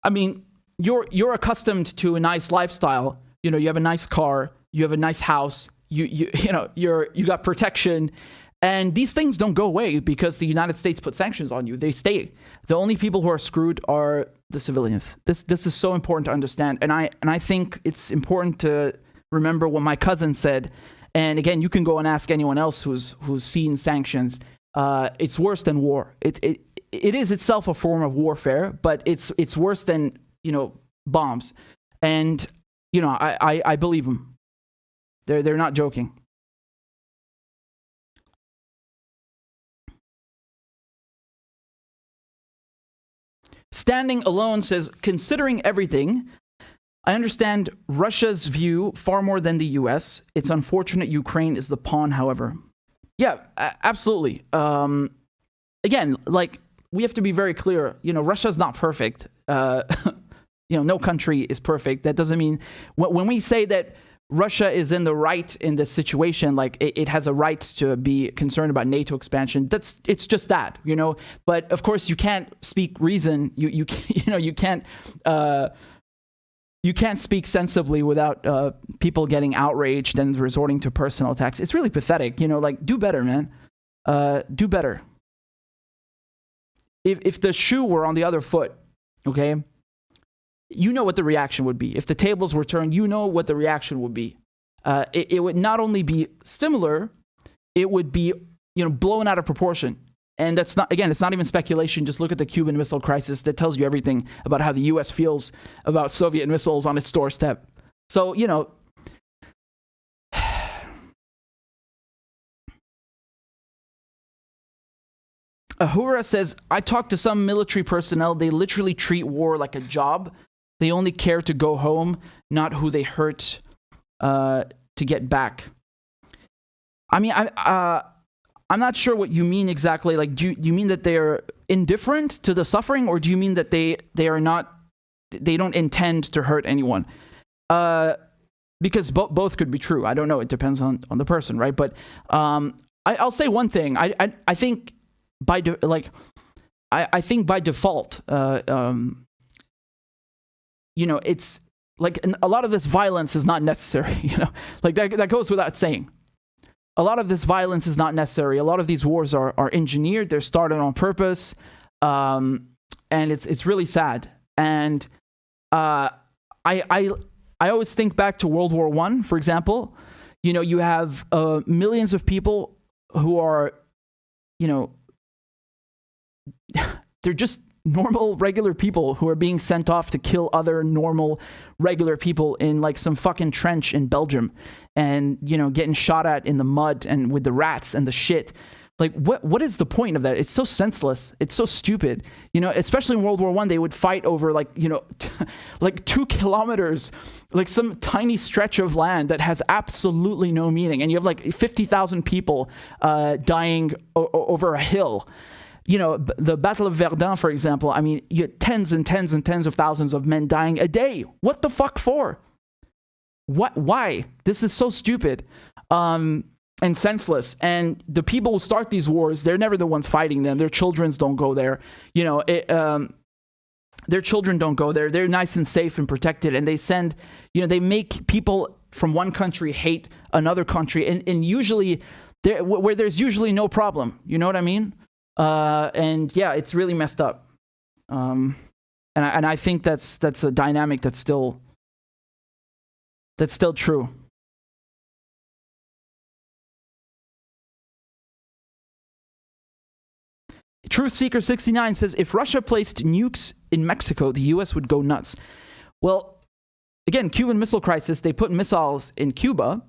I mean, you're accustomed to a nice lifestyle. You have a nice car, you have a nice house, you got protection. And these things don't go away because the United States put sanctions on you. They stay. The only people who are screwed are the civilians. This is so important to understand. And I think it's important to remember what my cousin said. And again, you can go and ask anyone else who's seen sanctions. It's worse than war. It is itself a form of warfare, but it's worse than bombs. And I believe them. They're not joking. Standing Alone says, considering everything, I understand Russia's view far more than the US. It's unfortunate Ukraine is the pawn, however. Yeah, absolutely. Again, we have to be very clear. Russia's not perfect. No country is perfect. That doesn't mean when we say that Russia is in the right in this situation, it has a right to be concerned about NATO expansion. It's just that, But of course, you can't speak reason. You can't speak sensibly without people getting outraged and resorting to personal attacks. It's really pathetic. Do better, man. Do better. If the shoe were on the other foot, okay. You know what the reaction would be. If the tables were turned, you know what the reaction would be. It would not only be similar, it would be, blown out of proportion. And that's not, again, it's not even speculation. Just look at the Cuban Missile Crisis. That tells you everything about how the U.S. feels about Soviet missiles on its doorstep. So, Ahura says, I talked to some military personnel. They literally treat war like a job. They only care to go home, not who they hurt to get back. I mean, I'm not sure what you mean exactly. Do you mean that they are indifferent to the suffering, or do you mean that they don't intend to hurt anyone? Because both could be true. I don't know. It depends on the person, right? But I'll say one thing. I think by default, it's a lot of this violence is not necessary. That goes without saying. A lot of this violence is not necessary. A lot of these wars are engineered. They're started on purpose, and it's really sad. And I always think back to World War I, for example. You have millions of people who are, they're just normal, regular people who are being sent off to kill other normal, regular people in some fucking trench in Belgium, and getting shot at in the mud and with the rats and the shit. What is the point of that? It's so senseless. It's so stupid. Especially in World War I, they would fight over 2 kilometers, some tiny stretch of land that has absolutely no meaning, and you have 50,000 people dying over a hill. the Battle of Verdun, for example, I mean, you had tens and tens and tens of thousands of men dying a day. What the fuck for? What? Why? This is so stupid and senseless. And the people who start these wars, they're never the ones fighting them. Their children don't go there. Their children don't go there. They're nice and safe and protected. And they send, they make people from one country hate another country. And usually, where there's usually no problem. You know what I mean? And yeah, it's really messed up. And I think that's a dynamic that's still true. Truthseeker69 says, if Russia placed nukes in Mexico, the U.S. would go nuts. Well, again, Cuban Missile Crisis, they put missiles in Cuba,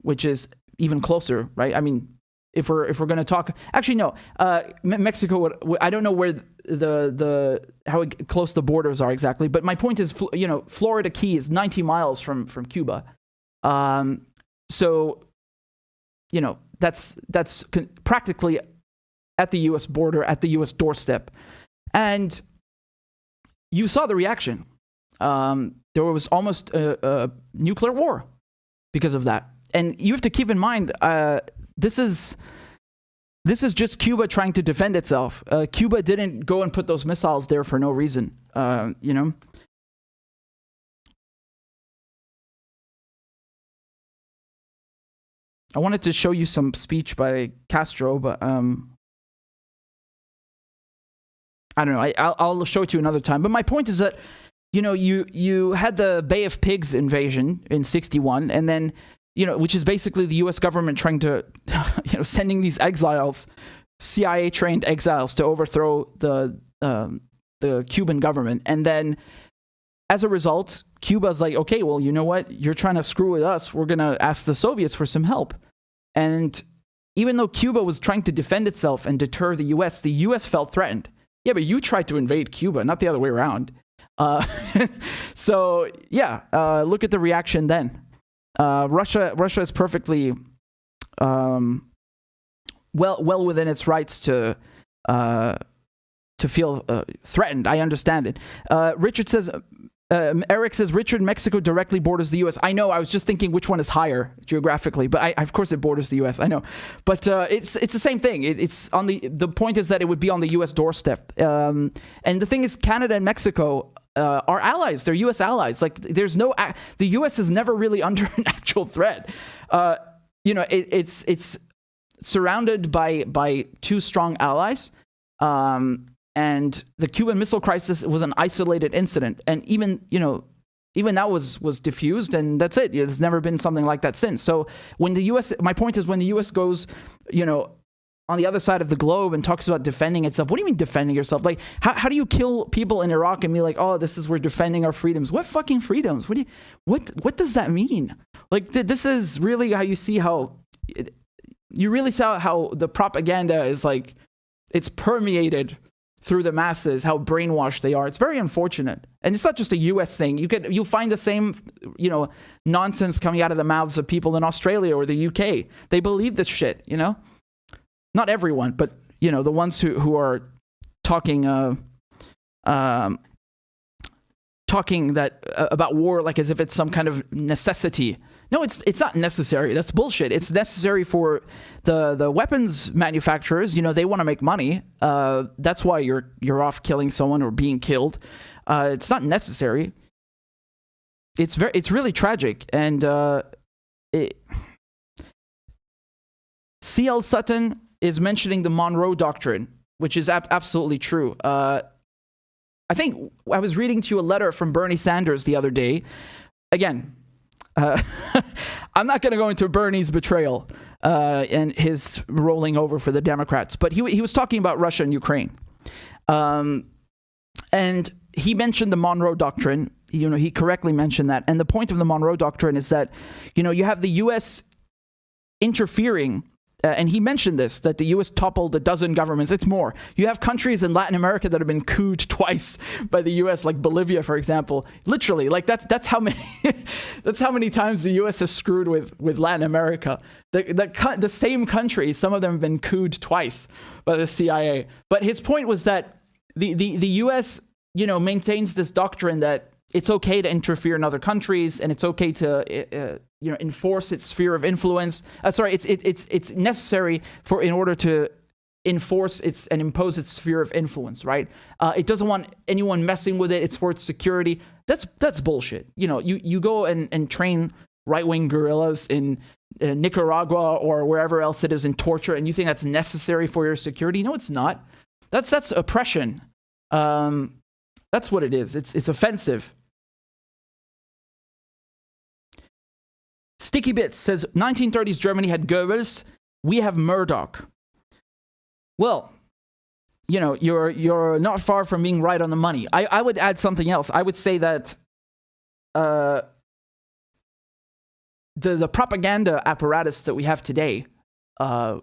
which is even closer, right? I mean, if we're going to talk, actually no, Mexico would, I don't know where how close the borders are exactly, but my point is, Florida Key is 90 miles from Cuba, so that's practically at the U.S. border, at the U.S. doorstep, and you saw the reaction. There was almost a nuclear war because of that, and you have to keep in mind. This is just Cuba trying to defend itself. Cuba didn't go and put those missiles there for no reason, I wanted to show you some speech by Castro, but I don't know. I'll show it to you another time. But my point is that, you had the Bay of Pigs invasion in '61, and then which is basically the U.S. government trying to, sending these exiles, CIA-trained exiles, to overthrow the Cuban government. And then, as a result, Cuba's like, okay, well, you know what? You're trying to screw with us. We're going to ask the Soviets for some help. And even though Cuba was trying to defend itself and deter the U.S. felt threatened. Yeah, but you tried to invade Cuba, not the other way around. So, yeah, look at the reaction then. Russia is perfectly well within its rights to feel threatened. I understand it. Richard says, Eric says, Richard, Mexico directly borders the U.S. I know. I was just thinking which one is higher geographically, but of course it borders the U.S. I know, but it's the same thing. It's on the point is that it would be on the U.S. doorstep. And the thing is, Canada and Mexico are allies. They're U.S. allies. Like the U.S. is never really under an actual threat. It's surrounded by two strong allies. And the Cuban Missile Crisis was an isolated incident, and even that was diffused, and that's it. There's never been something like that since. So when the U.S., my point is, when the U.S. goes, on the other side of the globe and talks about defending itself, what do you mean defending yourself? Like, how do you kill people in Iraq and be like, oh, we're defending our freedoms? What fucking freedoms? What does that mean? Like, this is really how you see how the propaganda is like, it's permeated through the masses, how brainwashed they are. It's very unfortunate. And it's not just a US thing. You'll find the same, nonsense coming out of the mouths of people in Australia or the UK. They believe this shit, Not everyone, but, the ones who are talking about war like as if it's some kind of necessity. No, it's not necessary. That's bullshit. It's necessary for the weapons manufacturers. They want to make money. That's why you're off killing someone or being killed. It's not necessary. It's really tragic. And C.L. Sutton is mentioning the Monroe Doctrine, which is absolutely true. I think I was reading to you a letter from Bernie Sanders the other day. Again, I'm not going to go into Bernie's betrayal and his rolling over for the Democrats, but he was talking about Russia and Ukraine. And he mentioned the Monroe Doctrine. He correctly mentioned that. And the point of the Monroe Doctrine is that, you have the U.S. interfering and he mentioned this, that the U.S. toppled a dozen governments. It's more. You have countries in Latin America that have been couped twice by the U.S., like Bolivia, for example. Literally, like that's how many that's how many times the U.S. has screwed with Latin America. The same countries, some of them have been couped twice by the CIA. But his point was that the U.S. maintains this doctrine that it's okay to interfere in other countries, and it's okay to enforce its sphere of influence. It's necessary in order to enforce and impose its sphere of influence, right? It doesn't want anyone messing with it. It's for its security. That's bullshit. You go and train right-wing guerrillas in Nicaragua or wherever else it is in torture, and you think that's necessary for your security? No, it's not. That's oppression. That's what it is. It's offensive. Sticky Bits says 1930s Germany had Goebbels. We have Murdoch. Well, you're not far from being right on the money. I would add something else. I would say that the propaganda apparatus that we have today, and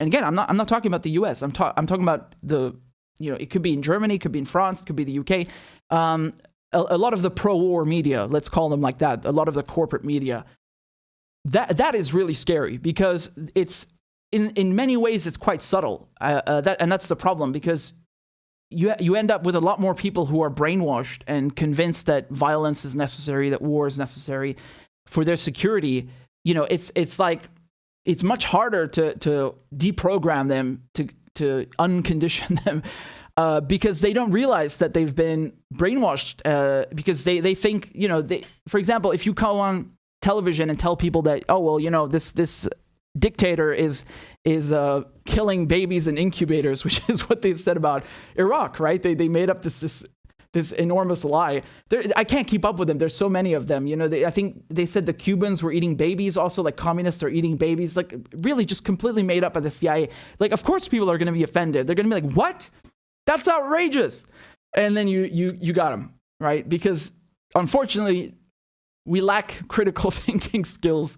again, I'm not talking about the U.S. I'm talking about it could be in Germany, it could be in France, it could be the UK. A lot of the pro-war media, let's call them like that, a lot of the corporate media, that is really scary, because it's in many ways it's quite subtle. And that's the problem, because you end up with a lot more people who are brainwashed and convinced that violence is necessary, that war is necessary for their security. It's like it's much harder to deprogram them, to uncondition them, because they don't realize that they've been brainwashed, because they think, for example, if you go on television and tell people that, this dictator is killing babies in incubators, which is what they've said about Iraq, right? They made up this enormous lie. I can't keep up with them. There's so many of them. I think they said the Cubans were eating babies also, like communists are eating babies, like really just completely made up by the CIA. Like, of course people are going to be offended. They're going to be like, what? That's outrageous. And then you got them, right? Because unfortunately, we lack critical thinking skills.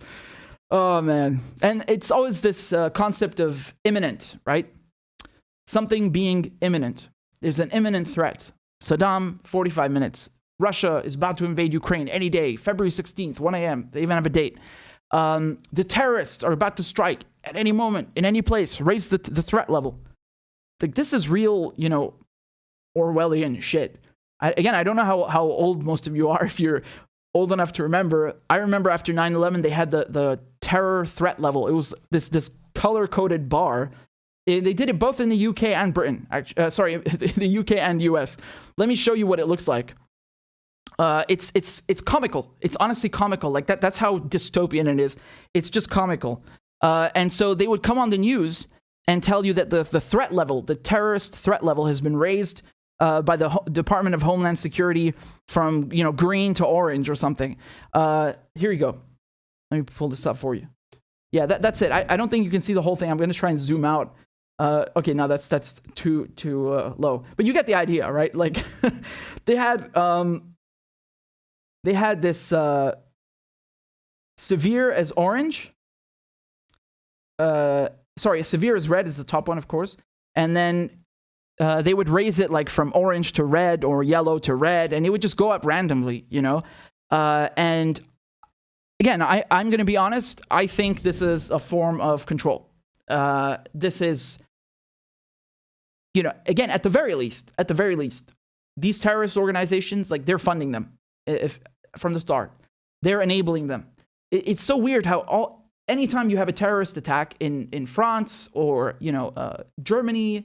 Oh, man. And it's always this concept of imminent, right? Something being imminent. There's an imminent threat. Saddam, 45 minutes. Russia is about to invade Ukraine any day. February 16th, 1 a.m. They even have a date. The terrorists are about to strike at any moment, in any place. Raise the threat level. Like, this is real, Orwellian shit. I don't know how old most of you are, if you're old enough to remember. I remember after 9/11, they had the terror threat level. It was this color-coded bar. They did it both in the UK and Britain. The UK and US. Let me show you what it looks like. It's comical. It's honestly comical. Like that's how dystopian it is. It's just comical. And so they would come on the news and tell you that the threat level, the terrorist threat level, has been raised by the Department of Homeland Security from green to orange or something. Here you go. Let me pull this up for you. Yeah, that's it. I don't think you can see the whole thing. I'm going to try and zoom out. Okay, now that's too low. But you get the idea, right? Like they had this severe as orange. Severe as red is the top one, of course. And then they would raise it like from orange to red or yellow to red, and it would just go up randomly, And again, I'm going to be honest. I think this is a form of control. This is, again, at the very least, these terrorist organizations, like, they're funding them from the start. They're enabling them. It's so weird how anytime you have a terrorist attack in France or, Germany,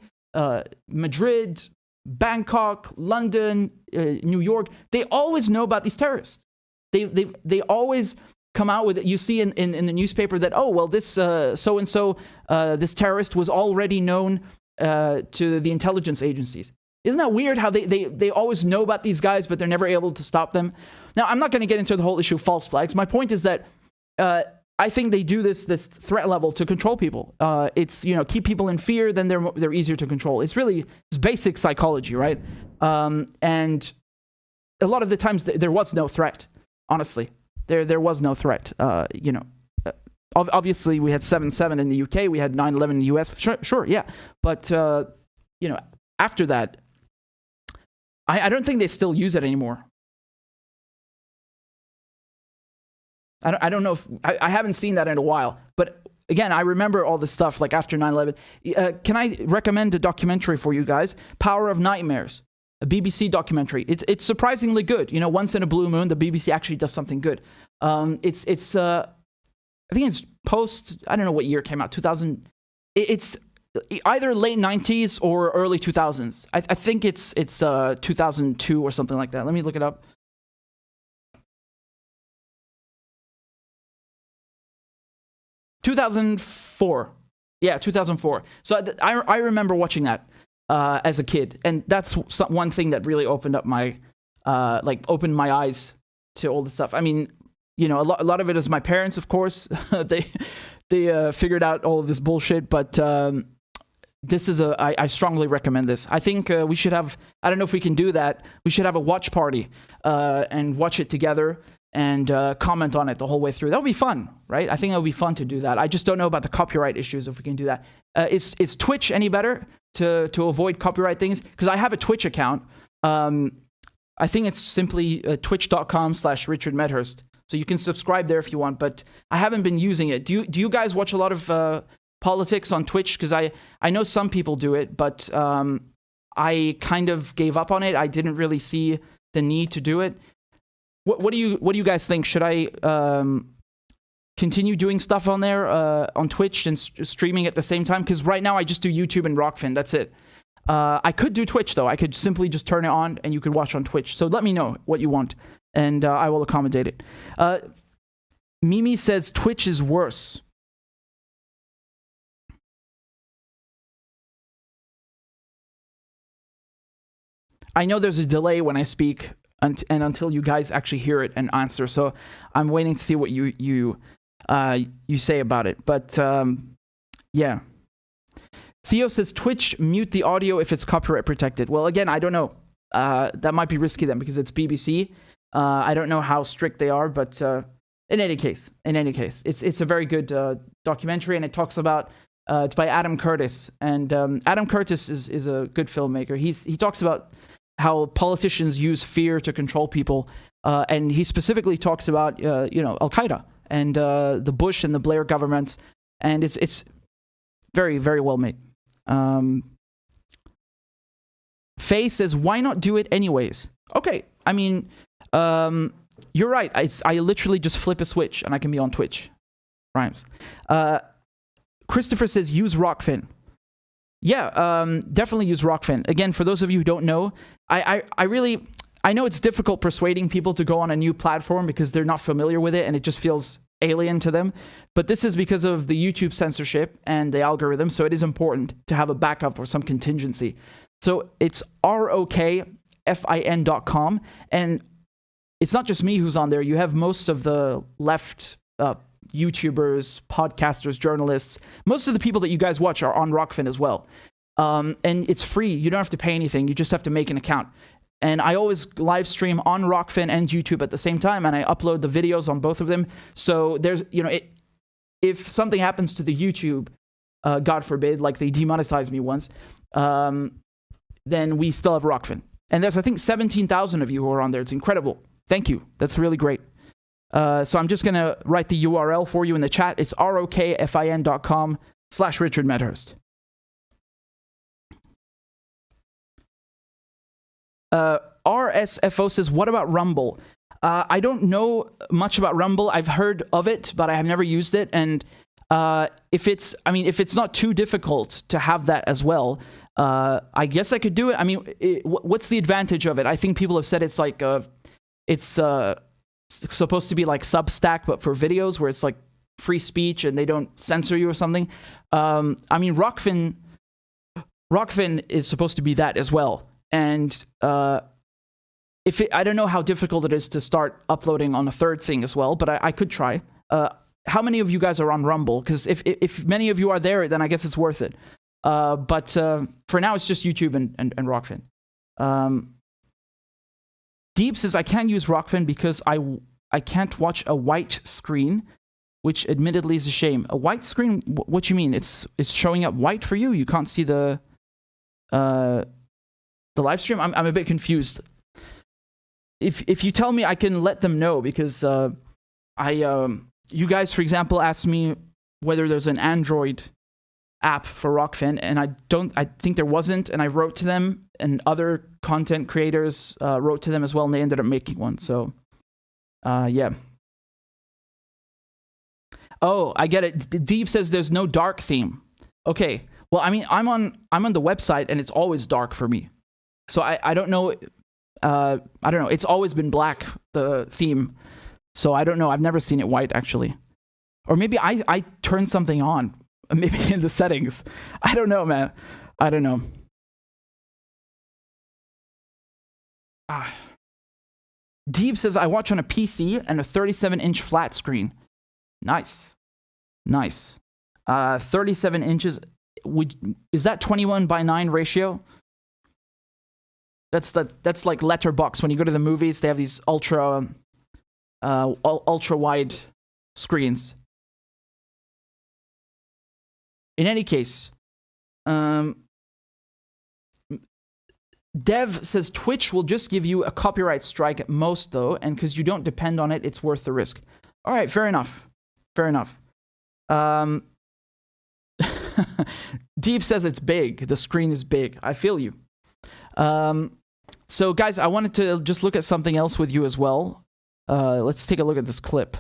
Madrid, Bangkok, London, New York, they always know about these terrorists. They always come out with it. You see in the newspaper that, this so-and-so, this terrorist was already known to the intelligence agencies. Isn't that weird how they always know about these guys, but they're never able to stop them? Now, I'm not going to get into the whole issue of false flags. My point is that I think they do this threat level to control people. It's, keep people in fear, then they're easier to control. It's basic psychology, right? And a lot of the times there was no threat, honestly. There was no threat. obviously we had 7/7 in the UK, we had 9/11 in the US. Sure, yeah. But, after that, I don't think they still use it anymore. I don't know if, I haven't seen that in a while. But again, I remember all this stuff like after 9/11. Can I recommend a documentary for you guys? Power of Nightmares, a BBC documentary. It's surprisingly good. Once in a blue moon, the BBC actually does something good. I think it's post, I don't know what year it came out, 2000. It's either late 90s or early 2000s. I think it's 2002 or something like that. Let me look it up. (2004). Yeah, 2004. So I remember watching that as a kid, and that's one thing that really opened up my opened my eyes to all the stuff. I mean, a lot of it is my parents, of course. they figured out all of this bullshit, but this is I strongly recommend this. I think we should have, I don't know if we can do that, we should have a watch party and watch it together and comment on it the whole way through. That would be fun, right? I think it would be fun to do that. I just don't know about the copyright issues if we can do that. Is Twitch any better to avoid copyright things? Because I have a Twitch account. I think it's simply twitch.com/RichardMedhurst. So you can subscribe there if you want, but I haven't been using it. Do you guys watch a lot of politics on Twitch? Because I know some people do it, but I kind of gave up on it. I didn't really see the need to do it. What do you guys think? Should I continue doing stuff on there on Twitch and streaming at the same time? Because right now I just do YouTube and Rockfin. That's it. I could do Twitch though. I could simply just turn it on and you could watch on Twitch. So let me know what you want, and I will accommodate it. Mimi says Twitch is worse. I know there's a delay when I speak, and until you guys actually hear it and answer. So I'm waiting to see what you say about it. But yeah. Theo says Twitch mute the audio if it's copyright protected. Well, again, I don't know. That might be risky then because it's BBC. I don't know how strict they are, but in any case, it's a very good documentary, and it talks about it's by Adam Curtis, and Adam Curtis is a good filmmaker. He talks about how politicians use fear to control people, and he specifically talks about Al Qaeda and the Bush and the Blair governments, and it's very, very well made. Faye says, why not do it anyways? Okay, I mean, you're right. I literally just flip a switch and I can be on Twitch. Rhymes. Christopher says, use Rockfin. Yeah, definitely use Rockfin. Again, for those of you who don't know, I know it's difficult persuading people to go on a new platform because they're not familiar with it and it just feels alien to them. But this is because of the YouTube censorship and the algorithm, so it is important to have a backup or some contingency. So it's rokfin.com, and it's not just me who's on there. You have most of the left YouTubers, podcasters, journalists. Most of the people that you guys watch are on Rockfin as well. And it's free. You don't have to pay anything. You just have to make an account. And I always live stream on Rockfin and YouTube at the same time, and I upload the videos on both of them. So there's, if something happens to the YouTube, God forbid, like they demonetized me once, then we still have Rockfin. And there's, I think, 17,000 of you who are on there. It's incredible. Thank you. That's really great. So I'm just going to write the URL for you in the chat. It's rokfin.com/RichardMedhurst. RSFO says, what about Rumble? I don't know much about Rumble. I've heard of it, but I have never used it. And if it's not too difficult to have that as well, I guess I could do it. I mean, what's the advantage of it? I think people have said it's like it's supposed to be like Substack, but for videos, where it's like free speech and they don't censor you or something. I mean, Rockfin is supposed to be that as well. And I don't know how difficult it is to start uploading on a third thing as well, but I could try. How many of you guys are on Rumble? Because if many of you are there, then I guess it's worth it. But for now, it's just YouTube and Rockfin. Deep says, I can't use Rockfin because I can't watch a white screen. which admittedly is a shame. A white screen? What you mean? It's showing up white for you? You can't see the live stream? I'm a bit confused. If you tell me, I can let them know, because you guys, for example, asked me whether there's an Android app for Rockfin, and I think there wasn't, and I wrote to them, and other content creators wrote to them as well, and they ended up making one. So yeah. Oh, I get it. Deep says there's no dark theme. Okay. Well, I mean, I'm on the website, and it's always dark for me. So I don't know. I don't know. It's always been black, the theme. So I don't know. I've never seen it white, actually. Or maybe I turned something on. Maybe in the settings. I don't know, man. I don't know. Deep says, I watch on a PC and a 37-inch flat screen. Nice. Nice. 37 inches. Is that 21:9 ratio? That's like Letterbox. When you go to the movies, they have these ultra wide screens. In any case, Dev says Twitch will just give you a copyright strike at most, though, and because you don't depend on it, it's worth the risk. All right, fair enough. Fair enough. Deep says it's big. The screen is big. I feel you. So, guys, I wanted to just look at something else with you as well. Let's take a look at this clip.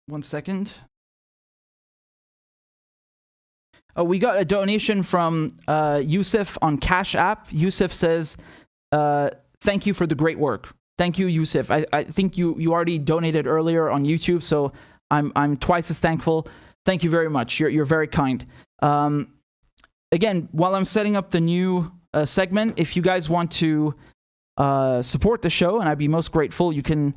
One second. Oh, we got a donation from Yusuf on CashApp. Yusuf says, thank you for the great work. Thank you, Yusuf. I think you already donated earlier on YouTube, so I'm twice as thankful. Thank you very much. You're very kind. Again, while I'm setting up the new segment, if you guys want to support the show, and I'd be most grateful, you can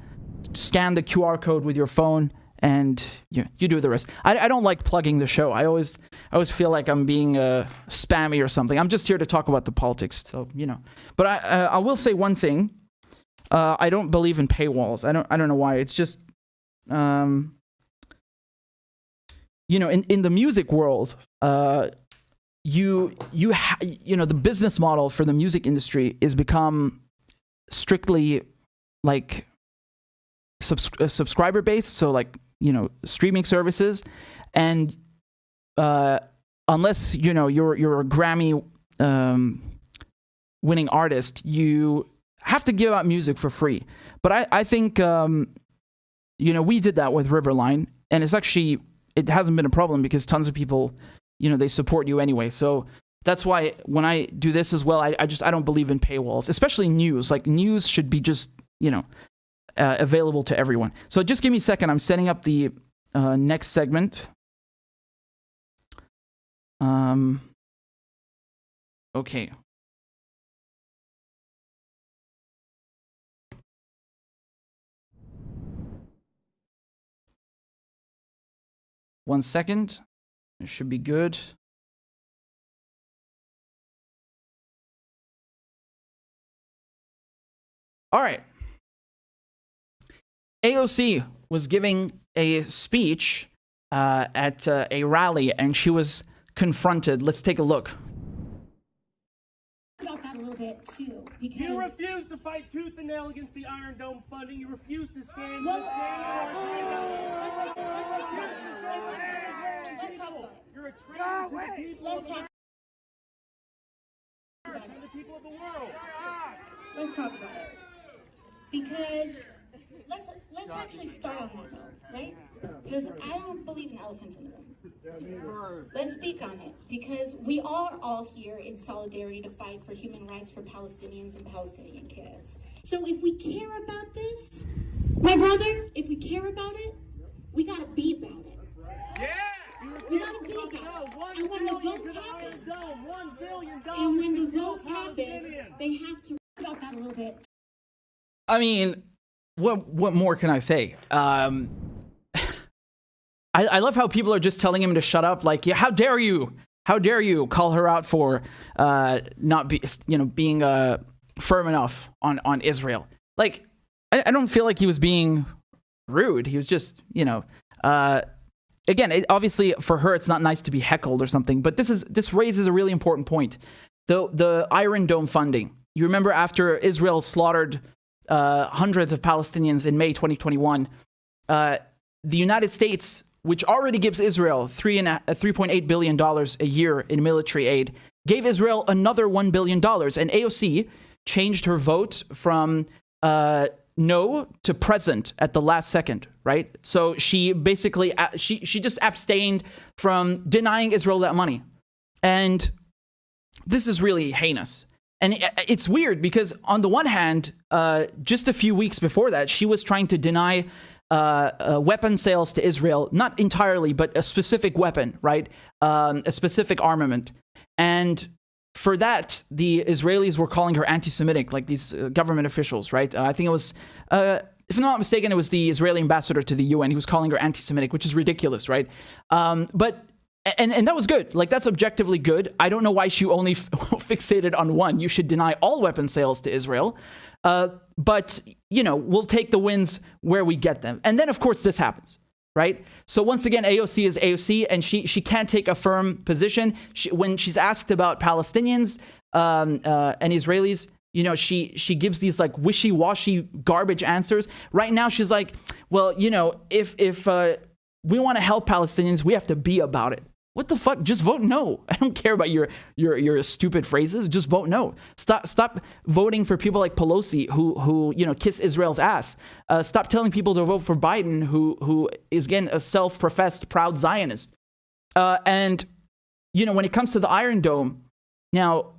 scan the QR code with your phone, and you do the rest. I don't like plugging the show. I always feel like I'm being spammy or something. I'm just here to talk about the politics, so you know. But I will say one thing. I don't believe in paywalls. I don't know why. It's just in the music world, the business model for the music industry is become strictly like subscriber based. So like streaming services, and unless you're a Grammy winning artist, you have to give out music for free. But I think we did that with Riverline, and it hasn't been a problem because tons of people they support you anyway. So that's why when I do this as well, I don't believe in paywalls, especially news. Like news should be just available to everyone. So just give me a second. I'm setting up the next segment. Okay. One second. It should be good. All right. AOC was giving a speech at a rally, and she was confronted. Let's take a look. About that a little bit too, because you refuse to fight tooth and nail against the Iron Dome funding. You refuse to stand. Let's talk about it. You're a traitor to the people. Let's talk about it. The people of the world. Let's talk about it. Because let's actually start on that note, right? Because I don't believe in elephants in the room. Let's speak on it, because we are all here in solidarity to fight for human rights for Palestinians and Palestinian kids. So if we care about this, my brother, if we care about it, we gotta be about it. Yeah! We gotta be about it. And when the votes happen, they have to about that a little bit. I mean, what more can I say? I love how people are just telling him to shut up. Like, yeah, how dare you? How dare you call her out for not being firm enough on Israel? Like, I don't feel like he was being rude. He was just, again, obviously for her, it's not nice to be heckled or something, but this raises a really important point. The Iron Dome funding. You remember after Israel slaughtered hundreds of Palestinians in May 2021, the United States, which already gives Israel $3.8 billion a year in military aid, gave Israel another $1 billion. And AOC changed her vote from no to present at the last second, right? So she basically, she just abstained from denying Israel that money. And this is really heinous. And it's weird because on the one hand, just a few weeks before that, she was trying to deny weapon sales to Israel, not entirely, but a specific weapon, right? A specific armament. And for that, the Israelis were calling her anti-Semitic, like these government officials, right? I think it was, if I'm not mistaken, it was the Israeli ambassador to the UN. He was calling her anti-Semitic, which is ridiculous, right? But that was good. Like, that's objectively good. I don't know why she only fixated on one. You should deny all weapon sales to Israel. But, we'll take the wins where we get them. And then, of course, this happens, right? So once again, AOC is AOC, and she can't take a firm position. When she's asked about Palestinians and Israelis, she gives these like wishy-washy garbage answers. Right now, she's like, well, if we want to help Palestinians, we have to be about it. What the fuck? Just vote no. I don't care about your stupid phrases. Just vote no. Stop voting for people like Pelosi who kiss Israel's ass. Stop telling people to vote for Biden who is again a self-professed proud Zionist. And when it comes to the Iron Dome, now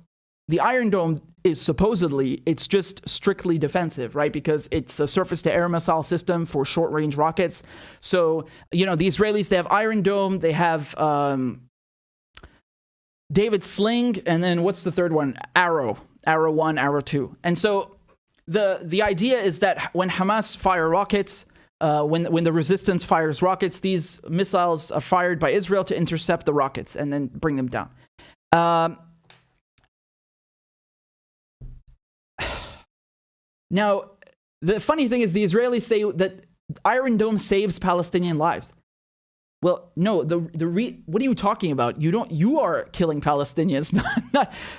the Iron Dome is supposedly, it's just strictly defensive, right? Because it's a surface-to-air missile system for short-range rockets. So, the Israelis, they have Iron Dome, they have David Sling, and then what's the third one? Arrow 1, Arrow 2. And so the idea is that when Hamas fire rockets, when the resistance fires rockets, these missiles are fired by Israel to intercept the rockets and then bring them down. Now, the funny thing is the Israelis say that Iron Dome saves Palestinian lives. Well, no, what are you talking about? You are killing Palestinians.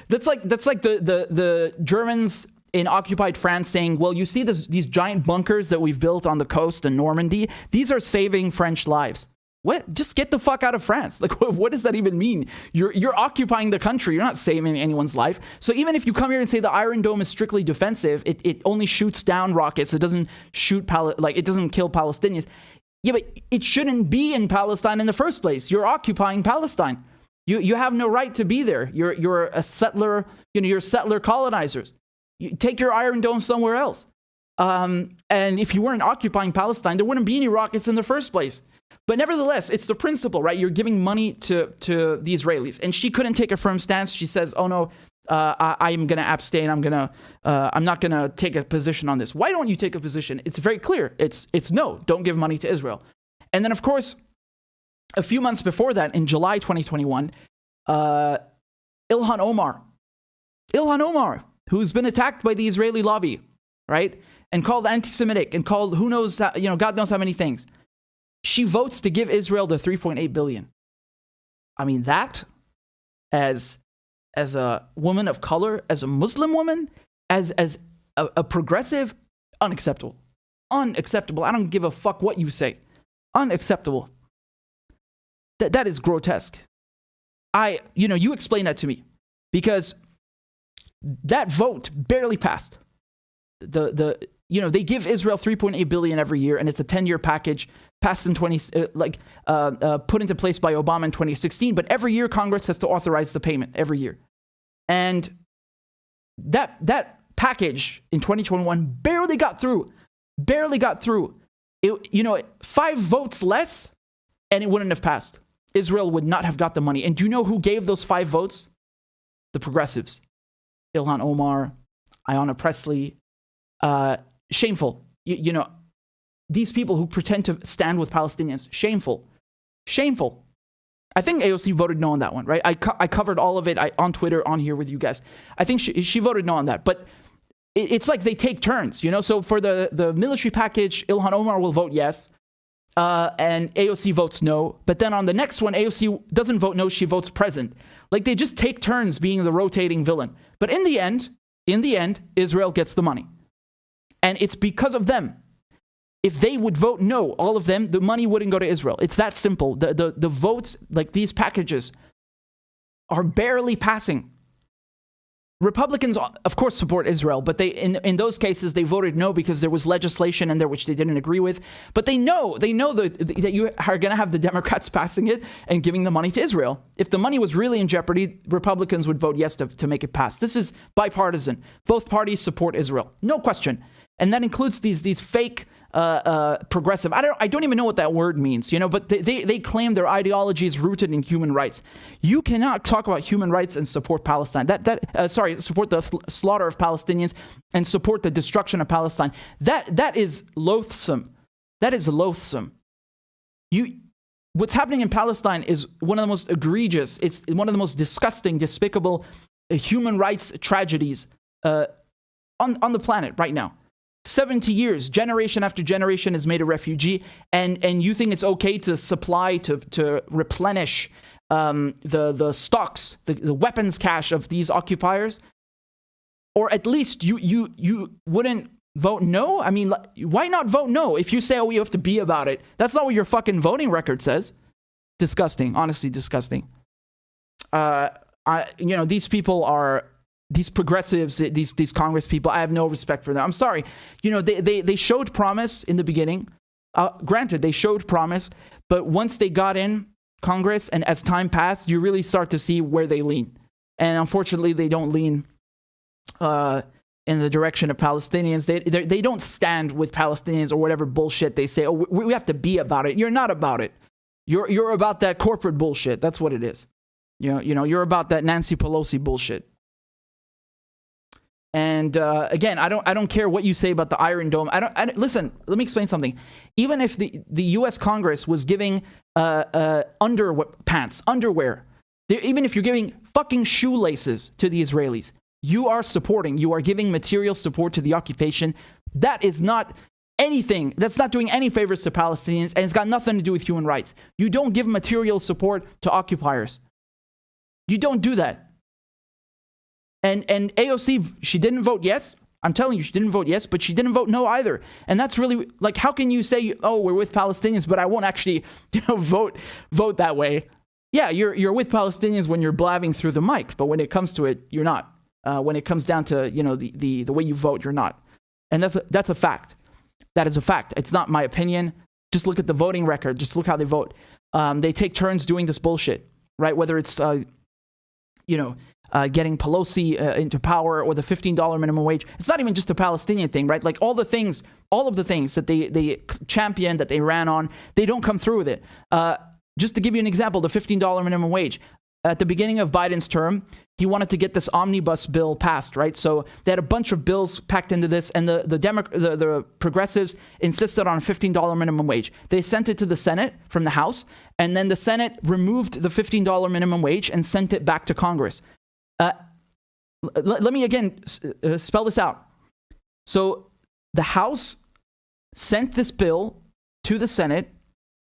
That's like the Germans in occupied France saying, well, you see these giant bunkers that we've built on the coast in Normandy? These are saving French lives. What? Just get the fuck out of France. Like, what does that even mean? You're occupying the country. You're not saving anyone's life. So even if you come here and say the Iron Dome is strictly defensive, it only shoots down rockets. It doesn't it doesn't kill Palestinians. Yeah, but it shouldn't be in Palestine in the first place. You're occupying Palestine. You have no right to be there. You're a settler. You're settler colonizers. You take your Iron Dome somewhere else. And if you weren't occupying Palestine, there wouldn't be any rockets in the first place. But nevertheless, it's the principle, right? You're giving money to the Israelis. And she couldn't take a firm stance. She says, oh no, I'm going to abstain. I'm not going to take a position on this. Why don't you take a position? It's very clear. It's no, don't give money to Israel. And then, of course, a few months before that, in July 2021, Ilhan Omar, who's been attacked by the Israeli lobby, right? And called anti-Semitic and called who knows, God knows how many things. She votes to give Israel the $3.8 billion. I mean, that, as a woman of color, as a Muslim woman, as a progressive, unacceptable. Unacceptable. I don't give a fuck what you say. Unacceptable. That is grotesque. You explain that to me. Because that vote barely passed. They give Israel $3.8 billion every year, and it's a 10-year package passed in put into place by Obama in 2016. But every year, Congress has to authorize the payment every year, and that package in 2021 barely got through. Barely got through. 5 votes less, and it wouldn't have passed. Israel would not have got the money. And do you know who gave those 5 votes? The progressives. Ilhan Omar, Ayanna Pressley. Shameful. These people who pretend to stand with Palestinians. Shameful. Shameful. I think AOC voted no on that one, right? I covered all of it on Twitter, on here with you guys. I think she voted no on that. But it's like they take turns, you know? So for the military package, Ilhan Omar will vote yes, and AOC votes no. But then on the next one, AOC doesn't vote no, she votes present. Like they just take turns being the rotating villain. But in the end, Israel gets the money. And it's because of them. If they would vote no, all of them, the money wouldn't go to Israel. It's that simple. The votes, like these packages, are barely passing. Republicans, of course, support Israel, but they in those cases they voted no because there was legislation in there which they didn't agree with. But they know that you are going to have the Democrats passing it and giving the money to Israel. If the money was really in jeopardy, Republicans would vote yes to make it pass. This is bipartisan. Both parties support Israel, no question, and that includes these fake progressive. I don't even know what that word means, you know, but they claim their ideology is rooted in human rights. You cannot talk about human rights and support Palestine. Support the slaughter of Palestinians and support the destruction of Palestine. That is loathsome. That is loathsome. What's happening in Palestine is one of the most egregious, it's one of the most disgusting, despicable human rights tragedies on the planet right now. 70 years, generation after generation is made a refugee, and you think it's okay to supply, to replenish the stocks, the weapons cache of these occupiers? Or at least you wouldn't vote no? I mean, why not vote no if you say, oh, you have to be about it? That's not what your fucking voting record says. Disgusting, honestly disgusting. These people are... These progressives, these Congress people, I have no respect for them. I'm sorry. You know, they showed promise in the beginning. Granted, they showed promise. But once they got in Congress and as time passed, you really start to see where they lean. And unfortunately, they don't lean in the direction of Palestinians. They don't stand with Palestinians or whatever bullshit they say. Oh, we have to be about it. You're not about it. You're about that corporate bullshit. That's what it is. You know, you're about that Nancy Pelosi bullshit. And again, I don't care what you say about the Iron Dome. Listen, let me explain something. Even if the U.S. Congress was giving underwear, even if you're giving fucking shoelaces to the Israelis, you are giving material support to the occupation. That is not anything. That's not doing any favors to Palestinians, and it's got nothing to do with human rights. You don't give material support to occupiers. You don't do that. And AOC, she didn't vote yes. I'm telling you, she didn't vote yes, but she didn't vote no either. And that's really, like, how can you say, oh, we're with Palestinians, but I won't actually, vote that way? Yeah, you're with Palestinians when you're blabbing through the mic, but when it comes to it, you're not. When it comes down to, the way you vote, you're not. And that's a fact. That is a fact. It's not my opinion. Just look at the voting record. Just look how they vote. They take turns doing this bullshit, right? Whether it's, getting Pelosi into power or the $15 minimum wage. It's not even just a Palestinian thing, right? Like all of the things that they championed, that they ran on, they don't come through with it. Just to give you an example, the $15 minimum wage. At the beginning of Biden's term, he wanted to get this omnibus bill passed, right? So they had a bunch of bills packed into this, and the progressives insisted on a $15 minimum wage. They sent it to the Senate from the House, and then the Senate removed the $15 minimum wage and sent it back to Congress. Let me again spell this out. So the House sent this bill to the Senate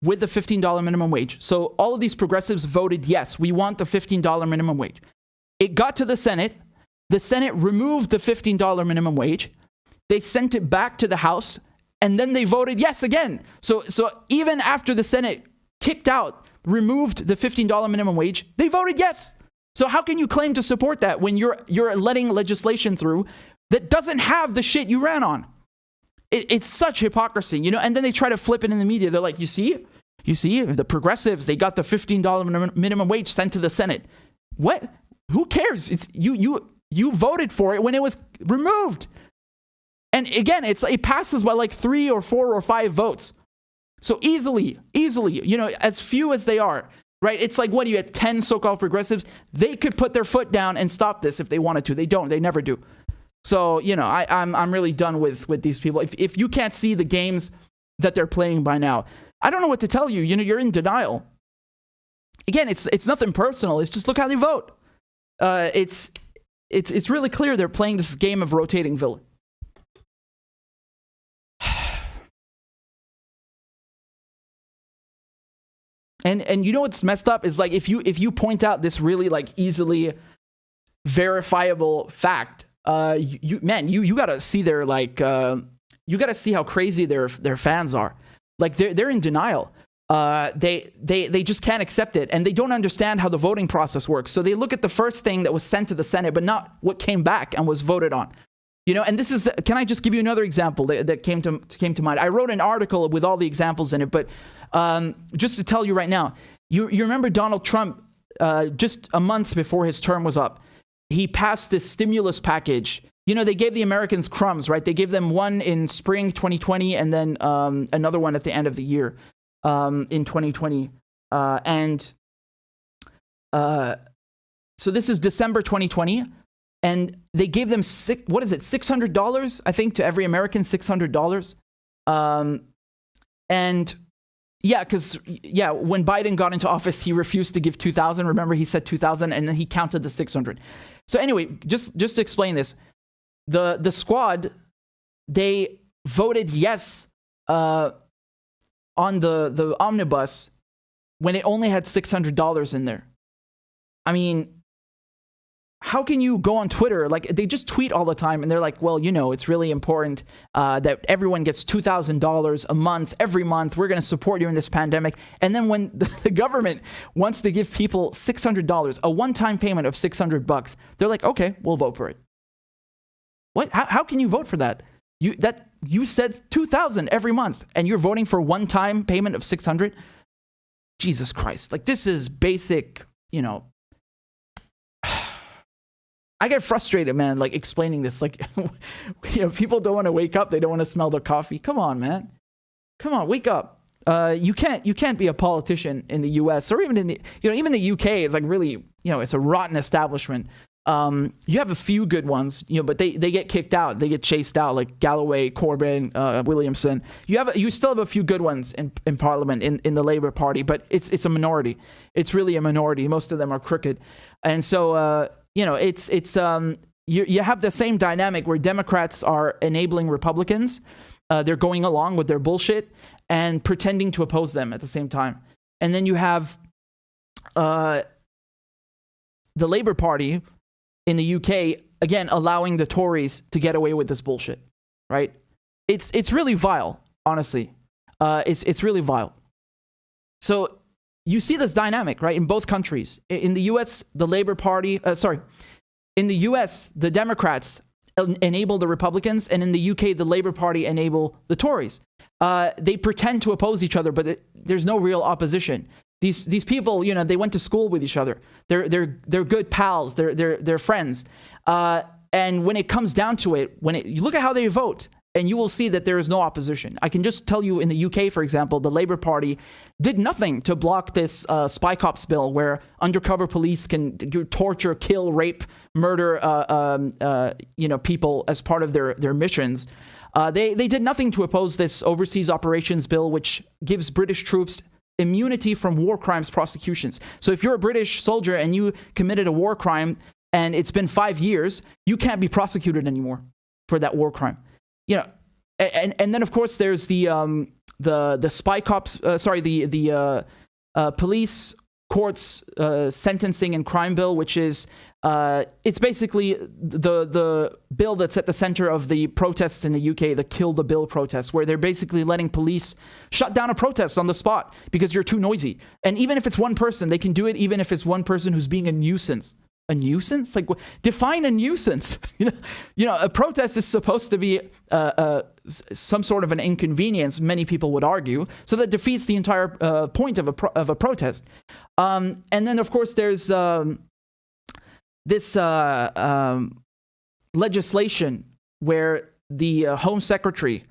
with the $15 minimum wage. So all of these progressives voted yes, we want the $15 minimum wage. It got to the Senate. The Senate removed the $15 minimum wage. They sent it back to the House, and then they voted yes again. So even after the Senate removed the $15 minimum wage, they voted yes. So how can you claim to support that when you're letting legislation through that doesn't have the shit you ran on? It's such hypocrisy, and then they try to flip it in the media. They're like, you see, the progressives, they got the $15 minimum wage sent to the Senate. What? Who cares? It's you voted for it when it was removed. And again, it passes by like 3 or 4 or 5 votes. So easily, as few as they are, right? It's like, what do you have, 10 so-called progressives? They could put their foot down and stop this if they wanted to. They don't. They never do. So, I'm really done with these people. If you can't see the games that they're playing by now, I don't know what to tell you. You're in denial. Again, it's nothing personal. It's just look how they vote. It's really clear they're playing this game of rotating villain. And you know what's messed up is like if you point out this really like easily verifiable fact, you gotta see their like you gotta see how crazy their fans are. Like they're in denial. They just can't accept it, and they don't understand how the voting process works. So they look at the first thing that was sent to the Senate, but not what came back and was voted on. You know, and this is can I just give you another example that came to mind? I wrote an article with all the examples in it, but just to tell you right now, you remember Donald Trump just a month before his term was up, he passed this stimulus package. You know, they gave the Americans crumbs, right? They gave them one in spring 2020 and then another one at the end of the year in 2020. So this is December 2020. And they gave them $600, I think, to every American, $600. And yeah, because when Biden got into office, he refused to give 2,000. Remember, he said 2,000, and then he counted the 600. So anyway, just to explain this, the squad, they voted yes on the omnibus when it only had $600 in there. I mean, how can you go on Twitter? Like, they just tweet all the time, and they're like, well, you know, it's really important that everyone gets $2,000 a month, every month. We're going to support you in this pandemic. And then when the government wants to give people $600, a one-time payment of $600, they're like, okay, we'll vote for it. What? How can you vote for that? You said $2,000 every month, and you're voting for one-time payment of $600? Jesus Christ. Like, this is basic, you know. I get frustrated, man, like explaining this. Like, you know, people don't want to wake up. They don't want to smell their coffee. Come on, man. Come on, wake up. You can't be a politician in the U.S. or even in the, you know, even the U.K. is like really, you know, it's a rotten establishment. You have a few good ones, you know, but they get kicked out. They get chased out, like Galloway, Corbyn, Williamson. You still have a few good ones in Parliament in the Labour Party, but it's a minority. It's really a minority. Most of them are crooked, and so. You know, you have the same dynamic where Democrats are enabling Republicans. They're going along with their bullshit and pretending to oppose them at the same time. And then you have the Labour Party in the UK, again, allowing the Tories to get away with this bullshit, right? It's really vile, honestly. It's really vile. So you see this dynamic, right, in both countries. In the U.S., the Labour Party, in the U.S., the Democrats enable the Republicans, and in the U.K., the Labour Party enable the Tories. They pretend to oppose each other, but there's no real opposition. These people, you know, they went to school with each other. They're good pals. They're friends. And when it comes down to it, you look at how they vote, and you will see that there is no opposition. I can just tell you in the UK, for example, the Labour Party did nothing to block this spy cops bill where undercover police can torture, kill, rape, murder, you know, people as part of their missions. They did nothing to oppose this overseas operations bill, which gives British troops immunity from war crimes prosecutions. So if you're a British soldier and you committed a war crime and it's been 5 years, you can't be prosecuted anymore for that war crime. You know, and then of course there's the spy cops. The police courts sentencing and crime bill, which is it's basically the bill that's at the center of the protests in the UK, the Kill the Bill protests, where they're basically letting police shut down a protest on the spot because you're too noisy. And even if it's one person, they can do it. Even if it's one person who's being a nuisance. A nuisance? Like, define a nuisance. You know, a protest is supposed to be some sort of an inconvenience. Many people would argue, so that defeats the entire point of a protest. And then, of course, there's this legislation where the Home Secretary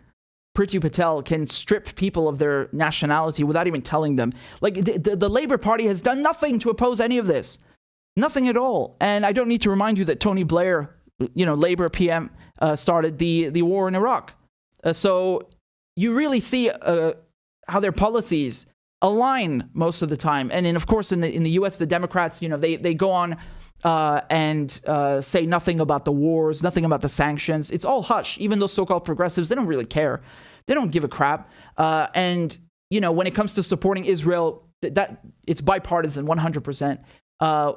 Priti Patel can strip people of their nationality without even telling them. Like, the Labour Party has done nothing to oppose any of this. Nothing at all. And I don't need to remind you that Tony Blair, you know, Labour PM, started the war in Iraq. So you really see how their policies align most of the time. And then, of course, in the U.S., the Democrats, you know, they go on and say nothing about the wars, nothing about the sanctions. It's all hush. Even those so-called progressives, they don't really care. They don't give a crap. And, you know, when it comes to supporting Israel, that it's bipartisan 100%.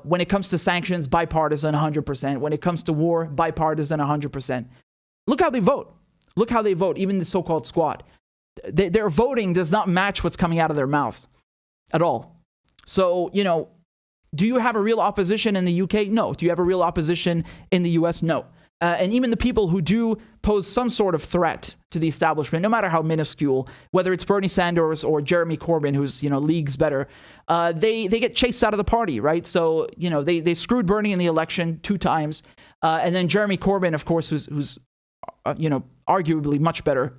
When it comes to sanctions, bipartisan 100%. When it comes to war, bipartisan 100%. Look how they vote. Look how they vote, even the so-called squad. Their voting does not match what's coming out of their mouths at all. So, you know, do you have a real opposition in the UK? No. Do you have a real opposition in the US? No. And even the people who do pose some sort of threat to the establishment, no matter how minuscule, whether it's Bernie Sanders or Jeremy Corbyn, who's, you know, leagues better, they get chased out of the party, right? So, you know, they screwed Bernie in the election 2 times. And then Jeremy Corbyn, of course, who's you know, arguably much better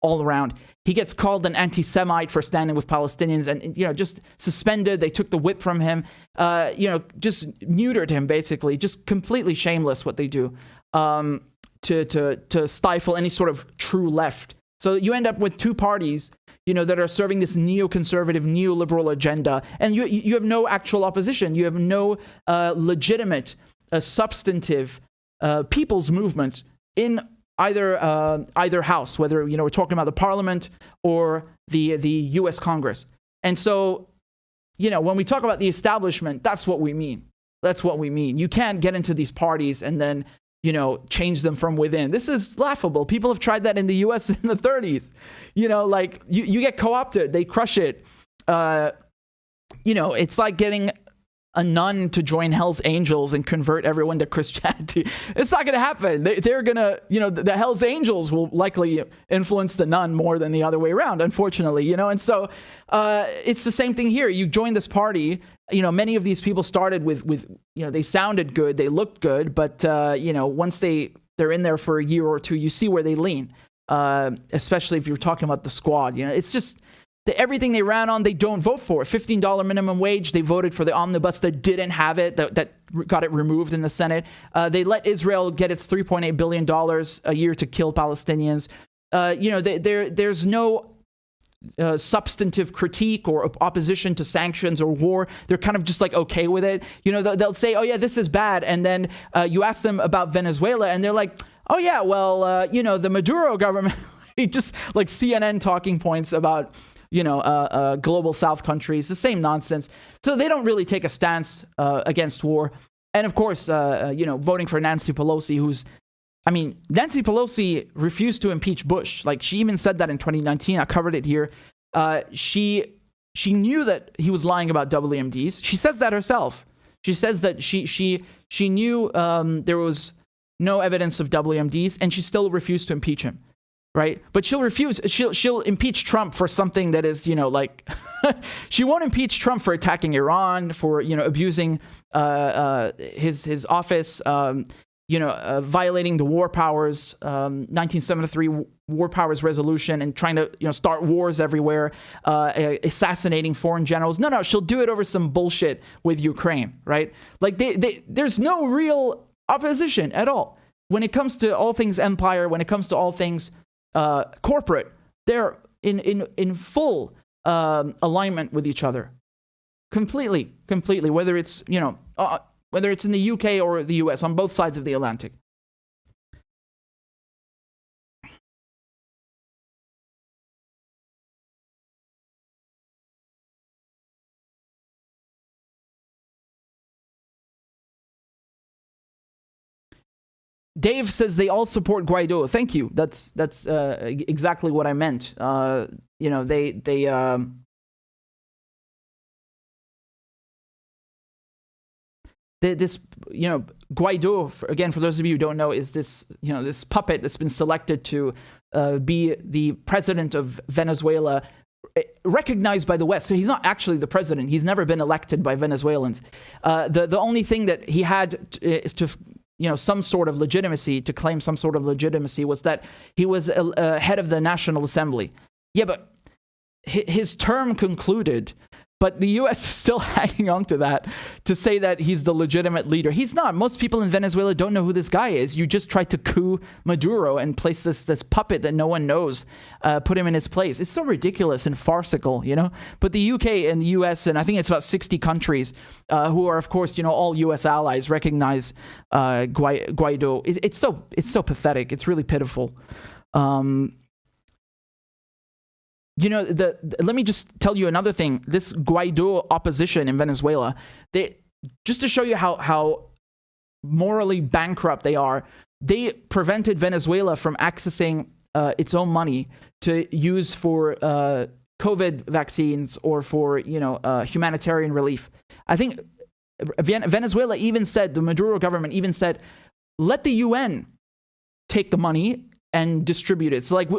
all around. He gets called an anti-Semite for standing with Palestinians and, you know, just suspended. They took the whip from him, you know, just neutered him, basically. Just completely shameless what they do to stifle any sort of true left. So you end up with 2 parties, you know, that are serving this neoconservative, neoliberal agenda. And you have no actual opposition. You have no legitimate, substantive people's movement in either house, whether, you know, we're talking about the parliament or the U.S. Congress. And so, you know, when we talk about the establishment, that's what we mean. That's what we mean. You can't get into these parties and then, you know, change them from within. This is laughable. People have tried that in the U.S. in the 30s. You know, like you get co-opted, they crush it. You know, it's like getting a nun to join Hell's Angels and convert everyone to Christianity. It's not going to happen. They're going to, you know, the Hell's Angels will likely influence the nun more than the other way around, unfortunately, you know. And so it's the same thing here. You join this party, you know, many of these people started with you know, they sounded good, they looked good, but, you know, once they're in there for a year or 2, you see where they lean, especially if you're talking about the squad. You know, it's just everything they ran on, they don't vote for. $15 minimum wage, they voted for the omnibus that didn't have it, that got it removed in the Senate. They let Israel get its $3.8 billion a year to kill Palestinians. You know, there's no substantive critique or opposition to sanctions or war. They're kind of just like okay with it. You know, they'll say, oh yeah, this is bad. And then you ask them about Venezuela and they're like, oh yeah, well, you know, the Maduro government, just like CNN talking points about, you know, global South countries, the same nonsense. So they don't really take a stance against war. And of course, you know, voting for Nancy Pelosi, Nancy Pelosi refused to impeach Bush. Like, she even said that in 2019. I covered it here. She knew that he was lying about WMDs. She says that herself. She says that she knew there was no evidence of WMDs, and she still refused to impeach him. Right. But she'll impeach Trump for something that is, you know, like she won't impeach Trump for attacking Iran, for, you know, abusing his office, you know, violating the War Powers, 1973 War Powers resolution and trying to, you know, start wars everywhere, assassinating foreign generals. No, she'll do it over some bullshit with Ukraine. Right. Like there's no real opposition at all when it comes to all things empire, when it comes to all things corporate. They're in full alignment with each other, completely. Whether it's, you know, whether it's in the UK or the US, on both sides of the Atlantic. Dave says they all support Guaido. Thank you. That's exactly what I meant. You know, this, you know, Guaido, again, for those of you who don't know, is this, you know, this puppet that's been selected to be the president of Venezuela, recognized by the West. So he's not actually the president. He's never been elected by Venezuelans. The only thing that he had is to, you know, some sort of legitimacy, to claim some sort of legitimacy, was that he was head of the National Assembly. Yeah, but his term concluded, but the U.S. is still hanging on to that to say that he's the legitimate leader. He's not. Most people in Venezuela don't know who this guy is. You just tried to coup Maduro and place this puppet that no one knows, put him in his place. It's so ridiculous and farcical, you know? But the UK and the US, and I think it's about 60 countries who are, of course, you know, all US allies, recognize Guaido. It's so pathetic. It's really pitiful. let me just tell you another thing. This Guaido opposition in Venezuela, just to show you how morally bankrupt they are, they prevented Venezuela from accessing its own money to use for COVID vaccines or for humanitarian relief. I think Venezuela even said, the Maduro government even said, let the UN take the money and distribute it. So like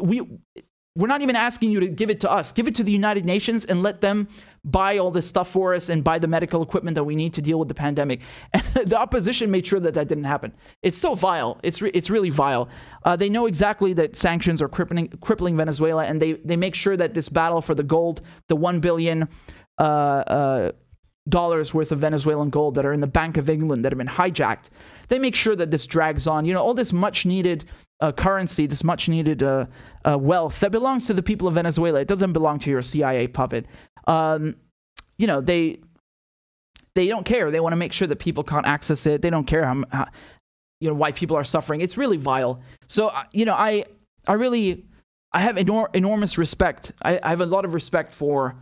we're not even asking you to give it to us. Give it to the United Nations and let them buy all this stuff for us and buy the medical equipment that we need to deal with the pandemic. And the opposition made sure that didn't happen. It's so vile. It's really vile. They know exactly that sanctions are crippling Venezuela, and they make sure that this battle for the gold, the $1 billion dollars worth of Venezuelan gold that are in the Bank of England that have been hijacked, they make sure that this drags on. All this much needed currency, this much needed wealth that belongs to the people of Venezuela. It doesn't belong to your CIA puppet. They don't care. They want to make sure that people can't access it. They don't care how why people are suffering. It's really vile. So I have enormous respect. I have a lot of respect for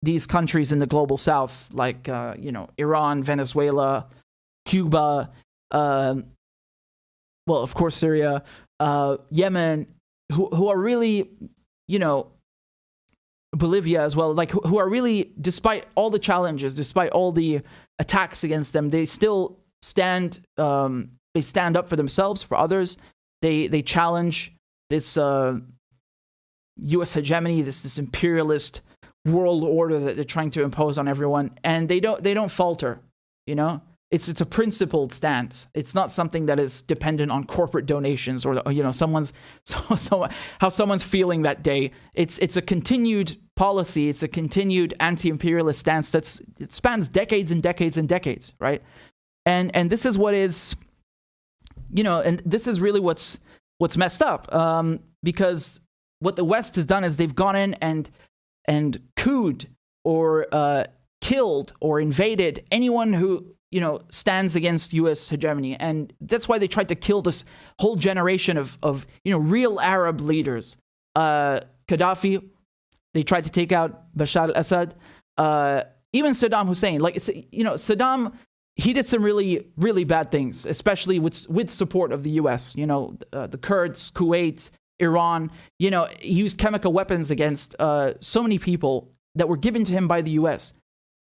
these countries in the global south, like Iran, Venezuela, Cuba, well, of course, Syria, Yemen, who are really, Bolivia as well, like who are really, despite all the challenges, despite all the attacks against them, they still stand up for themselves, for others. They challenge this U.S. hegemony, this imperialist world order that they're trying to impose on everyone, and they don't falter. It's a principled stance. It's not something that is dependent on corporate donations or how someone's feeling that day. It's a continued policy. It's a continued anti-imperialist stance it spans decades and decades and decades, right? And this is what is, and this is really what's messed up, because what the West has done is they've gone in and couped or killed or invaded anyone who stands against U.S. hegemony. And that's why they tried to kill this whole generation of real Arab leaders. Gaddafi, they tried to take out Bashar al-Assad. Even Saddam Hussein. Saddam, he did some really, really bad things, especially with support of the U.S. The Kurds, Kuwait, Iran. He used chemical weapons against so many people that were given to him by the U.S.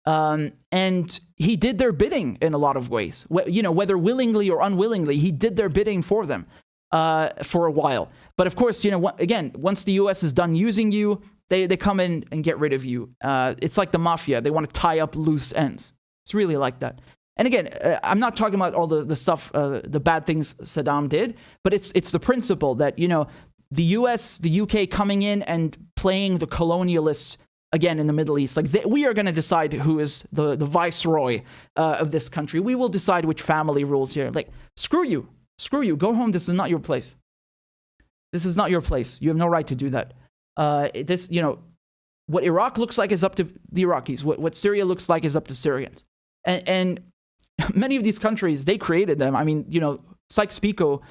And he did their bidding in a lot of ways. Whether willingly or unwillingly, he did their bidding for them for a while. But of course, again, once the U.S. is done using you, they come in and get rid of you. It's like the mafia. They want to tie up loose ends. It's really like that. And again, I'm not talking about all the stuff, the bad things Saddam did, but it's the principle that, the US, the UK coming in and playing the colonialists again in the Middle East. We are going to decide who is the viceroy of this country. We will decide which family rules here. Screw you. Go home. This is not your place. This is not your place. You have no right to do that. What Iraq looks like is up to the Iraqis. What Syria looks like is up to Syrians. And many of these countries, they created them. I mean, Sykes-Picot,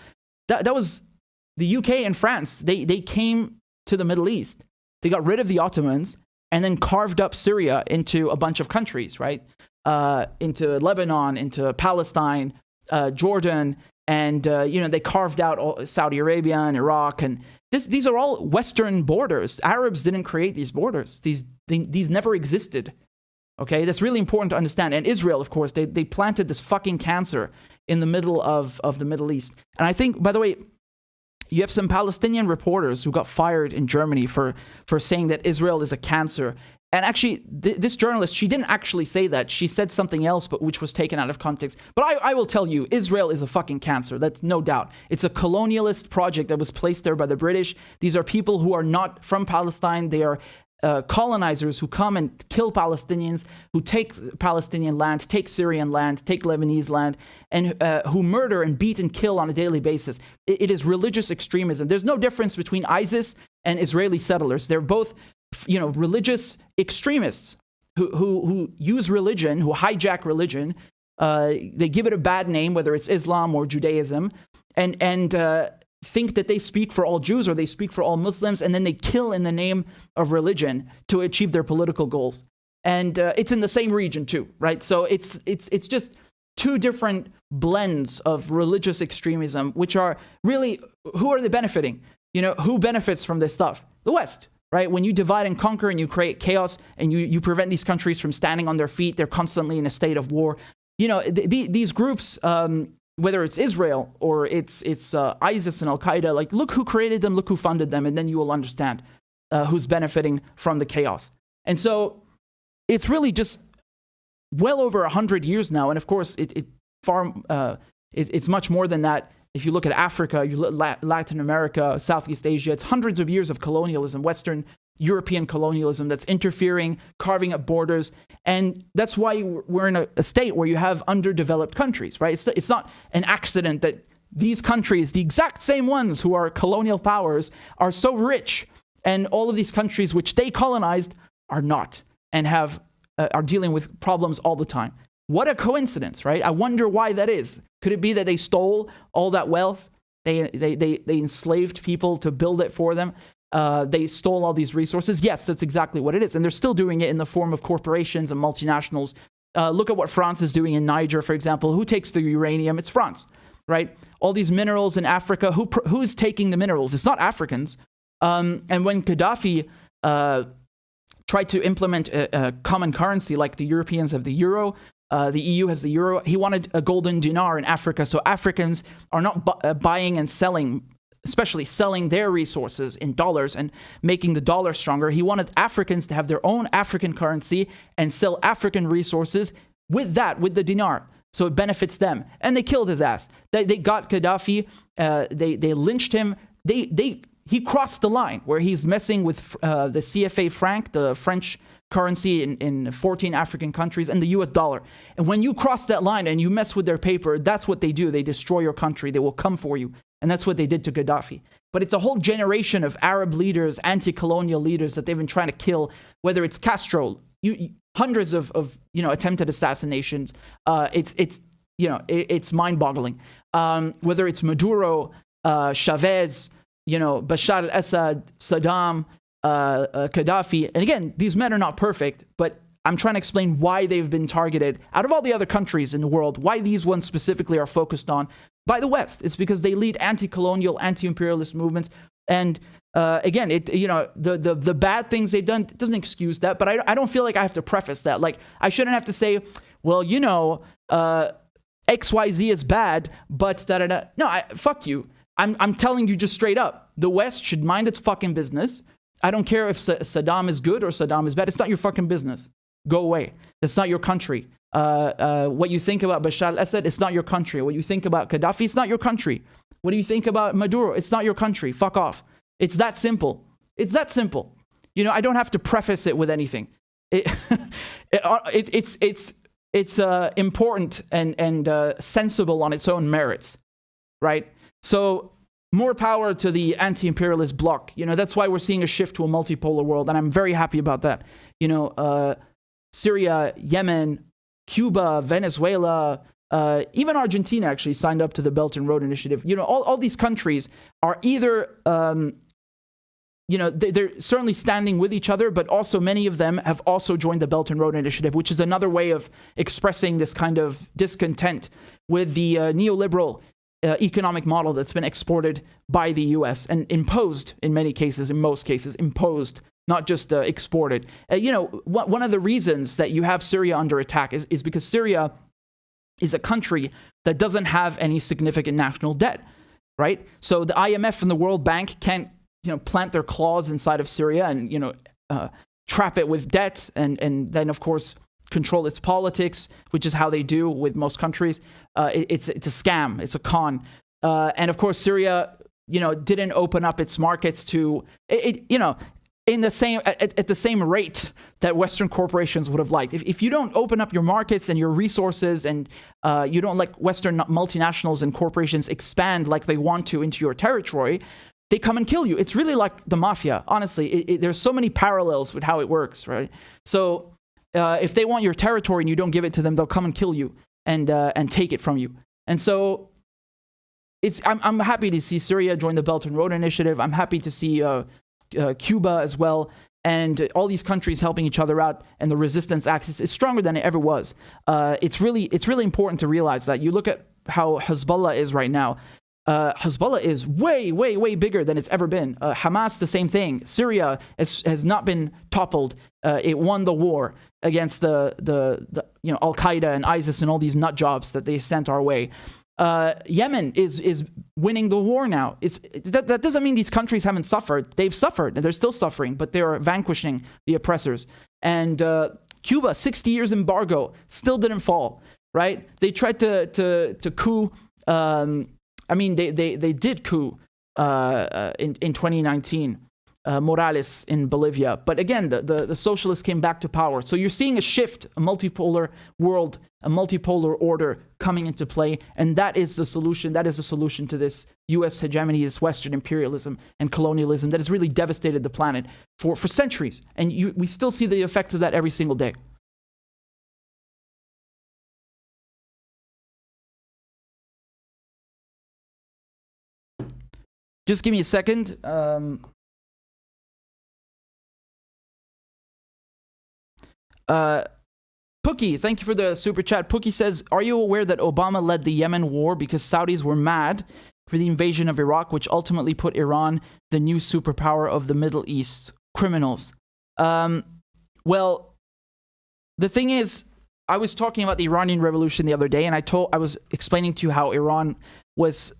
that was the UK and France. They came to the Middle East. They got rid of the Ottomans and then carved up Syria into a bunch of countries, right? Into Lebanon, into Palestine, Jordan, and they carved out Saudi Arabia and Iraq, and these are all Western borders. Arabs didn't create these borders. These never existed. Okay, that's really important to understand. And Israel, of course, they planted this fucking cancer in the middle of the Middle East. And I think, by the way, you have some Palestinian reporters who got fired in Germany for saying that Israel is a cancer. And actually, this journalist, she didn't actually say that. She said something else, but which was taken out of context. But I will tell you, Israel is a fucking cancer. That's no doubt. It's a colonialist project that was placed there by the British. These are people who are not from Palestine. They are colonizers who come and kill Palestinians, who take Palestinian land, take Syrian land, take Lebanese land, and who murder and beat and kill on a daily basis. It is religious extremism. There's no difference between ISIS and Israeli settlers. They're both, religious extremists who use religion, who hijack religion. They give it a bad name, whether it's Islam or Judaism, and think that they speak for all Jews or they speak for all Muslims, and then they kill in the name of religion to achieve their political goals. And it's in the same region too, right? So it's just two different blends of religious extremism, which are really, who are they benefiting? You know, who benefits from this stuff? The West, right? When you divide and conquer and you create chaos and you prevent these countries from standing on their feet, they're constantly in a state of war. You know, these groups, whether it's Israel or it's ISIS and Al-Qaeda, like, look who created them, look who funded them, and then you will understand who's benefiting from the chaos. And so it's really just well over 100 years now, and of course, it's much more than that. If you look at Africa, you look at Latin America, Southeast Asia, it's hundreds of years of colonialism, Western European colonialism that's interfering, carving up borders, and that's why we're in a state where you have underdeveloped countries, right? It's not an accident that these countries, the exact same ones who are colonial powers, are so rich, and all of these countries which they colonized are not, and are dealing with problems all the time. What a coincidence, right? I wonder why that is. Could it be that they stole all that wealth? They enslaved people to build it for them. They stole all these resources. Yes, that's exactly what it is. And they're still doing it in the form of corporations and multinationals. Look at what France is doing in Niger, for example. Who takes the uranium? It's France, right? All these minerals in Africa. Who's taking the minerals? It's not Africans. And when Gaddafi tried to implement a common currency, like the Europeans have the euro, the EU has the euro, he wanted a golden dinar in Africa, so Africans are not buying and selling, especially selling their resources in dollars and making the dollar stronger. He wanted Africans to have their own African currency and sell African resources with the dinar, so it benefits them. And they killed his ass. They got Gaddafi, they lynched him, he crossed the line where he's messing with the CFA franc, the French currency in 14 African countries, and the US dollar. And when you cross that line and you mess with their paper, that's what they do. They destroy your country. They will come for you. And that's what they did to Gaddafi. But it's a whole generation of Arab leaders, anti-colonial leaders that they've been trying to kill, whether it's Castro, hundreds of attempted assassinations. It's mind-boggling. Whether it's Maduro, Chavez, Bashar al-Assad, Saddam, Gaddafi. And again, these men are not perfect, but I'm trying to explain why they've been targeted out of all the other countries in the world, why these ones specifically are focused on by the West. It's because they lead anti-colonial, anti-imperialist movements. And again, the bad things they've done doesn't excuse that, but I don't feel like I have to preface that. Like, I shouldn't have to say, well, XYZ is bad, but da-da-da. No, fuck you. I'm telling you just straight up. The West should mind its fucking business. I don't care if Saddam is good or Saddam is bad. It's not your fucking business. Go away. It's not your country. What you think about Bashar al-Assad, it's not your country. What you think about Gaddafi, it's not your country. What do you think about Maduro? It's not your country. Fuck off. It's that simple. It's that simple. I don't have to preface it with anything. It's important and sensible on its own merits, right? So more power to the anti-imperialist bloc. That's why we're seeing a shift to a multipolar world, and I'm very happy about that. Syria, Yemen, Cuba, Venezuela, even Argentina actually signed up to the Belt and Road Initiative. All these countries are either, they're certainly standing with each other, but also many of them have also joined the Belt and Road Initiative, which is another way of expressing this kind of discontent with the neoliberal economic model that's been exported by the US and imposed in most cases, imposed, not just exported. One of the reasons that you have Syria under attack is because Syria is a country that doesn't have any significant national debt, right? So the IMF and the World Bank can't, plant their claws inside of Syria and, trap it with debt and then, of course, control its politics, which is how they do with most countries. It's a scam. It's a con. And of course, Syria, didn't open up its markets to in the same at the same rate that Western corporations would have liked. If you don't open up your markets and your resources, and you don't let Western multinationals and corporations expand like they want to into your territory, they come and kill you. It's really like the mafia. Honestly, there's so many parallels with how it works, right? So if they want your territory and you don't give it to them, they'll come and kill you and take it from you. And so I'm happy to see Syria join the Belt and Road Initiative. I'm happy to see Cuba as well, and all these countries helping each other out. And the resistance axis is stronger than it ever was. It's really important to realize that. You look at how Hezbollah is right now. Hezbollah is way, way, way bigger than it's ever been. Hamas, the same thing. Syria has not been toppled. It won the war against the Al Qaeda and ISIS and all these nut jobs that they sent our way. Yemen is winning the war now. That doesn't mean these countries haven't suffered. They've suffered and they're still suffering, but they're vanquishing the oppressors. And Cuba, 60 years embargo, still didn't fall. Right? They tried to coup. They did coup in 2019. Morales in Bolivia. But again, the socialists came back to power. So you're seeing a shift, a multipolar world, a multipolar order coming into play. And that is the solution. That is the solution to this U.S. hegemony, this Western imperialism and colonialism that has really devastated the planet for centuries. And we still see the effects of that every single day. Just give me a second. Pookie, thank you for the super chat. Pookie says, are you aware that Obama led the Yemen war because Saudis were mad for the invasion of Iraq, which ultimately put Iran, the new superpower of the Middle East, criminals? Well, the thing is, I was talking about the Iranian Revolution the other day, and I was explaining to you how Iran was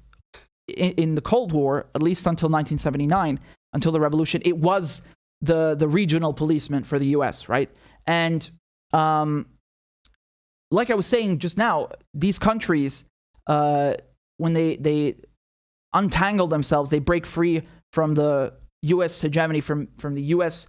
in the Cold War, at least until 1979, until the revolution. It was the regional policeman for the US, right? And like I was saying just now, these countries, when they untangle themselves, they break free from the US hegemony, from the US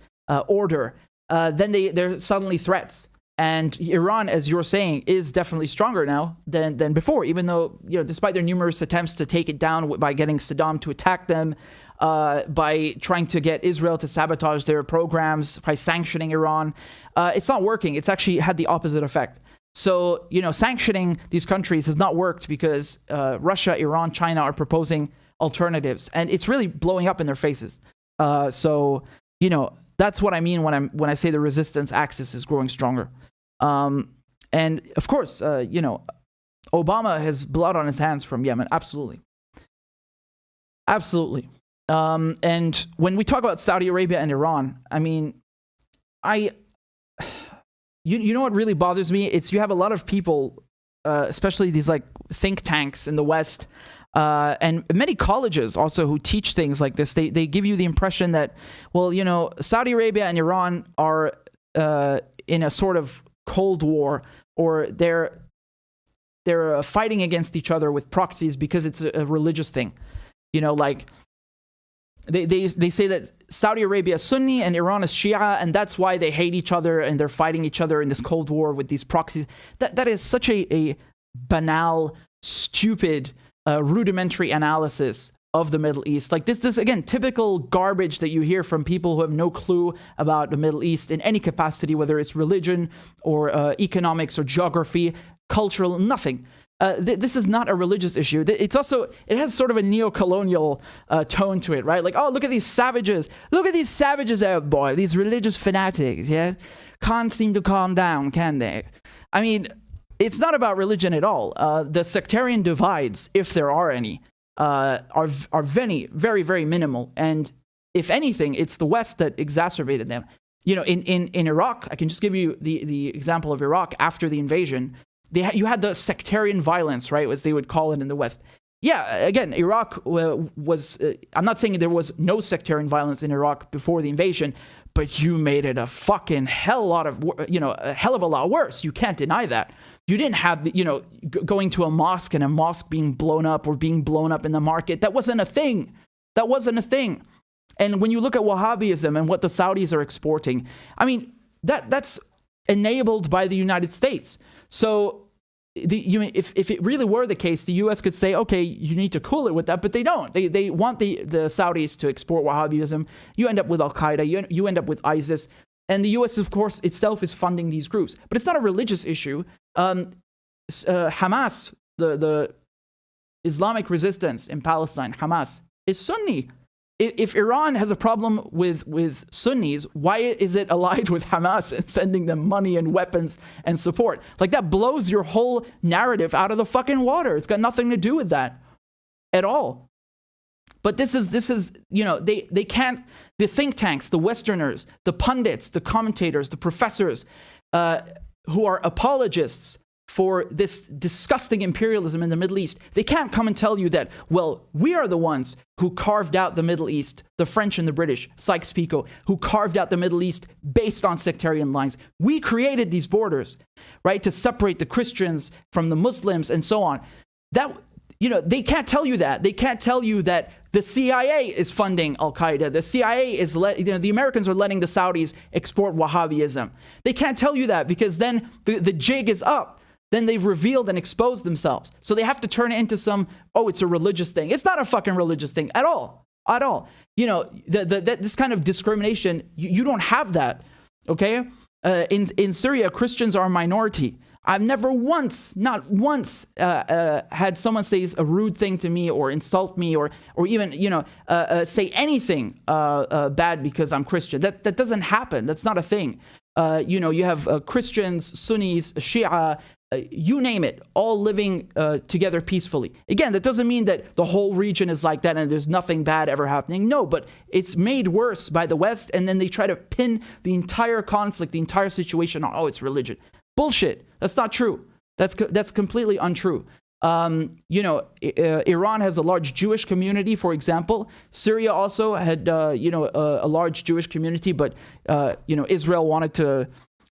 order, then they're suddenly threats. And Iran, as you're saying, is definitely stronger now than before, even though, despite their numerous attempts to take it down by getting Saddam to attack them, by trying to get Israel to sabotage their programs, by sanctioning Iran, it's not working. It's actually had the opposite effect. So, sanctioning these countries has not worked because Russia, Iran, China are proposing alternatives, and it's really blowing up in their faces. So, that's what I mean when I say the resistance axis is growing stronger. And of course, Obama has blood on his hands from Yemen. Absolutely. Absolutely. And when we talk about Saudi Arabia and Iran, I mean, you know what really bothers me? It's you have a lot of people, especially these like think tanks in the West, and many colleges also who teach things like this. They give you the impression that, well, Saudi Arabia and Iran are in a sort of Cold War, or they're fighting against each other with proxies because it's a religious thing. Like they say that Saudi Arabia is Sunni and Iran is Shia, and that's why they hate each other and they're fighting each other in this Cold War with these proxies. That is such a banal, stupid, rudimentary analysis of the Middle East. Like this again, typical garbage that you hear from people who have no clue about the Middle East in any capacity, whether it's religion or economics or geography, cultural, nothing. This is not a religious issue. It has sort of a neo-colonial tone to it, right? Like, oh, look at these savages. Look at these savages out, boy. These religious fanatics, yeah? Can't seem to calm down, can they? I mean, it's not about religion at all. The sectarian divides, if there are any, are very, very, very minimal. And if anything, it's the West that exacerbated them. In Iraq, I can just give you the example of Iraq after the invasion. You had the sectarian violence, right, as they would call it in the West. Yeah, again, Iraq was... I'm not saying there was no sectarian violence in Iraq before the invasion, but you made it a fucking hell of a lot worse. You can't deny that. You didn't have, going to a mosque and a mosque being blown up or being blown up in the market. That wasn't a thing. That wasn't a thing. And when you look at Wahhabism and what the Saudis are exporting, I mean, that's enabled by the United States. So if it really were the case, the U.S. could say, okay, you need to cool it with that, but they don't. They want the Saudis to export Wahhabism. You end up with Al-Qaeda. You end up with ISIS. And the U.S., of course, itself is funding these groups. But it's not a religious issue. Hamas, the Islamic resistance in Palestine, Hamas, is Sunni. If Iran has a problem with Sunnis, why is it allied with Hamas and sending them money and weapons and support? Like, that blows your whole narrative out of the fucking water. It's got nothing to do with that at all. But this is, you know, they can't, the think tanks, the Westerners, the pundits, the commentators, the professors, who are apologists for this disgusting imperialism in the Middle East, they can't come and tell you that, well, we are the ones who carved out the Middle East, the French and the British, Sykes-Picot, who carved out the Middle East based on sectarian lines. We created these borders, right, to separate the Christians from the Muslims and so on. That, you know, they can't tell you that. They can't tell you that the CIA is funding Al-Qaeda. The CIA is, the Americans are letting the Saudis export Wahhabism. They can't tell you that, because then the jig is up. Then they've revealed and exposed themselves. So they have to turn it into some, oh, it's a religious thing. It's not a fucking religious thing at all. At all. You know, this kind of discrimination, you don't have that, okay? In Syria, Christians are a minority. I've never once, not once, had someone say a rude thing to me or insult me or even, you know, say anything bad because I'm Christian. That doesn't happen. That's not a thing. You know, you have Christians, Sunnis, Shia, you name it, all living together peacefully. Again, that doesn't mean that the whole region is like that and there's nothing bad ever happening. No, but it's made worse by the West, and then they try to pin the entire conflict, the entire situation on, oh, it's religion. Bullshit. That's not true. That's completely untrue. You know, Iran has a large Jewish community, for example. Syria also had, you know, a large Jewish community, but, you know, Israel wanted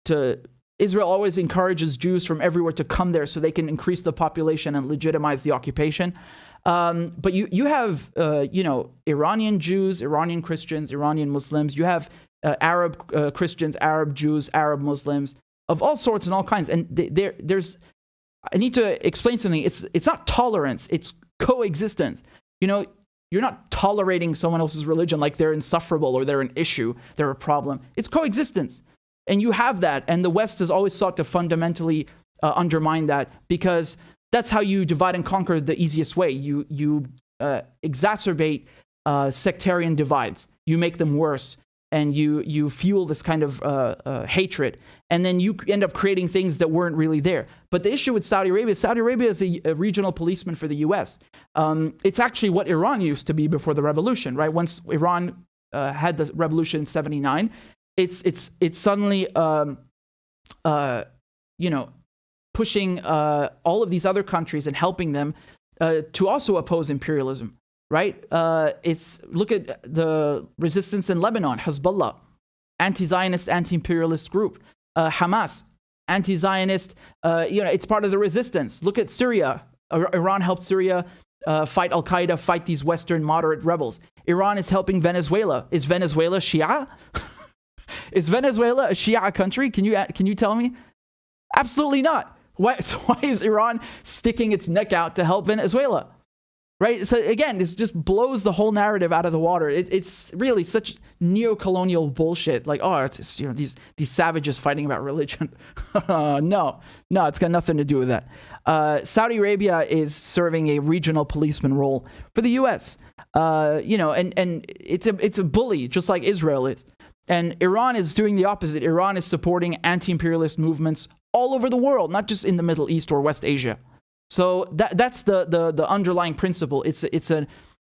to Israel always encourages Jews from everywhere to come there so they can increase the population and legitimize the occupation. But you have, you know, Iranian Jews, Iranian Christians, Iranian Muslims. You have Arab Christians, Arab Jews, Arab Muslims of all sorts and all kinds. And there's, I need to explain something. It's not tolerance. It's coexistence. You know, you're not tolerating someone else's religion like they're insufferable or they're an issue, they're a problem. It's coexistence. And you have that, and the West has always sought to fundamentally undermine that, because that's how you divide and conquer the easiest way. You exacerbate sectarian divides. You make them worse, and you fuel this kind of hatred, and then you end up creating things that weren't really there. But the issue with Saudi Arabia is a regional policeman for the U.S. It's actually what Iran used to be before the revolution, right? Once Iran had the revolution in '79. It's suddenly, you know, pushing all of these other countries and helping them to also oppose imperialism, right? Look at the resistance in Lebanon, Hezbollah, anti-Zionist, anti-imperialist group, Hamas, anti-Zionist, you know, it's part of the resistance. Look at Syria. Iran helped Syria fight Al-Qaeda, fight these Western moderate rebels. Iran is helping Venezuela. Is Venezuela Shia? Is Venezuela a Shia country? Can you tell me? Absolutely not. Why is Iran sticking its neck out to help Venezuela? Right? So again, this just blows the whole narrative out of the water. It's really such neo-colonial bullshit. Like, oh, it's you know, these savages fighting about religion. No, it's got nothing to do with that. Saudi Arabia is serving a regional policeman role for the U.S. You know, and it's a bully, just like Israel is. And Iran is doing the opposite. Iran is supporting anti-imperialist movements all over the world, not just in the Middle East or West Asia. So that's the underlying principle.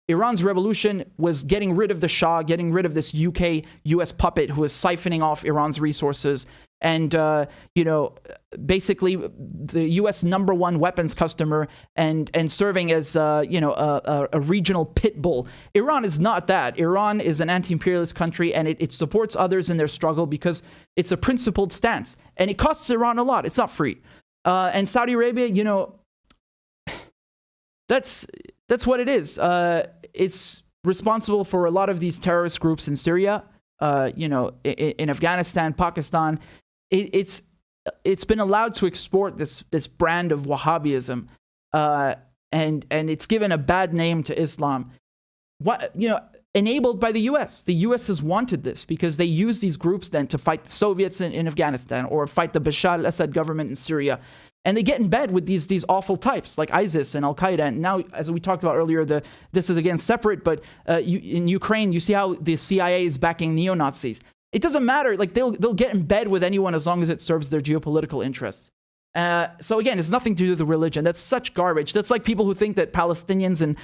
Iran's revolution was getting rid of the Shah, getting rid of this US puppet who was siphoning off Iran's resources, and you know, basically the US #1 weapons customer and serving as you know, a regional pit bull. Iran is not that. Iran is an anti-imperialist country, and it supports others in their struggle because it's a principled stance, and it costs Iran a lot. It's not free. And Saudi Arabia, you know, that's what it is. It's responsible for a lot of these terrorist groups in Syria, you know, in Afghanistan, Pakistan. It's been allowed to export this brand of Wahhabism, and it's given a bad name to Islam. What, you know, enabled by the U.S. The U.S. has wanted this because they use these groups then to fight the Soviets in Afghanistan or fight the Bashar al-Assad government in Syria. And they get in bed with these awful types like ISIS and Al-Qaeda. And now, as we talked about earlier, this is again separate, but in Ukraine, you see how the CIA is backing neo-Nazis. It doesn't matter. Like they'll get in bed with anyone as long as it serves their geopolitical interests. So again, it's nothing to do with the religion. That's such garbage. That's like people who think that Palestinians and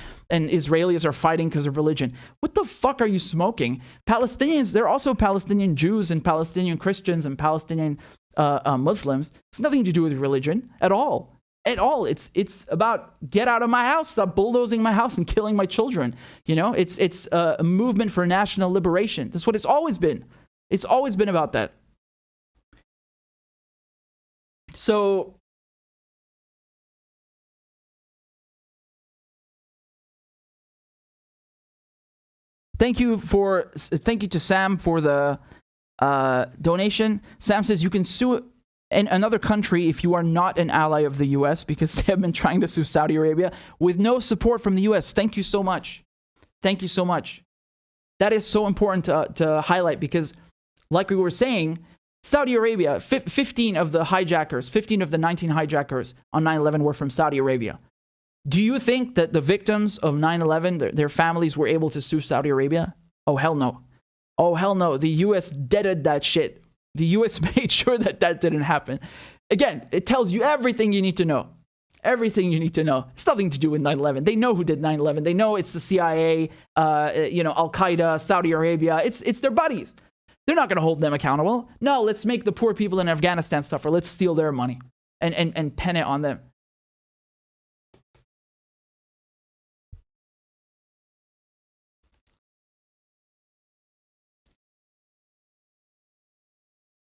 Israelis are fighting because of religion. What the fuck are you smoking? Palestinians, they're also Palestinian Jews and Palestinian Christians and Palestinian Muslims. It's nothing to do with religion at all. At all. It's about get out of my house, stop bulldozing my house and killing my children. You know, it's a movement for national liberation. That's what it's always been. It's always been about that. So thank you to Sam for the donation. Sam says you can sue in another country if you are not an ally of the US, because they have been trying to sue Saudi Arabia with no support from the US. Thank you so much. Thank you so much. That is so important to highlight, because like we were saying, Saudi Arabia, 15 of the 19 hijackers on 9/11 were from Saudi Arabia. Do you think that the victims of 9/11, their families were able to sue Saudi Arabia? Oh, hell no. Oh, hell no. The US deaded that shit. The US made sure that didn't happen. Again, it tells you everything you need to know. Everything you need to know. It's nothing to do with 9/11. They know who did 9/11. They know it's the CIA, Al-Qaeda, Saudi Arabia. It's their buddies. They're not going to hold them accountable. No, let's make the poor people in Afghanistan suffer. Let's steal their money and pen it on them.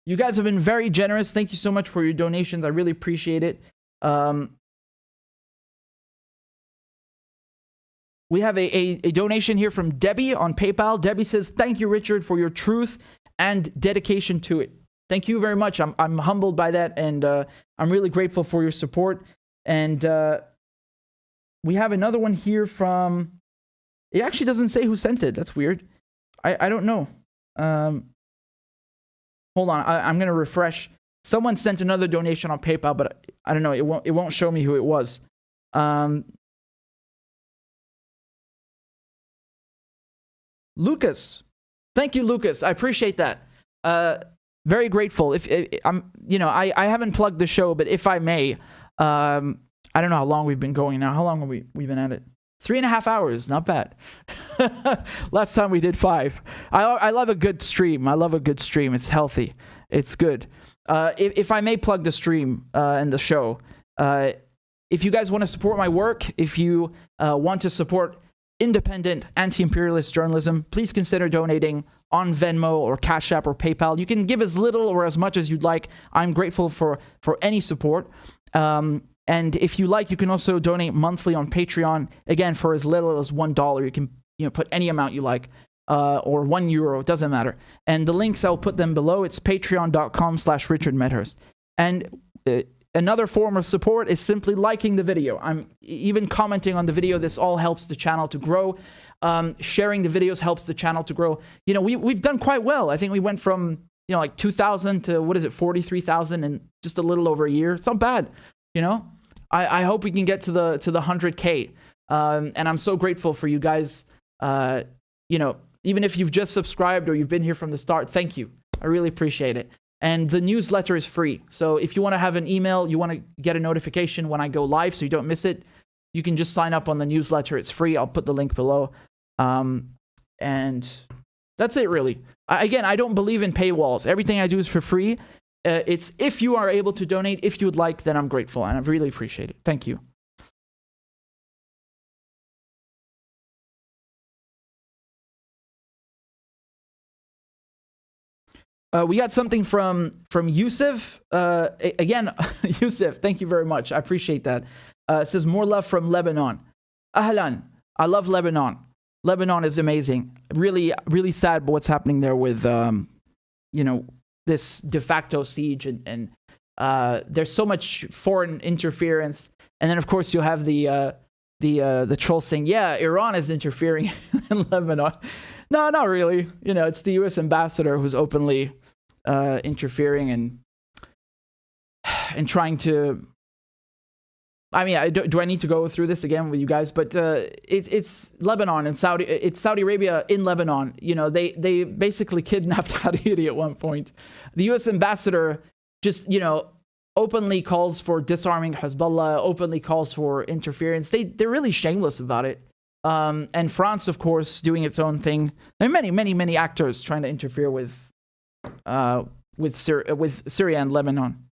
You guys have been very generous. Thank you so much for your donations. I really appreciate it. We have a donation here from Debbie on PayPal. Debbie says, "Thank you, Richard, for your truth and dedication to it." Thank you very much. I'm humbled by that, and I'm really grateful for your support. And we have another one here from... It actually doesn't say who sent it. That's weird. I don't know. Hold on. I'm going to refresh. Someone sent another donation on PayPal, but I don't know. It won't show me who it was. Lucas. Thank you, Lucas. I appreciate that. Very grateful. If I'm, I haven't plugged the show, but if I may, I don't know how long we've been going now. How long have we been at it? 3.5 hours. Not bad. Last time we did 5. I love a good stream. I love a good stream. It's healthy. It's good. If I may plug the stream and the show, if you guys want to support my work, if you want to support independent anti-imperialist journalism, please consider donating on Venmo or CashApp or PayPal. You can give as little or as much as you'd like. I'm grateful for any support. And if you like, you can also donate monthly on Patreon. Again, for as little as $1. You can put any amount you like, or €1. It doesn't matter. And the links, I'll put them below. It's patreon.com/RichardMedhurst. And another form of support is simply liking the video. I'm even commenting on the video. This all helps the channel to grow. Sharing the videos helps the channel to grow. We've done quite well. I think we went from like 2,000 to 43,000 in just a little over a year. It's not bad. I hope we can get to the 100K. And I'm so grateful for you guys. Even if you've just subscribed or you've been here from the start, thank you. I really appreciate it. And the newsletter is free. So if you want to have an email, you want to get a notification when I go live so you don't miss it, you can just sign up on the newsletter. It's free. I'll put the link below. And that's it, really. Again, I don't believe in paywalls. Everything I do is for free. It's if you are able to donate, if you would like, then I'm grateful. And I really appreciate it. Thank you. We got something from Yusuf. Again, Yusuf, thank you very much. I appreciate that. It says, more love from Lebanon. Ahlan. I love Lebanon. Lebanon is amazing. Really, really sad what's happening there with, this de facto siege. And there's so much foreign interference. And then, of course, you'll have the troll saying, yeah, Iran is interfering in Lebanon. No, not really. It's the U.S. ambassador who's openly interfering and trying to I mean, do I need to go through this again with you guys? But it's Lebanon and Saudi. It's Saudi Arabia in Lebanon. You know, they basically kidnapped Hariri at one point. The U.S. ambassador just, you know, openly calls for disarming Hezbollah, openly calls for interference. They're really shameless about it. And France, of course, doing its own thing. There are many actors trying to interfere with Syria and Lebanon.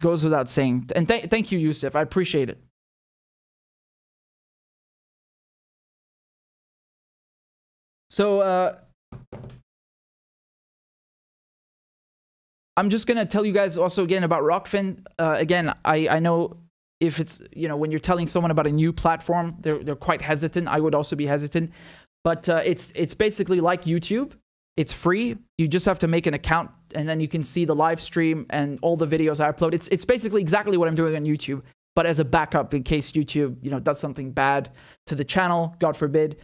Goes without saying. And thank you, Yusuf. I appreciate it. So I'm just going to tell you guys also again about Rockfin. Again, I know if it's, you know, when you're telling someone about a new platform, they're quite hesitant. I would also be hesitant. But it's basically like YouTube. It's free. You just have to make an account, and then you can see the live stream and all the videos I upload. It's basically exactly what I'm doing on YouTube, but as a backup in case YouTube, you know, does something bad to the channel, God forbid.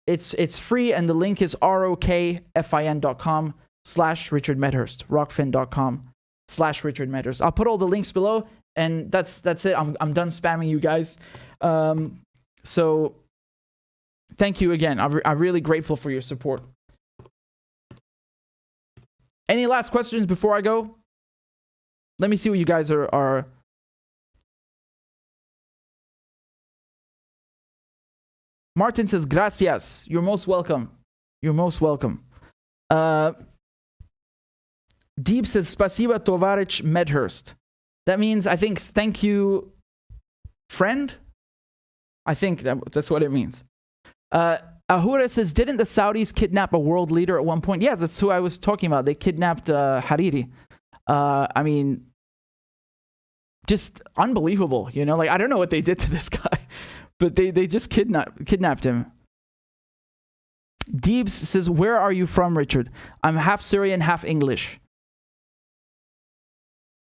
It's free, and the link is rokfin.com/RichardMedhurst, rockfin.com/RichardMedhurst. I'll put all the links below, and that's it. I'm done spamming you guys. So thank you again. I'm really grateful for your support. Any last questions before I go? Let me see what you guys are. Martin says, gracias. You're most welcome. You're most welcome. Deep says, spasiba tovarich Medhurst. That means, I think, thank you, friend. I think that's what it means. Ahura says, didn't the Saudis kidnap a world leader at one point? Yes, that's who I was talking about. They kidnapped Hariri. I mean, just unbelievable, you know? Like, I don't know what they did to this guy, but they just kidnapped him. Deebs says, where are you from, Richard? I'm half Syrian, half English.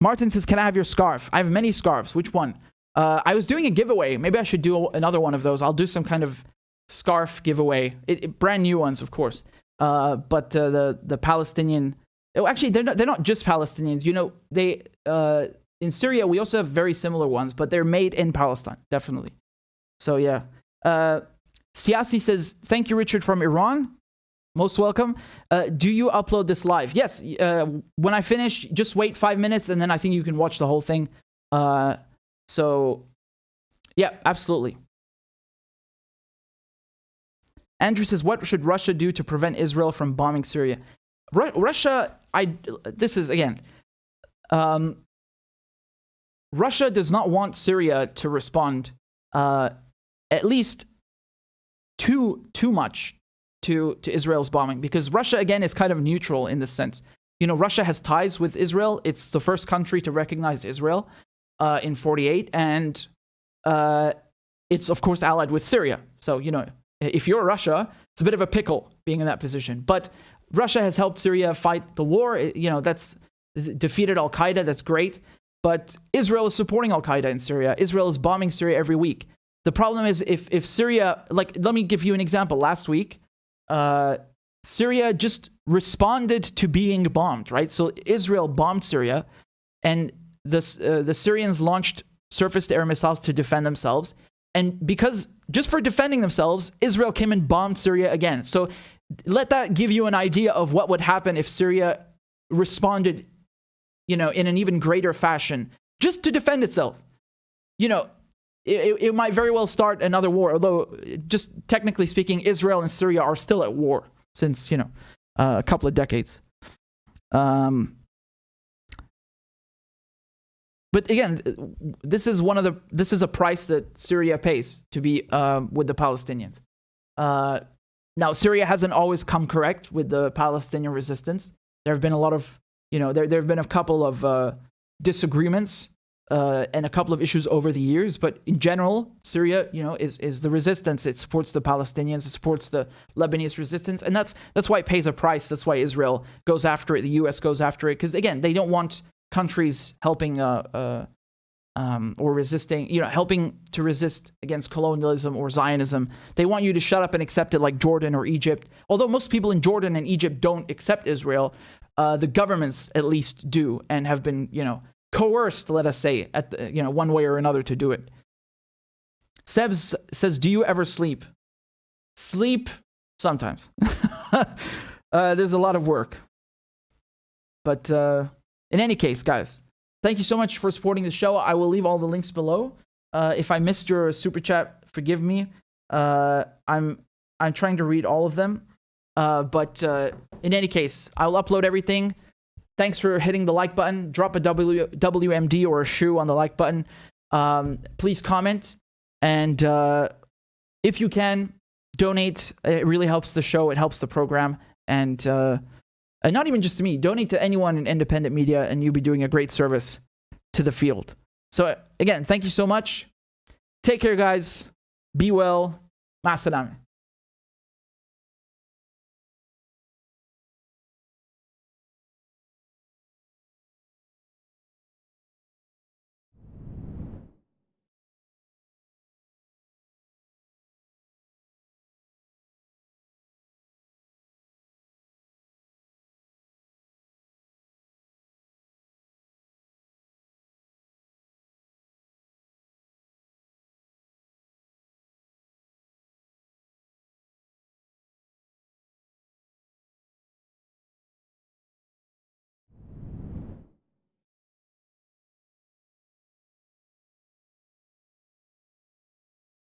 Martin says, can I have your scarf? I have many scarves. Which one? I was doing a giveaway. Maybe I should do another one of those. I'll do some kind of scarf giveaway. Brand new ones, of course. But the Palestinian... Oh, actually, they're not just Palestinians. You know, they in Syria, we also have very similar ones, but they're made in Palestine, definitely. So, yeah. Siasi says, thank you, Richard, from Iran. Most welcome. Do you upload this live? Yes. When I finish, just wait 5 minutes, and then I think you can watch the whole thing. So, yeah, absolutely. Andrew says, what should Russia do to prevent Israel from bombing Syria? Russia, this is, again, Russia does not want Syria to respond at least too much to Israel's bombing, because Russia, again, is kind of neutral in this sense. You know, Russia has ties with Israel. It's the first country to recognize Israel in 1948, and it's, of course, allied with Syria. So, you know, if you're Russia, it's a bit of a pickle being in that position. But Russia has helped Syria fight the war. You know, that's defeated Al-Qaeda. That's great. But Israel is supporting Al-Qaeda in Syria. Israel is bombing Syria every week. The problem is if Syria, like, let me give you an example. Last week, Syria just responded to being bombed, right? So Israel bombed Syria, and the Syrians launched surface-to-air missiles to defend themselves. And because, just for defending themselves, Israel came and bombed Syria again. So let that give you an idea of what would happen if Syria responded, you know, in an even greater fashion, just to defend itself. You know, it might very well start another war, although, just technically speaking, Israel and Syria are still at war since, you know, a couple of decades. But again, this is a price that Syria pays to be with the Palestinians. Now, Syria hasn't always come correct with the Palestinian resistance. There have been a lot of, you know, there have been a couple of disagreements and a couple of issues over the years. But in general, Syria, you know, is the resistance. It supports the Palestinians. It supports the Lebanese resistance, and that's why it pays a price. That's why Israel goes after it. The U.S. goes after it because, again, they don't want countries helping or resisting, you know, helping to resist against colonialism or Zionism. They want you to shut up and accept it, like Jordan or Egypt. Although most people in Jordan and Egypt don't accept Israel, the governments at least do, and have been, you know, coerced, let us say, at the, you know, one way or another to do it. Sebs says, do you ever sleep? Sleep sometimes. There's a lot of work. But in any case, guys, thank you so much for supporting the show. I will leave all the links below. If I missed your super chat, forgive me. I'm trying to read all of them. But in any case, I'll upload everything. Thanks for hitting the like button. Drop a WMD or a shoe on the like button. Please comment. And if you can, donate. It really helps the show. It helps the program. And not even just to me. Donate to anyone in independent media, and you'll be doing a great service to the field. So again, thank you so much. Take care, guys. Be well. Ma salama.